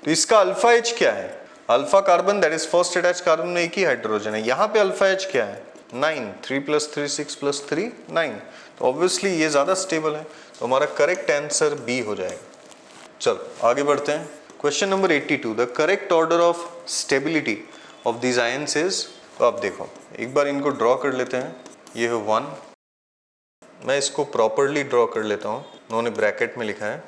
तो इसका अल्फा H क्या है, alpha carbon that is first attach carbon में एक ही हाइड्रोजन है. यहाँ पे अल्फा H क्या है, 9, 3 + 3 6 + 3 9. तो ऑब्वियसली ये ज़्यादा स्टेबल है, तो हमारा करेक्ट आंसर बी हो जाएगा. चलो आगे बढ़ते हैं. Question number 82, the correct order of stability of these ions is. तो आप देखो एक बार इनको ड्रॉ कर लेते हैं। ये है 1, मैं इसको प्रॉपरली ड्रॉ कर लेता हूँ, उन्होंने ब्रैकेट में लिखा है।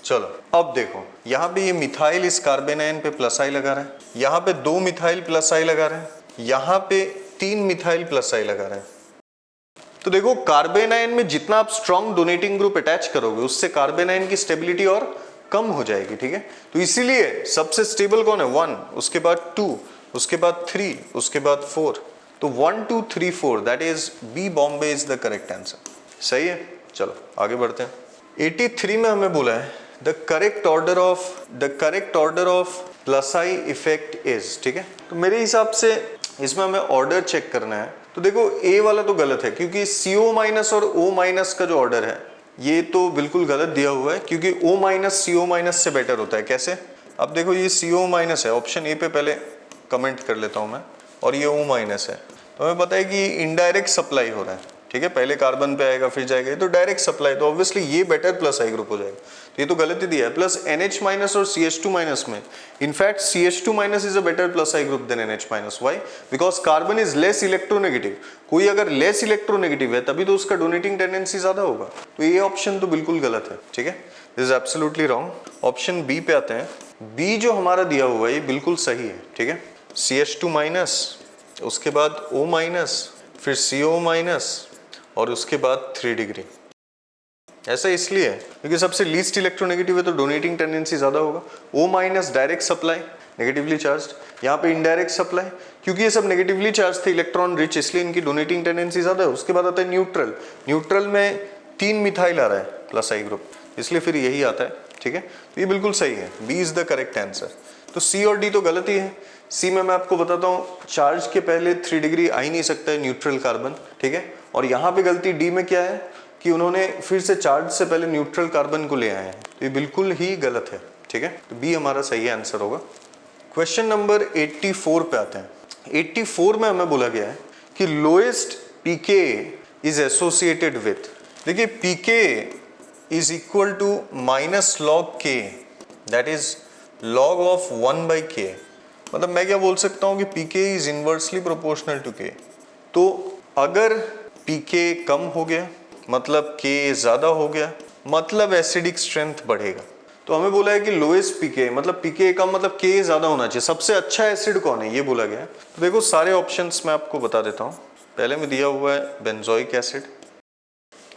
चलो अब देखो यहाँ पे ये मिथाइल इस कार्बन आयन पे प्लस आई लगा रहा है, यहाँ पे 2 मिथाइल प्लस आई लगा रहे हैं, यहाँ पे 3 मिथाइल प्लस आई लगा रहे हैं। तो देखो कार्बन आयन में जितना आप स्ट्रॉन्ग डोनेटिंग ग्रुप अटैच करोगे उससे कार्बन आयन की स्टेबिलिटी और कम हो जाएगी, ठीक है। तो इसीलिए सबसे स्टेबल कौन है? 1, उसके बाद 2, उसके बाद 3, उसके बाद 4। तो 1 2 3 4 that is B Bombay is the correct answer. सही है, चलो आगे बढ़ते हैं। 83 में हमें बोला है the correct order of plus I effect is, ठीक है। तो मेरे हिसाब से इसमें हमें ऑर्डर चेक करना है। तो देखो ए वाला तो गलत है क्योंकि CO माइनस और O माइनस का जो ऑर्डर है ये तो बिल्कुल गलत दिया हुआ है, क्योंकि O माइनस CO माइनस से बेटर होता है। कैसे? अब देखो ये CO माइनस है, ऑप्शन ए पे पहले कमेंट कर लेता हूं मैं, और ये O माइनस है। तो हमें पता है कि इनडायरेक्ट सप्लाई हो रहा है, ठीक है। पहले कार्बन पे आएगा फिर जाएगा, तो डायरेक्ट सप्लाई, तो ऑब्वियसली ये बेटर प्लस आई ग्रुप हो जाएगा। तो ये तो गलत ही दिया है। प्लस NH माइनस और CH2 माइनस में in fact CH2 minus is a better plus I group than NH minus. Why? Because carbon is less electronegative. कोई अगर लेस इलेक्ट्रोनेगेटिव है तभी तो उसका डोनेटिंग टेंडेंसी ज्यादा होगा। तो ये ऑप्शन तो बिल्कुल गलत है, ठीक है, this is absolutely wrong. Option B पे आते हैं। बी जो हमारा दिया हुआ है ये बिल्कुल सही है, ठीक है। CH2 माइनस, उसके बाद O माइनस, फिर CO माइनस और उसके बाद 3 डिग्री। ऐसा इसलिए है क्योंकि सबसे लीस्ट इलेक्ट्रोनेगेटिव है तो डोनेटिंग टेंडेंसी ज्यादा होगा। O minus direct supply, negatively charged, यहाँ पे इनडायरेक्ट सप्लाई, क्योंकि ये सब नेगेटिवली चार्ज थे, इलेक्ट्रॉन रिच, इसलिए इनकी डोनेटिंग टेंडेंसी ज्यादा है। उसके बाद आता है न्यूट्रल। न्यूट्रल में 3 मिथाइल आ रहा है प्लस आई ग्रुप, इसलिए फिर यही आता है, ठीक है। तो ये बिल्कुल सही है, B is the correct answer. तो सी और डी तो गलत ही है। सी में मैं आपको बताता हूँ चार्ज के पहले 3 डिग्री आ ही नहीं सकता है न्यूट्रल कार्बन, ठीक है। और यहाँ पे गलती डी में क्या है कि उन्होंने फिर से चार्ज से पहले न्यूट्रल कार्बन को ले आए हैं, तो ये बिल्कुल ही गलत है, ठीक है। तो बी हमारा सही आंसर होगा। क्वेश्चन नंबर 84 पे आते हैं। 84 में हमें बोला गया है कि lowest pK is associated with, देखिए pK is equal to minus log K, that is log of 1/k। मतलब मैं क्या बोल सकता हूँ कि pK is inversely proportional to K. तो अगर पीके कम हो गया मतलब के ज्यादा हो गया, मतलब एसिडिक स्ट्रेंथ बढ़ेगा। तो हमें बोला है कि लोएस्ट पीके मतलब पीके कम मतलब के ज्यादा होना चाहिए। सबसे अच्छा एसिड कौन है ये बोला गया है। तो देखो सारे ऑप्शंस मैं आपको बता देता हूँ। पहले में दिया हुआ है बेंजोइक एसिड,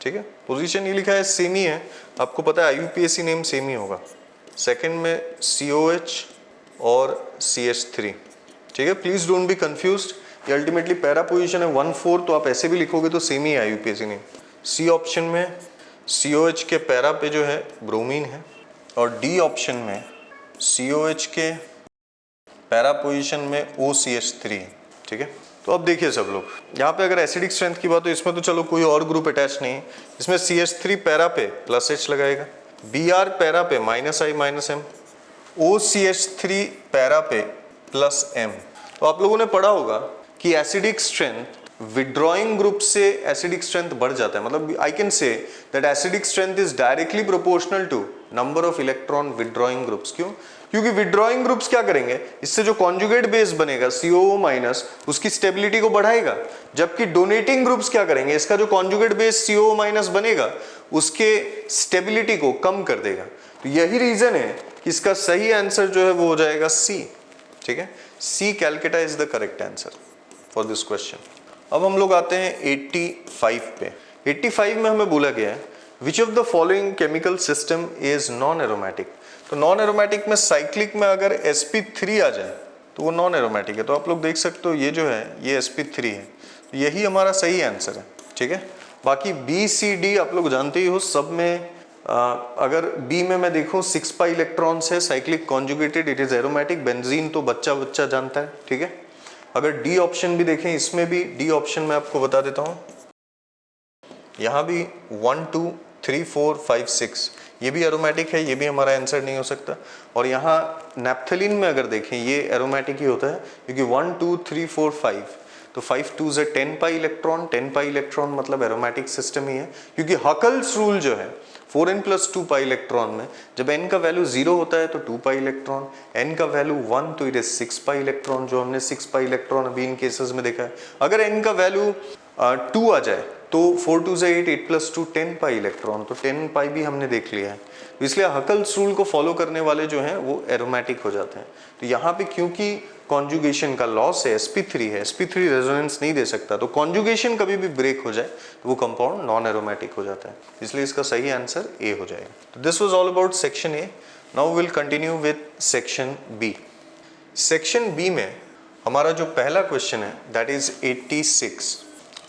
ठीक है, पोजीशन ये लिखा है सेम ही है, आपको पता है IUPAC नेम सेम ही होगा। सेकंड में COH और CH3, ठीक है, प्लीज डोंट बी कंफ्यूज्ड, ये अल्टीमेटली पैरा पोजीशन है 1/4, तो आप ऐसे भी लिखोगे तो सेम ही है IUPAC नेम। सी ऑप्शन में COH के पैरा पे जो है ब्रोमीन है, और डी ऑप्शन में COH के पैरा पोजीशन में OCH3 है, ठीक है। तो अब देखिए सब लोग, यहाँ पे अगर एसिडिक स्ट्रेंथ की बात, तो इसमें तो चलो कोई और ग्रुप अटैच नहीं है, इसमें CH3 पैरा पे +H लगाएगा, Br पैरा पे -I-M, OCH3 पैरा पे +M। तो आप लोगों ने पढ़ा होगा कि एसिडिक स्ट्रेंथ विड्रॉइंग ग्रुप से एसिडिक स्ट्रेंथ बढ़ जाता है। मतलब I can say that acidic strength is directly proportional to number of electron withdrawing groups. क्यों? क्योंकि विड्रॉइंग ग्रुप्स क्या करेंगे, इससे जो कॉन्जुगेट बेस बनेगा COO- उसकी स्टेबिलिटी को बढ़ाएगा, जबकि डोनेटिंग ग्रुप्स क्या करेंगे, इसका जो कॉन्जुगेट बेस COO- बनेगा उसके स्टेबिलिटी को कम कर देगा। तो यही रीजन है कि इसका सही आंसर जो है वो हो जाएगा सी, ठीक है। सी कैलकाटा is the correct answer for this question. अब हम लोग आते हैं 85 पे। 85 में हमें बोला गया है which of the following chemical system is non aromatic. तो नॉन एरोमेटिक में साइक्लिक में अगर sp3 आ जाए तो वो नॉन एरोमेटिक है। तो आप लोग देख सकते हो ये जो है ये sp3 है, तो यही हमारा सही आंसर है, ठीक है। बाकी B C D आप लोग जानते ही हो, सब में अगर B में मैं देखूं 6 pi इलेक्ट्रॉन्स है, cyclic conjugated, it is aromatic. Benzene तो बच्चा बच्चा जानता है, ठीक है। अगर डी ऑप्शन भी देखें, इसमें भी डी ऑप्शन में आपको बता देता हूं, यहां भी 1 2 3 4 5 6 ये भी एरोमेटिक है, ये भी हमारा आंसर नहीं हो सकता। और यहाँ नैप्थलीन में अगर देखें ये एरोमेटिक ही होता है, क्योंकि 1 2 3 4 5 तो 5 2 से 10 पाई इलेक्ट्रॉन, 10 पाई इलेक्ट्रॉन मतलब एरोमेटिक सिस्टम ही है, क्योंकि हकल्स रूल जो है 4n + 2 पाई इलेक्ट्रॉन में जब n का वैल्यू 0 होता है तो 2 पाई इलेक्ट्रॉन, n का वैल्यू 1 तो इट इज 6 पाई इलेक्ट्रॉन, जो हमने 6 पाई इलेक्ट्रॉन अभी इन केसेस में देखा है। अगर n का वैल्यू 2 आ जाए तो 4 2 से 8, 8 + 2 10 पाई इलेक्ट्रॉन, तो 10 पाई भी हमने देख लिया है। तो इसलिए हकल्स रूल को फॉलो करने वाले जो हैं वो एरोमेटिक हो जाते हैं। तो यहाँ पे क्योंकि कॉन्जुगेशन का लॉस है, sp3 है, sp3 रेजोनेंस नहीं दे सकता, तो कॉन्जुगेशन कभी भी ब्रेक हो जाए तो वो कंपाउंड नॉन एरोमेटिक हो जाता है, इसलिए इसका सही आंसर ए हो जाएगा। तो this was all about section A. Now will continue with section B. Section B में हमारा जो पहला क्वेश्चन है दैट इज 86।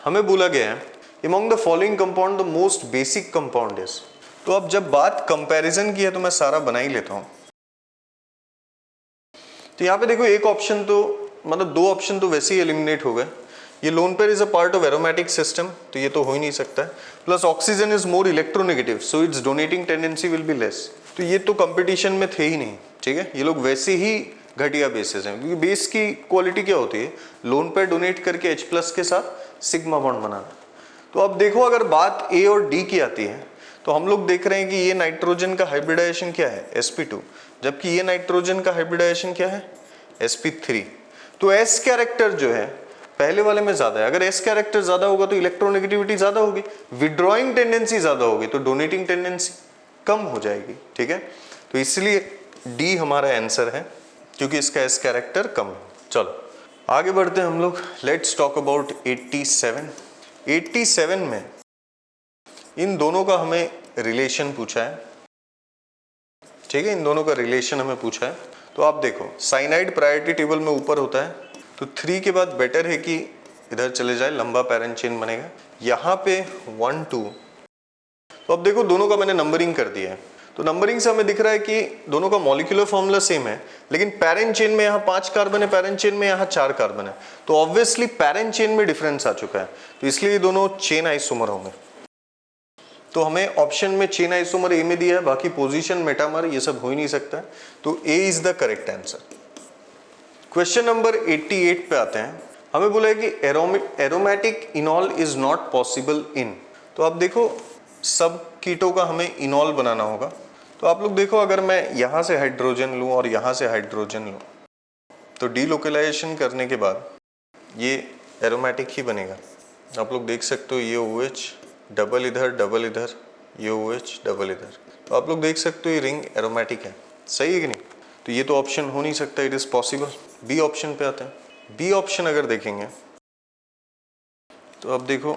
हमें बोला गया है among the following compound the most basic compound is। तो अब जब बात कंपैरिजन की है तो मैं सारा बना ही लेता हूं। तो यहाँ पे देखो एक ऑप्शन तो मतलब 2 ऑप्शन तो वैसे ही एलिमिनेट हो गए। ये lone pair is a part of aromatic system, तो ये तो हो ही नहीं सकता है। Plus oxygen is more electronegative so it's donating tendency will be less, तो ये तो कंपटीशन में थे ही नहीं। ठीक है, ये लोग वैसे ही घटिया बेसेस हैं, क्योंकि बेस की क्वालिटी क्या होती है, लोन पेयर डोनेट करके H+ के साथ सिग्मा बॉन्ड बनाना। तो अब देखो अगर बात ए और डी की आती है तो हम लोग देख रहे हैं कि ये नाइट्रोजन का हाइब्रिडाइजेशन क्या है, sp2, जबकि ये नाइट्रोजन का हाइब्रिडाइजेशन क्या है, sp3। तो s कैरेक्टर जो है पहले वाले में ज्यादा है। अगर s कैरेक्टर ज्यादा होगा तो इलेक्ट्रोनेगेटिविटी ज्यादा होगी, विड्रॉइंग टेंडेंसी ज्यादा होगी तो डोनेटिंग टेंडेंसी कम हो जाएगी। ठीक है, तो इसलिए डी हमारा आंसर है, क्योंकि इसका s कैरेक्टर कम है। चलो आगे बढ़ते हैं हम लोग। Let's talk about 87। 87 में इन दोनों का हमें रिलेशन पूछा है। ठीक है, इन दोनों का रिलेशन हमें पूछा है। तो आप देखो साइनाइड प्रायोरिटी टेबल में ऊपर होता है, तो 3 के बाद बेटर है कि इधर चले जाए, लंबा पैरेंट चेन बनेगा। यहाँ पे 1 2, तो अब देखो दोनों का मैंने नंबरिंग कर दिया है, तो नंबरिंग से हमें दिख रहा है कि दोनों का मॉलिक्यूलर फॉर्मूला सेम है, लेकिन पैरेंट चेन में यहाँ 5 कार्बन है, पैरेंट चेन में यहाँ 4 कार्बन है, तो ऑब्वियसली पैरेंट चेन में डिफरेंस आ चुका है, तो इसलिए ये दोनों चेन आइसोमर होंगे। तो हमें ऑप्शन में चेन आइसोमर ए में दिया है, बाकी पोजीशन मेटामर ये सब हो ही नहीं सकता है, तो A is the correct answer. Question number 88 पे आते हैं। हमें बोला है कि aromatic enol is not possible in. तो आप देखो सब कीटों का हमें इनॉल बनाना होगा, तो आप लोग देखो अगर मैं यहाँ से हाइड्रोजन लूँ और यहाँ से हाइड्रोजन लूँ तो डीलोकलाइजेशन करने के बाद ये एरोमेटिक ही बनेगा। आप लोग देख सकते हो ये OH डबल इधर, ये OH डबल इधर, तो आप लोग देख सकते हो ये रिंग एरोमेटिक है, सही है कि नहीं? तो ये तो ऑप्शन हो नहीं सकता, it is possible. B option पे आते हैं। बी ऑप्शन अगर देखेंगे तो अब देखो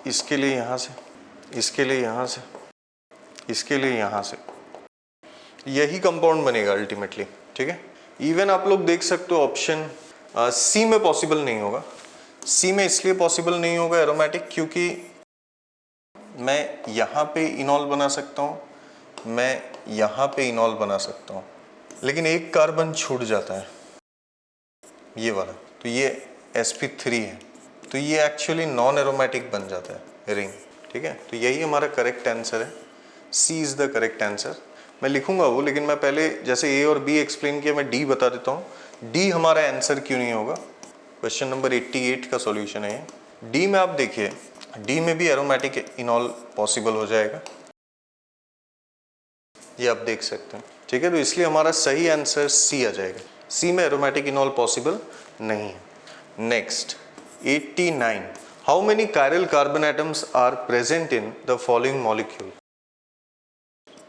इसके लिए यहाँ से, इसके लिए यहाँ से, इसके लिए यहाँ से, यही कंपाउंड बनेगा अल्टीमेटली। ठीक है, इवन आप लोग देख सकते हो ऑप्शन सी में पॉसिबल नहीं होगा। सी में इसलिए पॉसिबल नहीं होगा एरोमेटिक क्योंकि मैं यहाँ पे इनॉल बना सकता हूँ, मैं यहाँ पे इनॉल बना सकता हूँ, लेकिन एक कार्बन छूट जाता है ये वाला, तो ये sp3 है, तो ये एक्चुअली नॉन एरोमेटिक बन जाता है रिंग। ठीक है, तो यही हमारा करेक्ट आंसर है, सी इज द करेक्ट आंसर। मैं लिखूंगा वो, लेकिन मैं पहले जैसे ए और बी एक्सप्लेन किया मैं डी बता देता हूँ। डी हमारा आंसर क्यों नहीं होगा, क्वेश्चन नंबर 88 का सॉल्यूशन है। डी में आप देखिए, डी में भी एरोमेटिक इनॉल पॉसिबल हो जाएगा, ये आप देख सकते हैं। ठीक है, तो इसलिए हमारा सही आंसर सी आ जाएगा, सी में एरोमेटिक इनॉल पॉसिबल नहीं है। Next 89, how many chiral carbon atoms are present in the following molecule.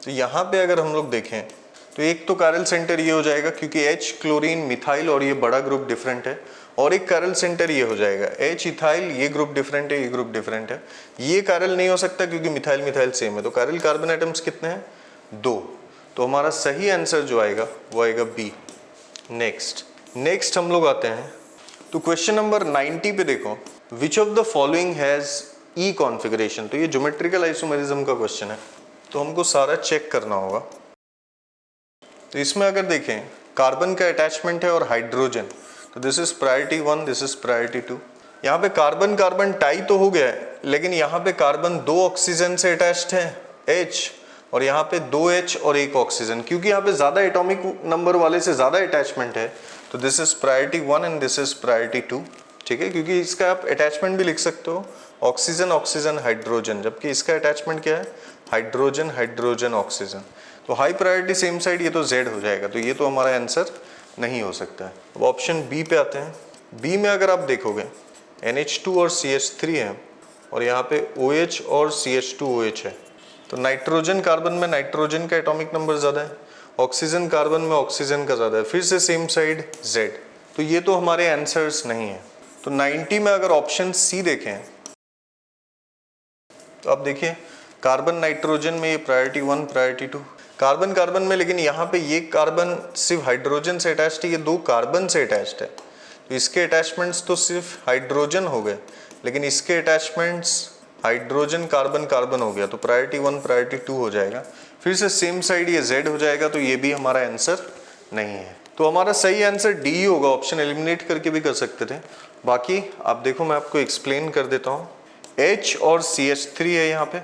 तो यहाँ पे अगर हम लोग देखें तो एक तो कायरल सेंटर ये हो जाएगा क्योंकि H क्लोरीन मिथाइल और ये बड़ा ग्रुप डिफरेंट है, और एक कायरल सेंटर ये हो जाएगा H इथाइल, ये ग्रुप डिफरेंट है, ये ग्रुप डिफरेंट है। ये कायरल नहीं हो सकता क्योंकि मिथाइल मिथाइल सेम है, तो कायरल कार्बन एटम्स कितने हैं, 2। तो हमारा सही आंसर जो आएगा वो आएगा बी। नेक्स्ट हम लोग आते हैं तो क्वेश्चन नंबर 90 पे देखो, विच of the following has E configuration. तो ये ज्योमेट्रिकल आइसोमेरिज्म का क्वेश्चन है, तो हमको सारा चेक करना होगा। तो इसमें अगर देखें कार्बन का अटैचमेंट है और हाइड्रोजन, तो this is priority 1, this is priority 2। यहाँ पे कार्बन कार्बन टाई तो हो गया है, लेकिन यहाँ पे कार्बन 2 ऑक्सीजन से अटैच्ड है H, और यहाँ पे 2H और 1 ऑक्सीजन, क्योंकि यहाँ पे ज्यादा एटॉमिक नंबर वाले से ज्यादा अटैचमेंट है, तो this is priority 1 and this is priority 2। ठीक है, क्योंकि इसका आप अटैचमेंट भी लिख सकते हो ऑक्सीजन ऑक्सीजन हाइड्रोजन, जबकि इसका अटैचमेंट क्या है हाइड्रोजन हाइड्रोजन ऑक्सीजन। तो हाई प्रायोरिटी सेम साइड, ये तो Z हो जाएगा, तो ये तो हमारा आंसर नहीं हो सकता है। अब ऑप्शन बी पे आते हैं। बी में अगर आप देखोगे NH2 और CH3 है और यहाँ पे OH और CH2OH है, तो नाइट्रोजन कार्बन में नाइट्रोजन का एटॉमिक नंबर ज़्यादा है, ऑक्सीजन कार्बन में ऑक्सीजन का ज़्यादा है, फिर से सेम साइड Z, तो ये तो हमारे आंसर्स नहीं है। तो 90 में अगर ऑप्शन सी देखें तो आप देखिए कार्बन नाइट्रोजन में ये प्रायोरिटी 1 प्रायोरिटी 2, कार्बन कार्बन में, लेकिन यहाँ पे ये कार्बन सिर्फ हाइड्रोजन से अटैच्ड है, ये 2 कार्बन से अटैच्ड है, तो इसके अटैचमेंट्स तो सिर्फ हाइड्रोजन हो गए, लेकिन इसके अटैचमेंट्स हाइड्रोजन कार्बन कार्बन हो गया, तो प्रायोरिटी 1 प्रायोरिटी 2 हो जाएगा। फिर से सेम साइड ये Z हो जाएगा, तो ये भी हमारा आंसर नहीं है। तो हमारा सही आंसर डी ही होगा। ऑप्शन एलिमिनेट करके भी कर सकते थे। बाकी आप देखो, मैं आपको एक्सप्लेन कर देता हूँ। H और CH3 है यहाँ पे,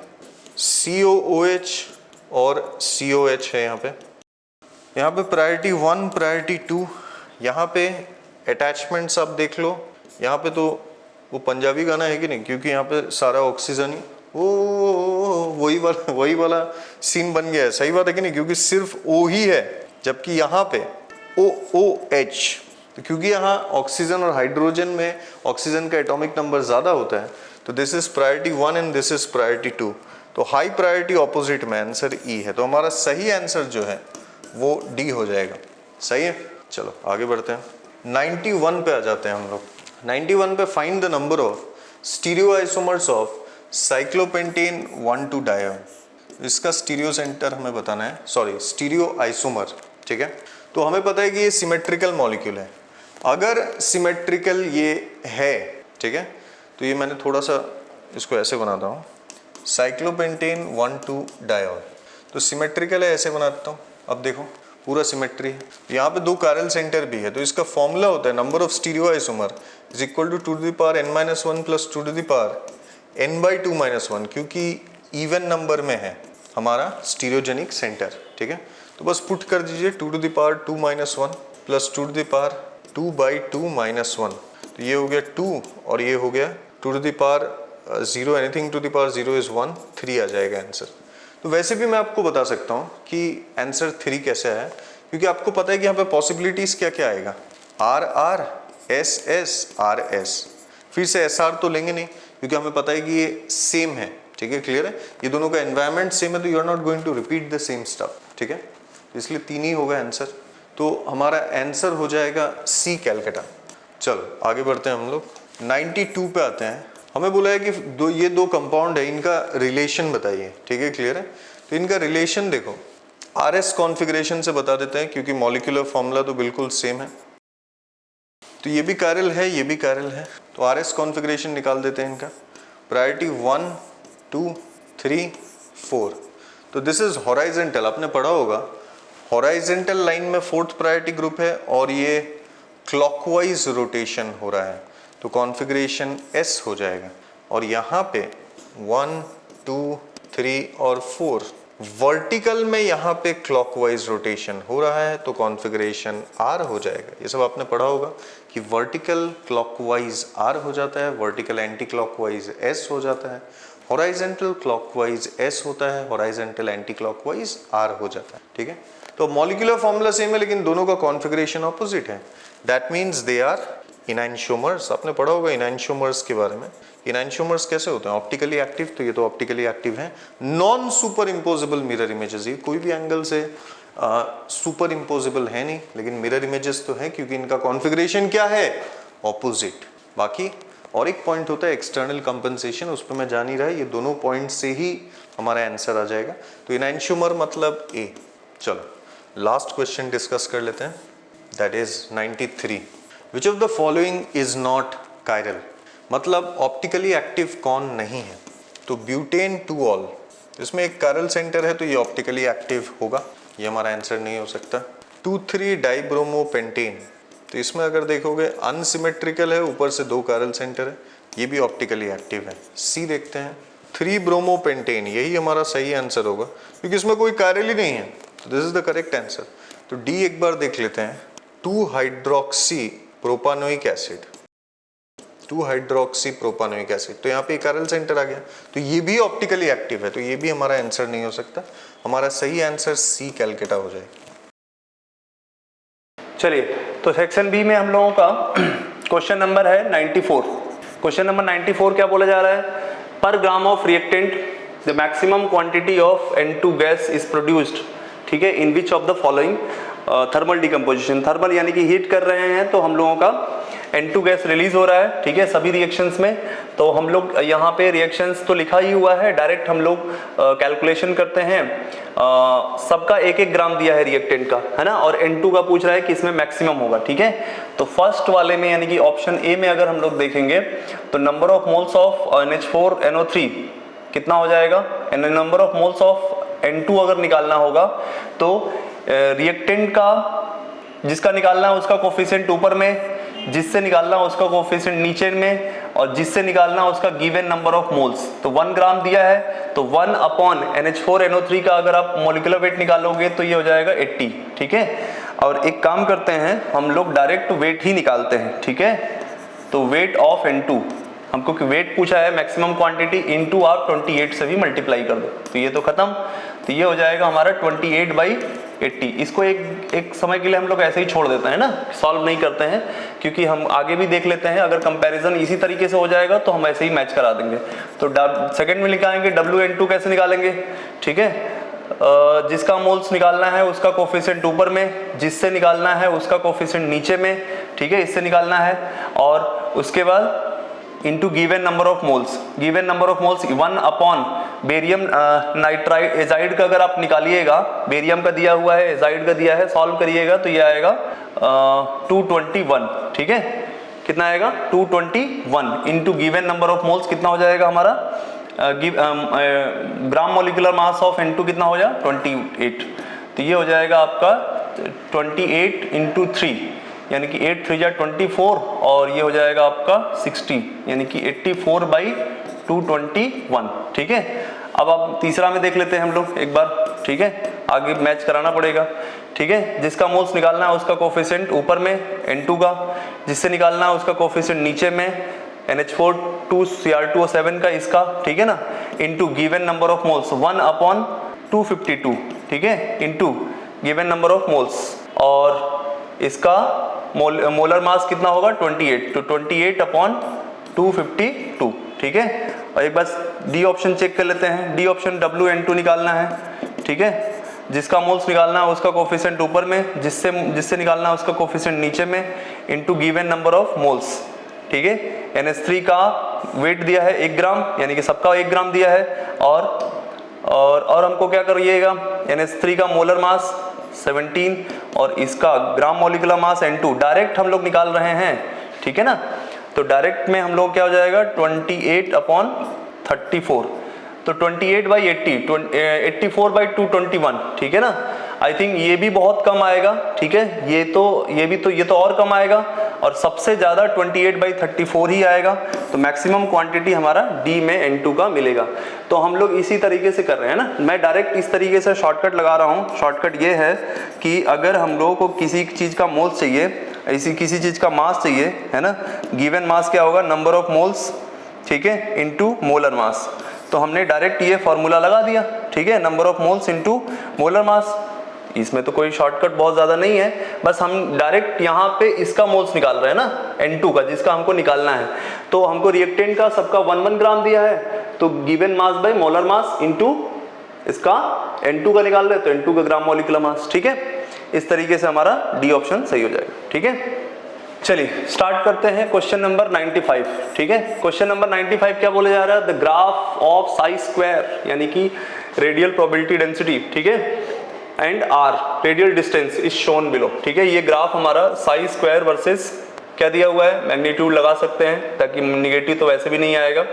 COOH और COH है यहाँ पे प्रायोरिटी 1 प्रायोरिटी 2। यहाँ पे अटैचमेंट्स आप देख लो, यहाँ पे तो वो पंजाबी गाना है कि नहीं, क्योंकि यहाँ पे सारा ऑक्सीजन ही वही वाला सीन बन गया है। सही बात है कि नहीं, क्योंकि सिर्फ O ही है, जबकि यहाँ पे OOH, तो क्योंकि यहाँ ऑक्सीजन और हाइड्रोजन में ऑक्सीजन का एटॉमिक नंबर ज़्यादा होता है, तो this is priority 1 and this is priority 2। तो हाई प्रायोरिटी ऑपोजिट में आंसर ई है, तो हमारा सही आंसर जो है वो डी हो जाएगा। सही है, चलो आगे बढ़ते हैं। 91 पे आ जाते हैं हम लोग। 91 पे find the number of stereoisomers of cyclopentane 1,2 डायोन। इसका स्टीरियो सेंटर हमें बताना है, सॉरी स्टीरियोआइसोमर, ठीक है। तो हमें पता है कि ये सिमेट्रिकल मॉलिक्यूल है। अगर सिमेट्रिकल ये है, ठीक है, तो ये मैंने थोड़ा सा इसको ऐसे बनाता हूँ, साइक्लोपेंटेन 1,2 डायोन, तो सिमेट्रिकल है, ऐसे बनाता हूँ। अब देखो पूरा सिमेट्री है, यहाँ पे 2 कायरल सेंटर भी है, तो इसका फॉर्मूला होता है number of stereoisomer is equal to 2 to the power n-1 plus 2 to the power n/2-1, क्योंकि इवन नंबर में है हमारा स्टीरियोजेनिक सेंटर, ठीक है। तो बस पुट कर दीजिए 2 to the power 2-1 plus 2 to the power 2/2-1, तो ये हो गया 2 और ये हो गया 2 to the power 0, anything to the power 0 is 1, 3 आ जाएगा आंसर। तो वैसे भी मैं आपको बता सकता हूँ कि आंसर 3 कैसे है, क्योंकि आपको पता है कि यहाँ पे पॉसिबिलिटीज क्या क्या आएगा, RR, SS, RS, फिर से SR तो लेंगे नहीं, क्योंकि हमें पता है कि ये सेम है, ठीक है, क्लियर है, ये दोनों का एनवायरनमेंट सेम है, तो you are not going to repeat the same stuff, ठीक है, इसलिए 3 ही होगा आंसर। तो हमारा आंसर हो जाएगा C कैलकाटा। चलो आगे बढ़ते हैं हम लोग। 92 पे आते हैं। हमें बोला है कि ये दो कंपाउंड है, इनका रिलेशन बताइए, ठीक है, क्लियर है। तो इनका रिलेशन देखो, RS कॉन्फ़िगरेशन से बता देते हैं, क्योंकि मॉलिक्यूलर फॉर्मूला तो बिल्कुल सेम है। तो ये भी कायरल है, ये भी कायरल है, तो RS कॉन्फ़िगरेशन निकाल देते हैं इनका। प्रायोरिटी 1, 2, 3, 4। तो दिस इज हॉराइजेंटल, आपने पढ़ा होगा हॉराइजेंटल लाइन में 4th प्रायोरिटी ग्रुप है और ये क्लॉकवाइज रोटेशन हो रहा है, तो कॉन्फ़िगरेशन S हो जाएगा। और यहाँ पे 1, 2, 3 और 4 वर्टिकल में यहाँ पे क्लॉकवाइज रोटेशन हो रहा है, तो कॉन्फ़िगरेशन R हो जाएगा। ये सब आपने पढ़ा होगा कि वर्टिकल क्लॉकवाइज R हो जाता है, वर्टिकल एंटी क्लॉकवाइज S हो जाता है, हॉराइजेंटल क्लॉकवाइज S होता है, हॉराइजेंटल एंटी क्लॉकवाइज R हो जाता है, ठीक है। तो मॉलिक्यूलर फॉर्मूला सेम है, लेकिन दोनों का कॉन्फ़िगरेशन ऑपोजिट है। That means they are enantiomers. आपने पढ़ा होगा इनैंशियोमर्स के बारे में। इनैंशियोमर्स कैसे होते हैं, ऑप्टिकली एक्टिव, तो ये तो ऑप्टिकली एक्टिव है। Non super imposable mirror images, ये कोई भी एंगल से सुपर इम्पोजेबल है नहीं, लेकिन मिरर इमेजेस तो है, क्योंकि इनका कॉन्फ़िगरेशन क्या है, ऑपोजिट। बाकी और एक पॉइंट होता है एक्सटर्नल कंपनसेशन, उस पर मैं जा नहीं रहा, ये दोनों पॉइंट से ही हमारा आंसर आ जाएगा। तो इनैंशियोमर मतलब A। चलो लास्ट क्वेश्चन डिस्कस कर लेते हैं, that is 93। Which of the following is not chiral, मतलब ऑप्टिकली एक्टिव कौन नहीं है। तो ब्यूटेन 2 ऑल, इसमें एक कायरल सेंटर है, तो ये ऑप्टिकली एक्टिव होगा, ये हमारा आंसर नहीं हो सकता। 2,3 डाइब्रोमोपेंटेन, तो इसमें अगर देखोगे अनसिमेट्रिकल है, ऊपर से 2 कायरल सेंटर है, ये भी ऑप्टिकली एक्टिव है। C देखते हैं, 3 ब्रोमोपेंटेन, यही हमारा सही आंसर होगा, क्योंकि इसमें कोई कायरल ही नहीं है, तो this is the correct answer. तो D एक बार देख लेते हैं, 2 hydroxy propanoic acid, 2 hydroxy propanoic acid. तो यहाँ पे कैरल सेंटर आ गया, तो ये भी ऑप्टिकली एक्टिव है, तो ये भी हमारा आंसर नहीं हो सकता। हमारा सही आंसर सी कैलकाटा हो जाएगा। चलिए, तो सेक्शन बी में हम लोगों का क्वेश्चन नंबर है 94। क्वेश्चन नंबर 94 क्या बोला जा रहा है? Per gram of reactant the maximum quantity of N2 gas is produced, ठीक है, in which of the following thermal decomposition. Thermal यानी कि हीट कर रहे हैं तो हम लोगों का N2 गैस रिलीज हो रहा है, ठीक है, सभी रिएक्शंस में। तो हम लोग यहाँ पे रिएक्शंस तो लिखा ही हुआ है, डायरेक्ट हम लोग कैलकुलेशन करते हैं। सबका 1-1 ग्राम दिया है रिएक्टेंट का, है ना, और N2 का पूछ रहा है कि इसमें मैक्सिमम होगा, ठीक है। तो फर्स्ट वाले में यानी कि ऑप्शन ए में अगर हम लोग देखेंगे तो number of moles of NH4NO3 कितना हो जाएगा, number of moles of N2 अगर निकालना होगा तो रिएक्टेंट का जिसका निकालना है उसका कोफिशिएंट ऊपर में, जिससे निकालना है उसका कोफिशिएंट नीचे में, और जिससे निकालना है उसका गिवन नंबर ऑफ मोल्स। तो 1 ग्राम दिया है तो 1 अपॉन NH4NO3 का अगर आप मोलिकुलर वेट निकालोगे तो ये हो जाएगा 80, ठीक है। और एक काम करते हैं, हम लोग डायरेक्ट वेट ही निकालते हैं, ठीक है। तो वेट ऑफ N2 हमको कि वेट पूछा है मैक्सिमम क्वांटिटी, इनटू आप 28 से भी मल्टीप्लाई कर दो, तो ये तो खत्म। तो ये हो जाएगा हमारा 28/80। इसको एक समय के लिए हम लोग ऐसे ही छोड़ देते हैं ना, सॉल्व नहीं करते हैं, क्योंकि हम आगे भी देख लेते हैं, अगर कंपैरिजन इसी तरीके से हो जाएगा तो हम ऐसे ही मैच करा देंगे। तो सेकंड में लिखाएंगे WN2 कैसे निकालेंगे, ठीक है। जिसका मोल्स निकालना है उसका कोफिशिएंट ऊपर में, जिससे निकालना है उसका कोफिशिएंट नीचे में, ठीक है, इससे निकालना है। और उसके बाद into given number of moles, given number of moles 1 upon barium nitride azide का अगर आप निकालिएगा, बेरियम का दिया हुआ है, एजाइड का दिया है, सॉल्व करिएगा तो ये आएगा 221, ठीक है। कितना आएगा 221 into given number of moles कितना हो जाएगा हमारा, gram molecular mass of N2 कितना हो जाएगा 28। तो ये हो जाएगा आपका 28 इंटू 3 यानी कि 8 3 24, और ये हो जाएगा आपका 60 यानी कि 84/221, ठीक है। अब आप तीसरा में देख लेते हैं हम लोग एक बार, ठीक है, आगे मैच कराना पड़ेगा, ठीक है। जिसका मोल्स निकालना है उसका कोफिशिएंट ऊपर में N2 का, जिससे निकालना है उसका कोफिशिएंट नीचे में NH4 का इसका, ठीक है ना, into given number of moles 1 upon 252, ठीक है, into given number of moles, और इसका मोलर मास कितना होगा 28, तो 28 अपॉन 252, ठीक है। और एक बस डी ऑप्शन चेक कर लेते हैं, डी ऑप्शन WN2 निकालना है, ठीक है। जिसका मोल्स निकालना है उसका कोफिशिएंट ऊपर में, जिससे निकालना है उसका कोफिशिएंट नीचे में, into given number of moles, ठीक है। NH3 का वेट दिया है 1 ग्राम यानी कि सबका 1 ग्राम दिया है, और हमको क्या करिएगा, NH3 का मोलर मास 17 और इसका gram molecular mass N2 direct हम लोग निकाल रहे हैं, ठीक है ना। तो डायरेक्ट में हम लोग क्या हो जाएगा 28/34, तो 28/80 84/221, ठीक है ना। आई थिंक ये भी बहुत कम आएगा, ठीक है, ये तो और कम आएगा, और सबसे ज्यादा 28/34 ही आएगा। तो मैक्सिमम क्वांटिटी हमारा डी में N2 का मिलेगा। तो हम लोग इसी तरीके से कर रहे हैं ना, मैं डायरेक्ट इस तरीके से शॉर्टकट लगा रहा हूँ। शॉर्टकट ये है कि अगर हम लोगों को किसी चीज का मोल्स चाहिए, किसी चीज का मास चाहिए, है ना, गिवन मास क्या होगा नंबर ऑफ मोल्स, ठीक है, इनटू मोलर मास। तो हमने डायरेक्ट ये फॉर्मूला लगा दिया, ठीक है, number of moles into molar mass. इसमें तो कोई शॉर्टकट बहुत ज्यादा नहीं है, बस हम डायरेक्ट यहाँ पे इसका मोल्स निकाल रहे हैं ना N2 का, जिसका हमको निकालना है। तो हमको रिएक्टेंट का सबका 1 ग्राम दिया है, तो given mass by molar mass into इसका N2 का निकाल रहे हैं, तो N2 का ग्राम मोलिकुलर मास, ठीक है। इस तरीके से हमारा डी ऑप्शन सही हो जाएगा, ठीक है। चलिए स्टार्ट करते हैं क्वेश्चन नंबर 95, ठीक है। क्वेश्चन नंबर 95 क्या बोला जा रहा है, the graph of psi square यानी कि रेडियल प्रोबेबिलिटी डेंसिटी, ठीक है, and R radial distance is shown below, ठीक है। ये ग्राफ हमारा साई स्क्वायर वर्सेस क्या दिया हुआ है, मैग्नीट्यूड लगा सकते हैं ताकि निगेटिव तो वैसे भी नहीं आएगा,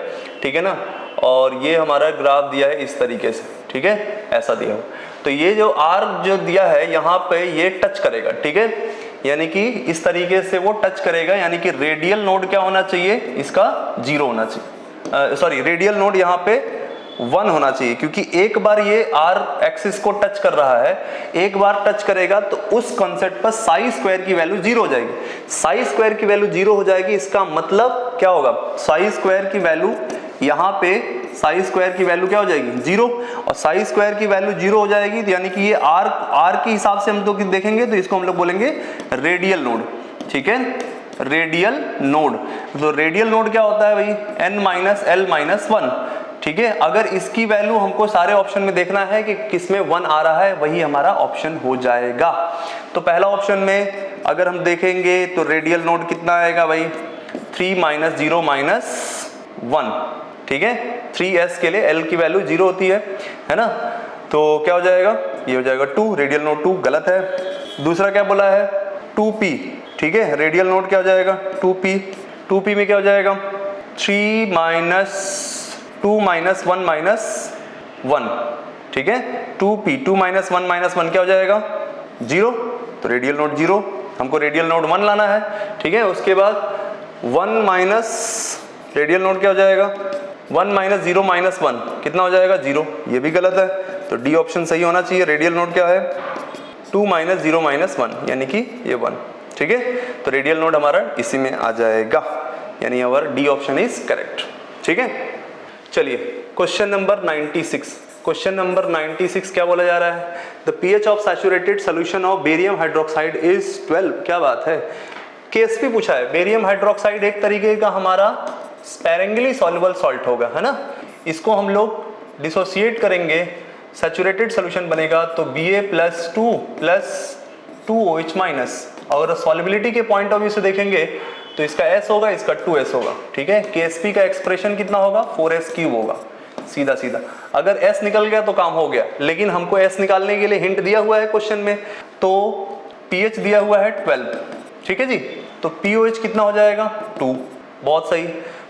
ठीक है ना। और ये हमारा ग्राफ दिया है इस तरीके से, ठीक है, ऐसा दिया हुआ। तो ये जो आर जो दिया है यहाँ पे ये टच करेगा, ठीक है, यानी कि इस तरीके से वो टच करेगा, यानी कि रेडियल नोड क्या होना चाहिए, इसका 0 होना चाहिए, सॉरी रेडियल नोड यहाँ पे 1 होना चाहिए, क्योंकि एक बार ये r एक्सिस को टच कर रहा है, एक बार टच करेगा तो उस कॉन्सेप्ट पर साई स्क्वायर की वैल्यू 0 हो जाएगी। साई स्क्वायर की वैल्यू 0 हो जाएगी, इसका मतलब क्या होगा, साई स्क्वायर की वैल्यू यहाँ पे साई स्क्वायर की वैल्यू क्या हो जाएगी 0, और साई स्क्वायर की वैल्यू 0 हो जाएगी, तो यानी कि ये r के हिसाब से हम लोग देखेंगे तो इसको हम लोग बोलेंगे रेडियल नोड। ठीक है, रेडियल नोड। तो रेडियल नोड क्या होता है भाई, n माइनस एल माइनस 1। ठीक है, अगर इसकी वैल्यू हमको सारे ऑप्शन में देखना है कि किसमें 1 आ रहा है, वही हमारा ऑप्शन हो जाएगा। तो पहला ऑप्शन में अगर हम देखेंगे तो रेडियल नोड कितना आएगा भाई, 3 माइनस 0 माइनस 1। ठीक है, 3s के लिए l की वैल्यू 0 होती है ना, तो क्या हो जाएगा, ये हो जाएगा 2, रेडियल नोड 2 गलत है। दूसरा क्या बोला है 2p। ठीक है, रेडियल नोड क्या हो जाएगा 2p में क्या हो जाएगा 3 माइनस 2 माइनस 1 माइनस 1। ठीक है, 2 माइनस 1 माइनस 1 क्या हो जाएगा 0, तो रेडियल नोड 0, हमको रेडियल नोड 1 लाना है। ठीक है, उसके बाद 1 माइनस रेडियल नोड क्या हो जाएगा 1 माइनस 0 माइनस 1 कितना हो जाएगा 0, ये भी गलत है, तो डी ऑप्शन सही होना चाहिए। रेडियल नोड क्या है 2 माइनस 0 माइनस 1 यानी कि ये 1। ठीक है, तो रेडियल नोड हमारा इसी में आ जाएगा, यानी हमारा डी ऑप्शन इज करेक्ट। ठीक है, चलिए क्वेश्चन नंबर 96। क्वेश्चन नंबर 96 क्या बोला जा रहा है, the pH of saturated solution of barium hydroxide is 12। क्या बात है, केएसपी पूछा है। बेरियम हाइड्रोक्साइड एक तरीके का हमारा स्पेरेंगली सॉल्युबल सॉल्ट होगा, है ना, इसको हम लोग डिसोसिएट करेंगे, सैचुरेटेड सॉल्यूशन बनेगा, तो Ba प्लस 2 OH माइनस। और सॉल्युबिलिटी के पॉइंट ऑफ व्यू से देखेंगे तो इसका S होगा, इसका 2S होगा। ठीक है, KSP का एक्सप्रेशन कितना होगा 4S क्यूब होगा, सीधा सीधा। अगर S निकल गया तो काम हो गया, लेकिन हमको S निकालने के लिए हिंट दिया हुआ है क्वेश्चन में, तो pH दिया हुआ है 12। ठीक है जी, तो POH कितना हो जाएगा 2, बहुत सही।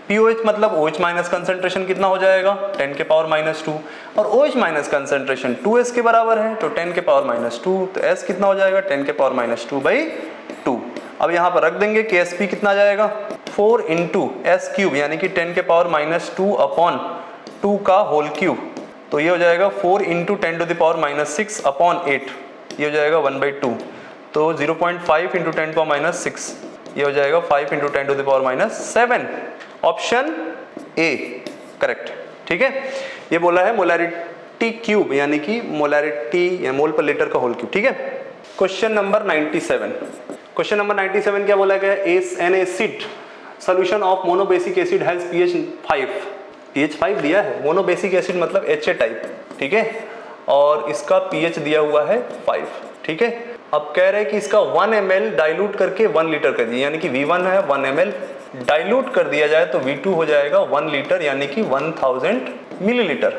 POH मतलब OH माइनस कंसेंट्रेशन कितना हो जाएगा 10 के पावर माइनस 2, और OH माइनस कंसेंट्रेशन 2S के बराबर है, तो 10 के पावर माइनस 2, तो S कितना हो जाएगा 10 के पावर माइनस 2 बाई 2। अब यहाँ पर रख देंगे KSP कितना जाएगा 4 इंटू S क्यूब, यानी कि 10 के पावर माइनस 2 अपॉन 2 का होल क्यूब, तो ये हो जाएगा 4 into 10 to the power minus 6 upon 8, ये हो जाएगा 1/2, तो 0.5 इंटू 10 पावर माइनस 6, ये हो जाएगा 5 into 10 to the power minus 7। Option A correct. ठीक है, ये बोला है मोलैरिटी क्यूब, यानी कि मोलैरिटी या मोल पर लीटर का होल क्यूब। ठीक है, क्वेश्चन नंबर 97। क्वेश्चन नंबर 97 क्या बोला गया, N acid solution of monobasic acid has pH 5 दिया है। मोनोबेसिक एसिड मतलब HA टाइप। ठीक है, और इसका pH दिया हुआ है 5। ठीक है, अब कह रहे हैं कि इसका 1 ml डाइल्यूट करके 1 लीटर कर दिया, यानी कि V1 है 1 ml डाइल्यूट कर दिया जाए तो V2 हो जाएगा 1 लीटर, यानी कि 1000 मिलीलीटर।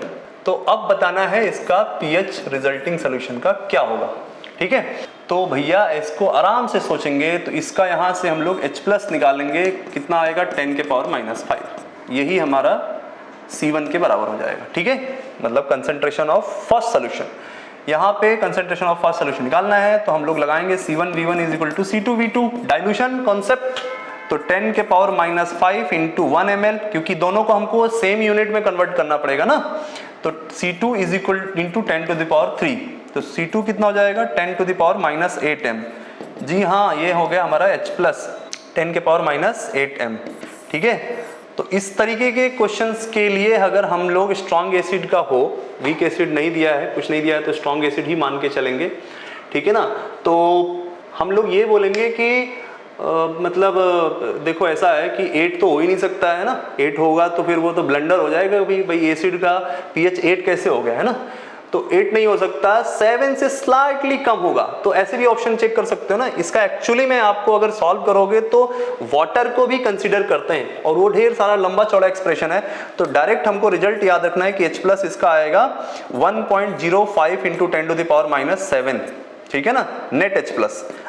तो अब बताना है इसका pH रिजल्टिंग सोल्यूशन का क्या होगा। ठीक है, तो भैया इसको आराम से सोचेंगे तो इसका यहाँ से हम लोग H+ निकालेंगे, कितना आएगा 10 के पावर माइनस 5, यही हमारा C1 के बराबर हो जाएगा। ठीक है, मतलब कंसंट्रेशन ऑफ फर्स्ट सोल्यूशन। यहाँ पे कंसंट्रेशन ऑफ फर्स्ट सोल्यूशन निकालना है तो हम लोग लगाएंगे C1V1 is equal to C2V2, dilution concept, तो 10 के पावर माइनस 5 इंटू 1 ml, क्योंकि दोनों को हमको सेम यूनिट में कन्वर्ट करना पड़ेगा ना, तो C2 is equal into 10 to the power 3, तो C2 कितना हो जाएगा 10 to the power minus 8m। जी हाँ, ये हो गया हमारा H+ 10 के पावर माइनस 8m। ठीक है, तो इस तरीके के क्वेश्चंस के लिए अगर हम लोग स्ट्रॉन्ग एसिड का हो, वीक एसिड नहीं दिया है, कुछ नहीं दिया है, तो स्ट्रॉन्ग एसिड ही मान के चलेंगे। ठीक है ना, तो हम लोग ये बोलेंगे कि मतलब देखो ऐसा है कि 8 तो हो ही नहीं सकता है ना, 8 होगा तो फिर वो तो ब्लंडर हो जाएगा भाई एसिड का pH 8 कैसे हो गया, है ना, तो 8 नहीं हो सकता, 7 से स्लाइटली कम होगा, तो ऐसे भी ऑप्शन चेक कर सकते हो ना। इसका एक्चुअली में आपको अगर सॉल्व करोगे तो वाटर को भी कंसीडर करते हैं, और वो ढेर सारा लंबा चौड़ा एक्सप्रेशन है, तो डायरेक्ट हमको रिजल्ट याद रखना है कि H+ इसका आएगा 1.05 into 10 to the power minus 7। ठीक है ना, नेट H+,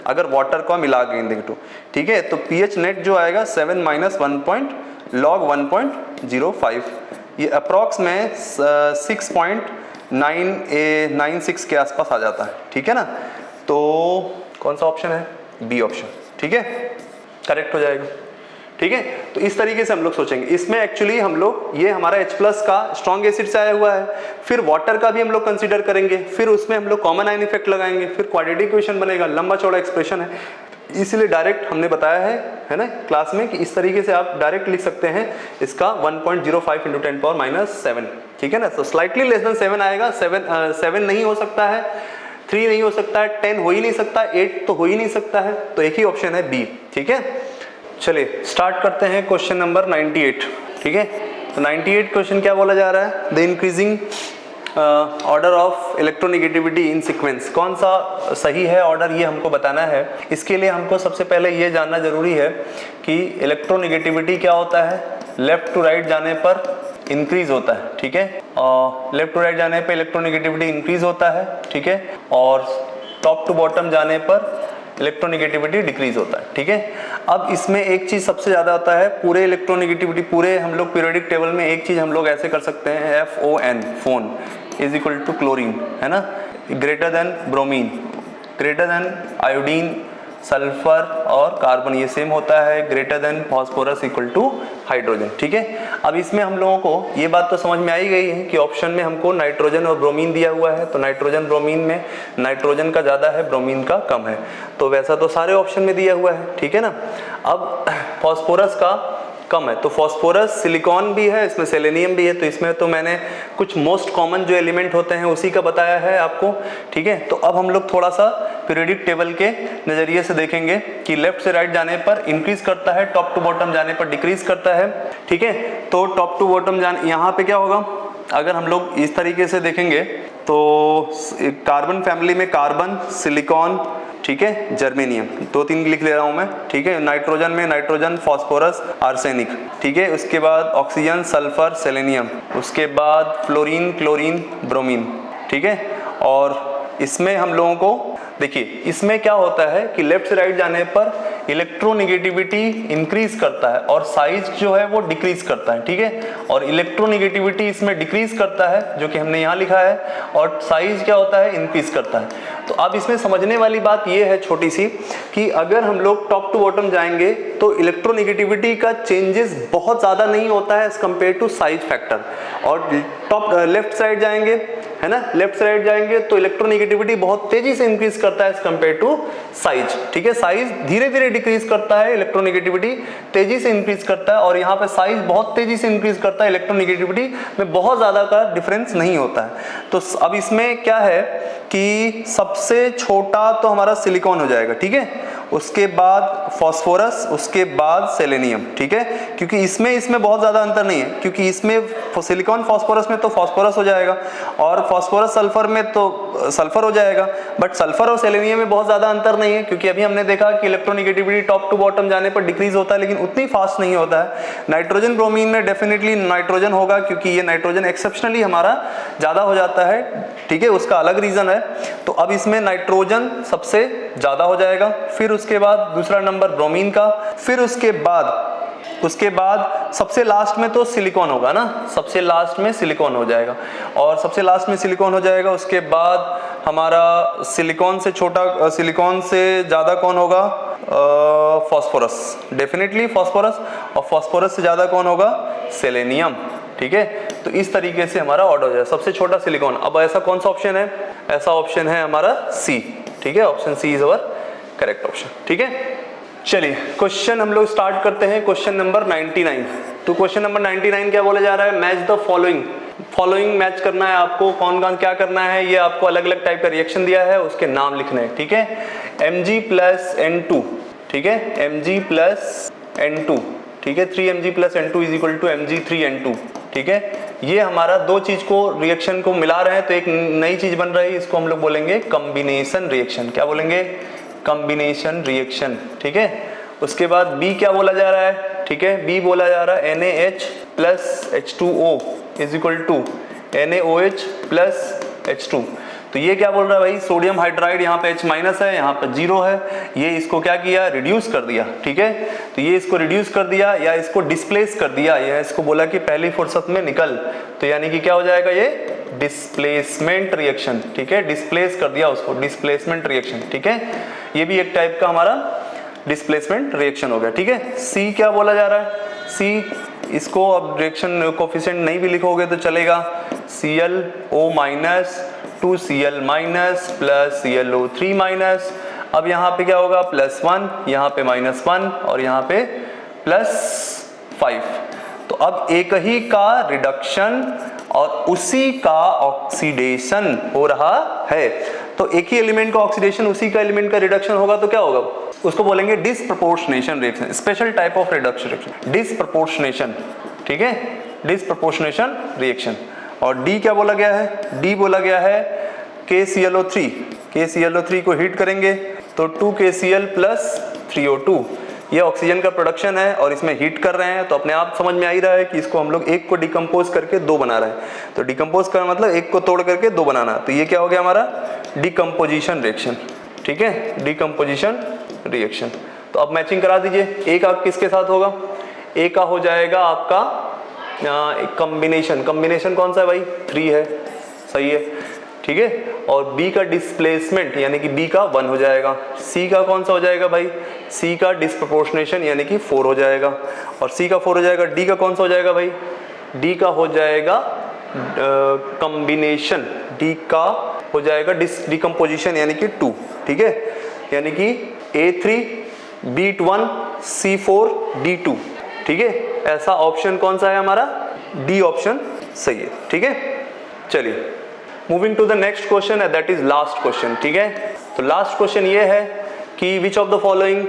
अगर वाटर को मिला के तो ठीक है, तो pH नेट जो आएगा 7 माइनस 1 log 1.05, ये अप्रॉक्स में 6.96 के आसपास आ जाता है। ठीक है ना, तो कौन सा ऑप्शन है, बी ऑप्शन। ठीक है, करेक्ट हो जाएगा। ठीक है। तो इस तरीके से हम लोग सोचेंगे। इसमें एक्चुअली हम लोग ये हमारा H+ का स्ट्रॉन्ग एसिड से आया हुआ है, फिर वाटर का भी हम लोग कंसीडर करेंगे, फिर उसमें हम लोग कॉमन आयन इफेक्ट लगाएंगे, फिर क्वाड्रेटिक इक्वेशन बनेगा, लंबा चौड़ा एक्सप्रेशन है, इसलिए डायरेक्ट हमने बताया है ना क्लास में कि इस तरीके से आप डायरेक्ट लिख सकते हैं इसका 1.05 × 10⁻⁷, ठीक है ना। तो स्लाइटली लेस देन 7 आएगा, 7 नहीं हो सकता है, 3 नहीं हो सकता है, 10 हो ही नहीं सकता, 8 तो हो ही नहीं सकता है, तो एक ही ऑप्शन है बी, ठीक है। चलिए स्टार्ट करते हैं क्वेश्चन नंबर 98, ठीक है। तो 98 क्वेश्चन क्या बोला जा रहा है, the increasing order of electronegativity in sequence, कौन सा सही है ऑर्डर ये हमको बताना है। इसके लिए हमको सबसे पहले ये जानना जरूरी है कि इलेक्ट्रोनेगेटिविटी क्या होता है, लेफ्ट टू राइट जाने पर इंक्रीज होता है, ठीक है, और लेफ्ट टू राइट जाने पर इलेक्ट्रोनेगेटिविटी इंक्रीज होता है, ठीक है, और टॉप टू बॉटम जाने पर इलेक्ट्रोनेगेटिविटी डिक्रीज होता है, ठीक है। अब इसमें एक चीज सबसे ज्यादा होता है, पूरे इलेक्ट्रोनेगेटिविटी पूरे हम लोग पीरियोडिक टेबल में एक चीज हम लोग ऐसे कर सकते हैं, FON फोन इज इक्वल टू क्लोरीन, है ना, greater than bromine, greater than iodine, sulphur और कार्बन ये सेम होता है, greater than phosphorus equal to hydrogen, ठीक है। अब इसमें हम लोगों को ये बात तो समझ में आई गई है कि ऑप्शन में हमको नाइट्रोजन और ब्रोमीन दिया हुआ है, तो नाइट्रोजन ब्रोमीन में नाइट्रोजन का ज़्यादा है, ब्रोमीन का कम है, तो वैसा तो सारे ऑप्शन में दिया हुआ है, ठीक है ना। अब फास्फोरस का कम है, तो फास्फोरस सिलिकॉन भी है, इसमें सेलेनियम भी है, तो इसमें तो मैंने कुछ मोस्ट कॉमन जो एलिमेंट होते हैं उसी का बताया है आपको, ठीक है। तो अब हम लोग थोड़ा सा पीरियोडिक टेबल के नज़रिए से देखेंगे कि लेफ्ट से राइट जाने पर इंक्रीज करता है, टॉप टू बॉटम जाने पर डिक्रीज करता है, ठीक है। तो टॉप टू बॉटम जाने यहाँ पे क्या होगा, अगर हम लोग इस तरीके से देखेंगे तो कार्बन फैमिली में कार्बन, सिलिकॉन, ठीक है, जर्मेनियम, 2-3 लिख ले रहा हूं मैं, ठीक है। नाइट्रोजन में नाइट्रोजन, फास्फोरस, आर्सेनिक, ठीक है। उसके बाद ऑक्सीजन, सल्फर, सेलेनियम, उसके बाद फ्लोरीन, क्लोरीन, ब्रोमीन, ठीक है। और इसमें हम लोगों को देखिए, इसमें क्या होता है कि लेफ्ट से राइट जाने पर इलेक्ट्रोनेगेटिविटी इंक्रीज करता है और साइज जो है वो डिक्रीज करता है, ठीक है। और इलेक्ट्रोनेगेटिविटी इसमें डिक्रीज करता है जो कि हमने यहाँ लिखा है, और साइज क्या होता है, इंक्रीज करता है। तो अब इसमें समझने वाली बात ये है छोटी सी कि अगर हम लोग टॉप टू बॉटम जाएंगे तो इलेक्ट्रोनेगेटिविटी का चेंजेस बहुत ज़्यादा नहीं होता है as compare to size factor, और टॉप लेफ्ट साइड जाएंगे, है ना, लेफ्ट साइड जाएंगे तो इलेक्ट्रोनेगेटिविटी बहुत तेजी से इंक्रीज करता है एज कम्पेयर टू साइज, ठीक है। साइज धीरे धीरे डिक्रीज करता है, इलेक्ट्रोनेगेटिविटी तेजी से इंक्रीज करता है, और यहाँ पे साइज बहुत तेजी से इंक्रीज करता है, इलेक्ट्रोनेगेटिविटी में बहुत ज्यादा का डिफरेंस नहीं होता है। तो अब इसमें क्या है कि सबसे छोटा तो हमारा सिलिकॉन हो जाएगा, ठीक है, उसके बाद फास्फोरस, उसके बाद सेलेनियम, ठीक है, क्योंकि इसमें बहुत ज्यादा अंतर नहीं है, क्योंकि इसमें सिलिकॉन फास्फोरस में तो फास्फोरस हो जाएगा और फास्फोरस सल्फर में तो सल्फर हो जाएगा, बट सल्फर और सेलेनियम में बहुत ज्यादा अंतर नहीं है, क्योंकि अभी हमने देखा कि इलेक्ट्रोनेगेटिविटी टॉप टू बॉटम जाने पर डिक्रीज होता है, लेकिन उतनी फास्ट नहीं होता है। नाइट्रोजन ब्रोमीन में डेफिनेटली नाइट्रोजन होगा, क्योंकि ये नाइट्रोजन एक्सेप्शनली हमारा ज्यादा हो जाता है, ठीक है, उसका अलग रीजन है। तो अब इसमें नाइट्रोजन सबसे ज्यादा हो जाएगा, फिर उसके बाद दूसरा नंबर ब्रोमीन का, फिर उसके बाद सबसे लास्ट में तो सिलिकॉन होगा ना, सबसे लास्ट में सिलिकॉन हो जाएगा, और सबसे लास्ट में सिलिकॉन हो जाएगा। उसके बाद हमारा सिलिकॉन से छोटा, सिलिकॉन से ज्यादा कौन होगा, फास्फोरस, डेफिनेटली फास्फोरस, और फास्फोरस से ज्यादा कौन होगा, सेलेनियम, ठीक है। तो इस तरीके से हमारा ऑर्डर हो जाए, सबसे छोटा सिलिकॉन। अब ऐसा कौन सा ऑप्शन है, ऐसा ऑप्शन है हमारा सी, ठीक है, option C is our correct option, ठीक है। चलिए क्वेश्चन हम लोग स्टार्ट करते हैं, क्वेश्चन नंबर 99। तो क्वेश्चन नंबर 99 क्या बोला जा रहा है, मैच द फॉलोइंग मैच करना है आपको, कौन कौन क्या करना है, ये आपको अलग अलग टाइप का रिएक्शन दिया है, उसके नाम लिखने हैं, ठीक है। Mg+N2, ठीक है, Mg+N2, ठीक है, 3Mg+N2 is equal to Mg3N2, ठीक है। ये हमारा दो चीज को रिएक्शन को मिला रहे हैं तो एक नई चीज बन रही है, इसको हम लोग बोलेंगे कॉम्बिनेशन रिएक्शन। क्या बोलेंगे, कॉम्बिनेशन रिएक्शन, ठीक है। उसके बाद B क्या बोला जा रहा है, ठीक है, B बोला जा रहा है NaH+H2O is equal to NaOH+H2। तो ये क्या बोल रहा है भाई, सोडियम हाइड्राइड, यहाँ पे H- है, यहाँ पे 0 है, ये इसको क्या किया, रिड्यूस कर दिया, ठीक है। तो ये इसको रिड्यूस कर दिया या इसको डिस्प्लेस कर दिया, या इसको बोला कि पहली फुर्सत में निकल, तो यानी कि क्या हो जाएगा, ये डिस्प्लेसमेंट रिएक्शन, ठीक है, डिस्प्लेस कर दिया उसको, डिस्प्लेसमेंट रिएक्शन, ठीक है। ये भी एक टाइप का हमारा डिस्प्लेसमेंट रिएक्शन हो गया, ठीक है। सी क्या बोला जा रहा है, सी इसको अब रिएक्शन कोफिशिएंट नहीं भी लिखोगे तो चलेगा, ClO minus two Cl minus plus ClO3 minus. अब यहाँ पे क्या होगा, +1, यहाँ पे -1 और यहाँ पे +5। तो अब एक ही का रिडक्शन और उसी का ऑक्सीडेशन हो रहा है। तो एक ही एलिमेंट का ऑक्सीडेशन, उसी का एलिमेंट का रिडक्शन होगा तो क्या होगा, उसको बोलेंगे disproportionation reaction, special type of reduction reaction, disproportionation, ठीक है, डिसप्रपोर्शनेशन रिएक्शन। और डी क्या बोला गया है, डी बोला गया है KClO3, KClO3 को हीट करेंगे तो 2KCl + 3O2, ये ऑक्सीजन का प्रोडक्शन है और इसमें हीट कर रहे हैं, तो अपने आप समझ में आ ही रहा है कि इसको हम लोग एक को डिकम्पोज करके दो बना रहे हैं। तो डिकम्पोज का मतलब एक को तोड़ करके दो बनाना, तो ये क्या हो गया हमारा डिकम्पोजिशन रिएक्शन, ठीक है, डिकम्पोजिशन रिएक्शन। तो अब मैचिंग करा दीजिए, ए का किसके साथ होगा, ए का हो जाएगा आपका कॉम्बिनेशन, कॉम्बिनेशन कौन सा है भाई, 3 है, सही है, ठीक है। और बी का डिस्प्लेसमेंट यानी कि बी का 1 हो जाएगा। सी का कौन सा हो जाएगा भाई, सी का डिस्प्रपोर्शनेशन यानी कि 4 हो जाएगा, और सी का 4 हो जाएगा। डी का कौन सा हो जाएगा भाई, डी का हो जाएगा कॉम्बिनेशन, डी का हो जाएगा डिकम्पोजिशन यानी कि 2, ठीक है, यानी कि A3 B1 C4 D2, ठीक है। ऐसा ऑप्शन कौन सा है हमारा, डी ऑप्शन सही है, ठीक है। चलिए moving to the next question, that is last question, ठीक है। तो लास्ट क्वेश्चन ये है कि which of the following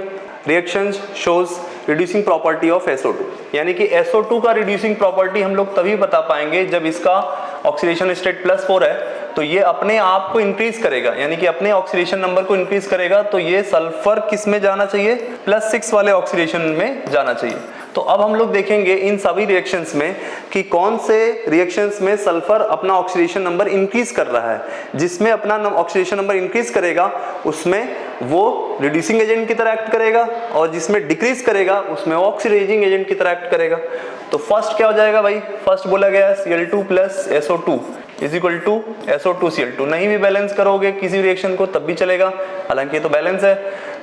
reactions shows reducing property of SO2, यानी कि SO2 का रिड्यूसिंग प्रॉपर्टी हम लोग तभी बता पाएंगे जब इसका ऑक्सीडेशन स्टेट +4 है, तो ये अपने आप को इंक्रीज करेगा, यानी कि अपने ऑक्सीडेशन नंबर को इंक्रीज करेगा, तो ये सल्फर किस में जाना चाहिए, +6 वाले ऑक्सीडेशन में जाना चाहिए। तो अब हम लोग देखेंगे इन सभी रिएक्शंस में कि कौन से रिएक्शंस में सल्फर अपना ऑक्सीडेशन नंबर इंक्रीज कर रहा है। जिसमें अपना ऑक्सीडेशन नंबर इंक्रीज करेगा उसमें वो रिड्यूसिंग एजेंट की तरह एक्ट करेगा, और जिसमें डिक्रीज करेगा उसमें वो ऑक्सीडाइजिंग एजेंट की तरह एक्ट करेगा। तो फर्स्ट क्या हो जाएगा भाई, फर्स्ट बोला गया है Cl2 + SO2 = SO2Cl2। नहीं भी बैलेंस करोगे किसी रिएक्शन को तब भी चलेगा, हालांकि ये तो बैलेंस है।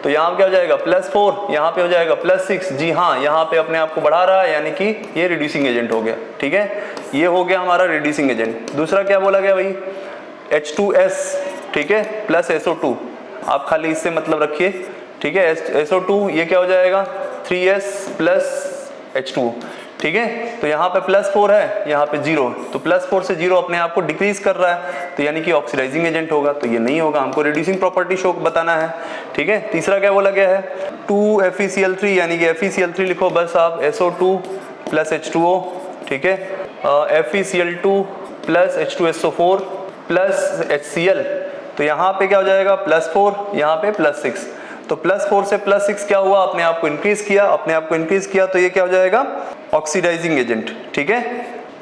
तो यहाँ क्या हो जाएगा +4, यहाँ पे हो जाएगा +6, जी हाँ, यहाँ पे अपने आप को बढ़ा रहा है, यानी कि ये रिड्यूसिंग एजेंट हो गया, ठीक है, ये हो गया हमारा रिड्यूसिंग एजेंट। दूसरा क्या बोला गया भाई, H2S, ठीक है, + SO2, आप खाली इससे मतलब रखिए, ठीक है। SO2 ये क्या हो जाएगा 3S + H2O, ठीक है। तो यहाँ पे +4 है, यहाँ पे 0, तो +4 से 0 अपने आप को डिक्रीज कर रहा है, तो यानी कि ऑक्सीडाइजिंग एजेंट होगा, तो ये नहीं होगा, हमको रिड्यूसिंग प्रॉपर्टी शो बताना है, ठीक है। तीसरा क्या बोला गया है 2FeCl3, यानी कि FeCl3 लिखो बस आप, SO2 + H2O, ठीक है, FeCl2 + H2SO4 + HCl, तो यहाँ पे क्या हो जाएगा +4, यहाँ पे +6, तो +4 से +6 क्या हुआ, अपने आप को इंक्रीज किया, अपने आप को इंक्रीज किया, तो ये क्या हो जाएगा ऑक्सीडाइजिंग एजेंट, ठीक है,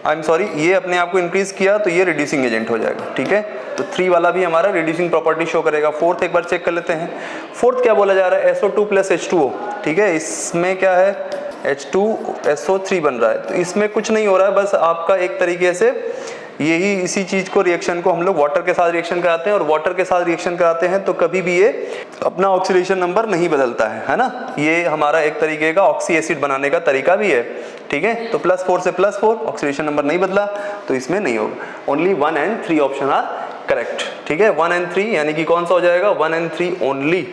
आई एम सॉरी, ये अपने आप को इंक्रीज किया तो ये रिड्यूसिंग एजेंट हो जाएगा, ठीक है। तो 3 वाला भी हमारा रिड्यूसिंग प्रॉपर्टी शो करेगा। फोर्थ एक बार चेक कर लेते हैं, फोर्थ क्या बोला जा रहा है SO2 + H2O, ठीक है, इसमें क्या है H2SO3 बन रहा है, तो इसमें कुछ नहीं हो रहा है, बस आपका एक तरीके से यही इसी चीज को रिएक्शन को हम लोग वाटर के साथ रिएक्शन कराते हैं, और वाटर के साथ रिएक्शन कराते हैं तो कभी भी ये अपना ऑक्सीडेशन नंबर नहीं बदलता है ना, ये हमारा एक तरीके का ऑक्सी एसिड बनाने का तरीका भी है, ठीक है। तो +4 से +4 ऑक्सीडेशन नंबर नहीं बदला, तो इसमें नहीं होगा, only 1 and 3 option are correct, ठीक है। 1 and 3 यानी कि कौन सा हो जाएगा 1 and 3 ओनली,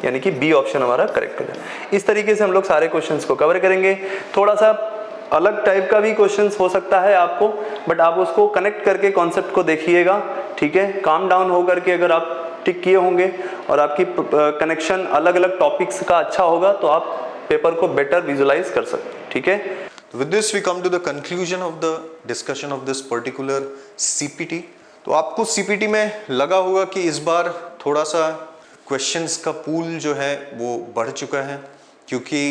यानी कि बी ऑप्शन हमारा करेक्ट हो जाएगा। इस तरीके से हम लोग सारे क्वेश्चंस को कवर करेंगे। थोड़ा सा अलग टाइप का भी क्वेश्चंस हो सकता है आपको, बट आप उसको कनेक्ट करके कॉन्सेप्ट को देखिएगा, ठीक है। काम डाउन होकर के अगर आप टिक किए होंगे और आपकी कनेक्शन अलग अलग टॉपिक्स का अच्छा होगा तो आप पेपर को बेटर विजुलाइज कर सकते हैं, ठीक है। With this we come to the conclusion of the discussion of this particular CPT। तो आपको CPT में लगा होगा कि इस बार थोड़ा सा क्वेश्चंस का पूल जो है वो बढ़ चुका है, क्योंकि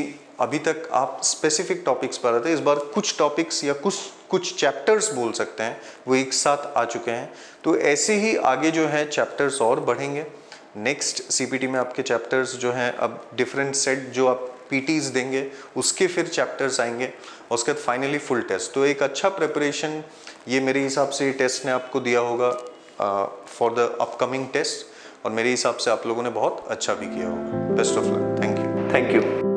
अभी तक आप स्पेसिफिक टॉपिक्स पर रहते, इस बार कुछ टॉपिक्स या कुछ चैप्टर्स बोल सकते हैं वो एक साथ आ चुके हैं। तो ऐसे ही आगे जो है चैप्टर्स और बढ़ेंगे। नेक्स्ट CPT में आपके चैप्टर्स जो हैं अब डिफरेंट सेट जो आप PTs देंगे उसके फिर चैप्टर्स आएंगे, और उसके बाद फाइनली फुल टेस्ट। तो एक अच्छा प्रिपरेशन ये मेरे हिसाब से टेस्ट ने आपको दिया होगा फॉर द अपकमिंग टेस्ट, और मेरे हिसाब से आप लोगों ने बहुत अच्छा भी किया होगा। Best of luck, thank you. Thank you.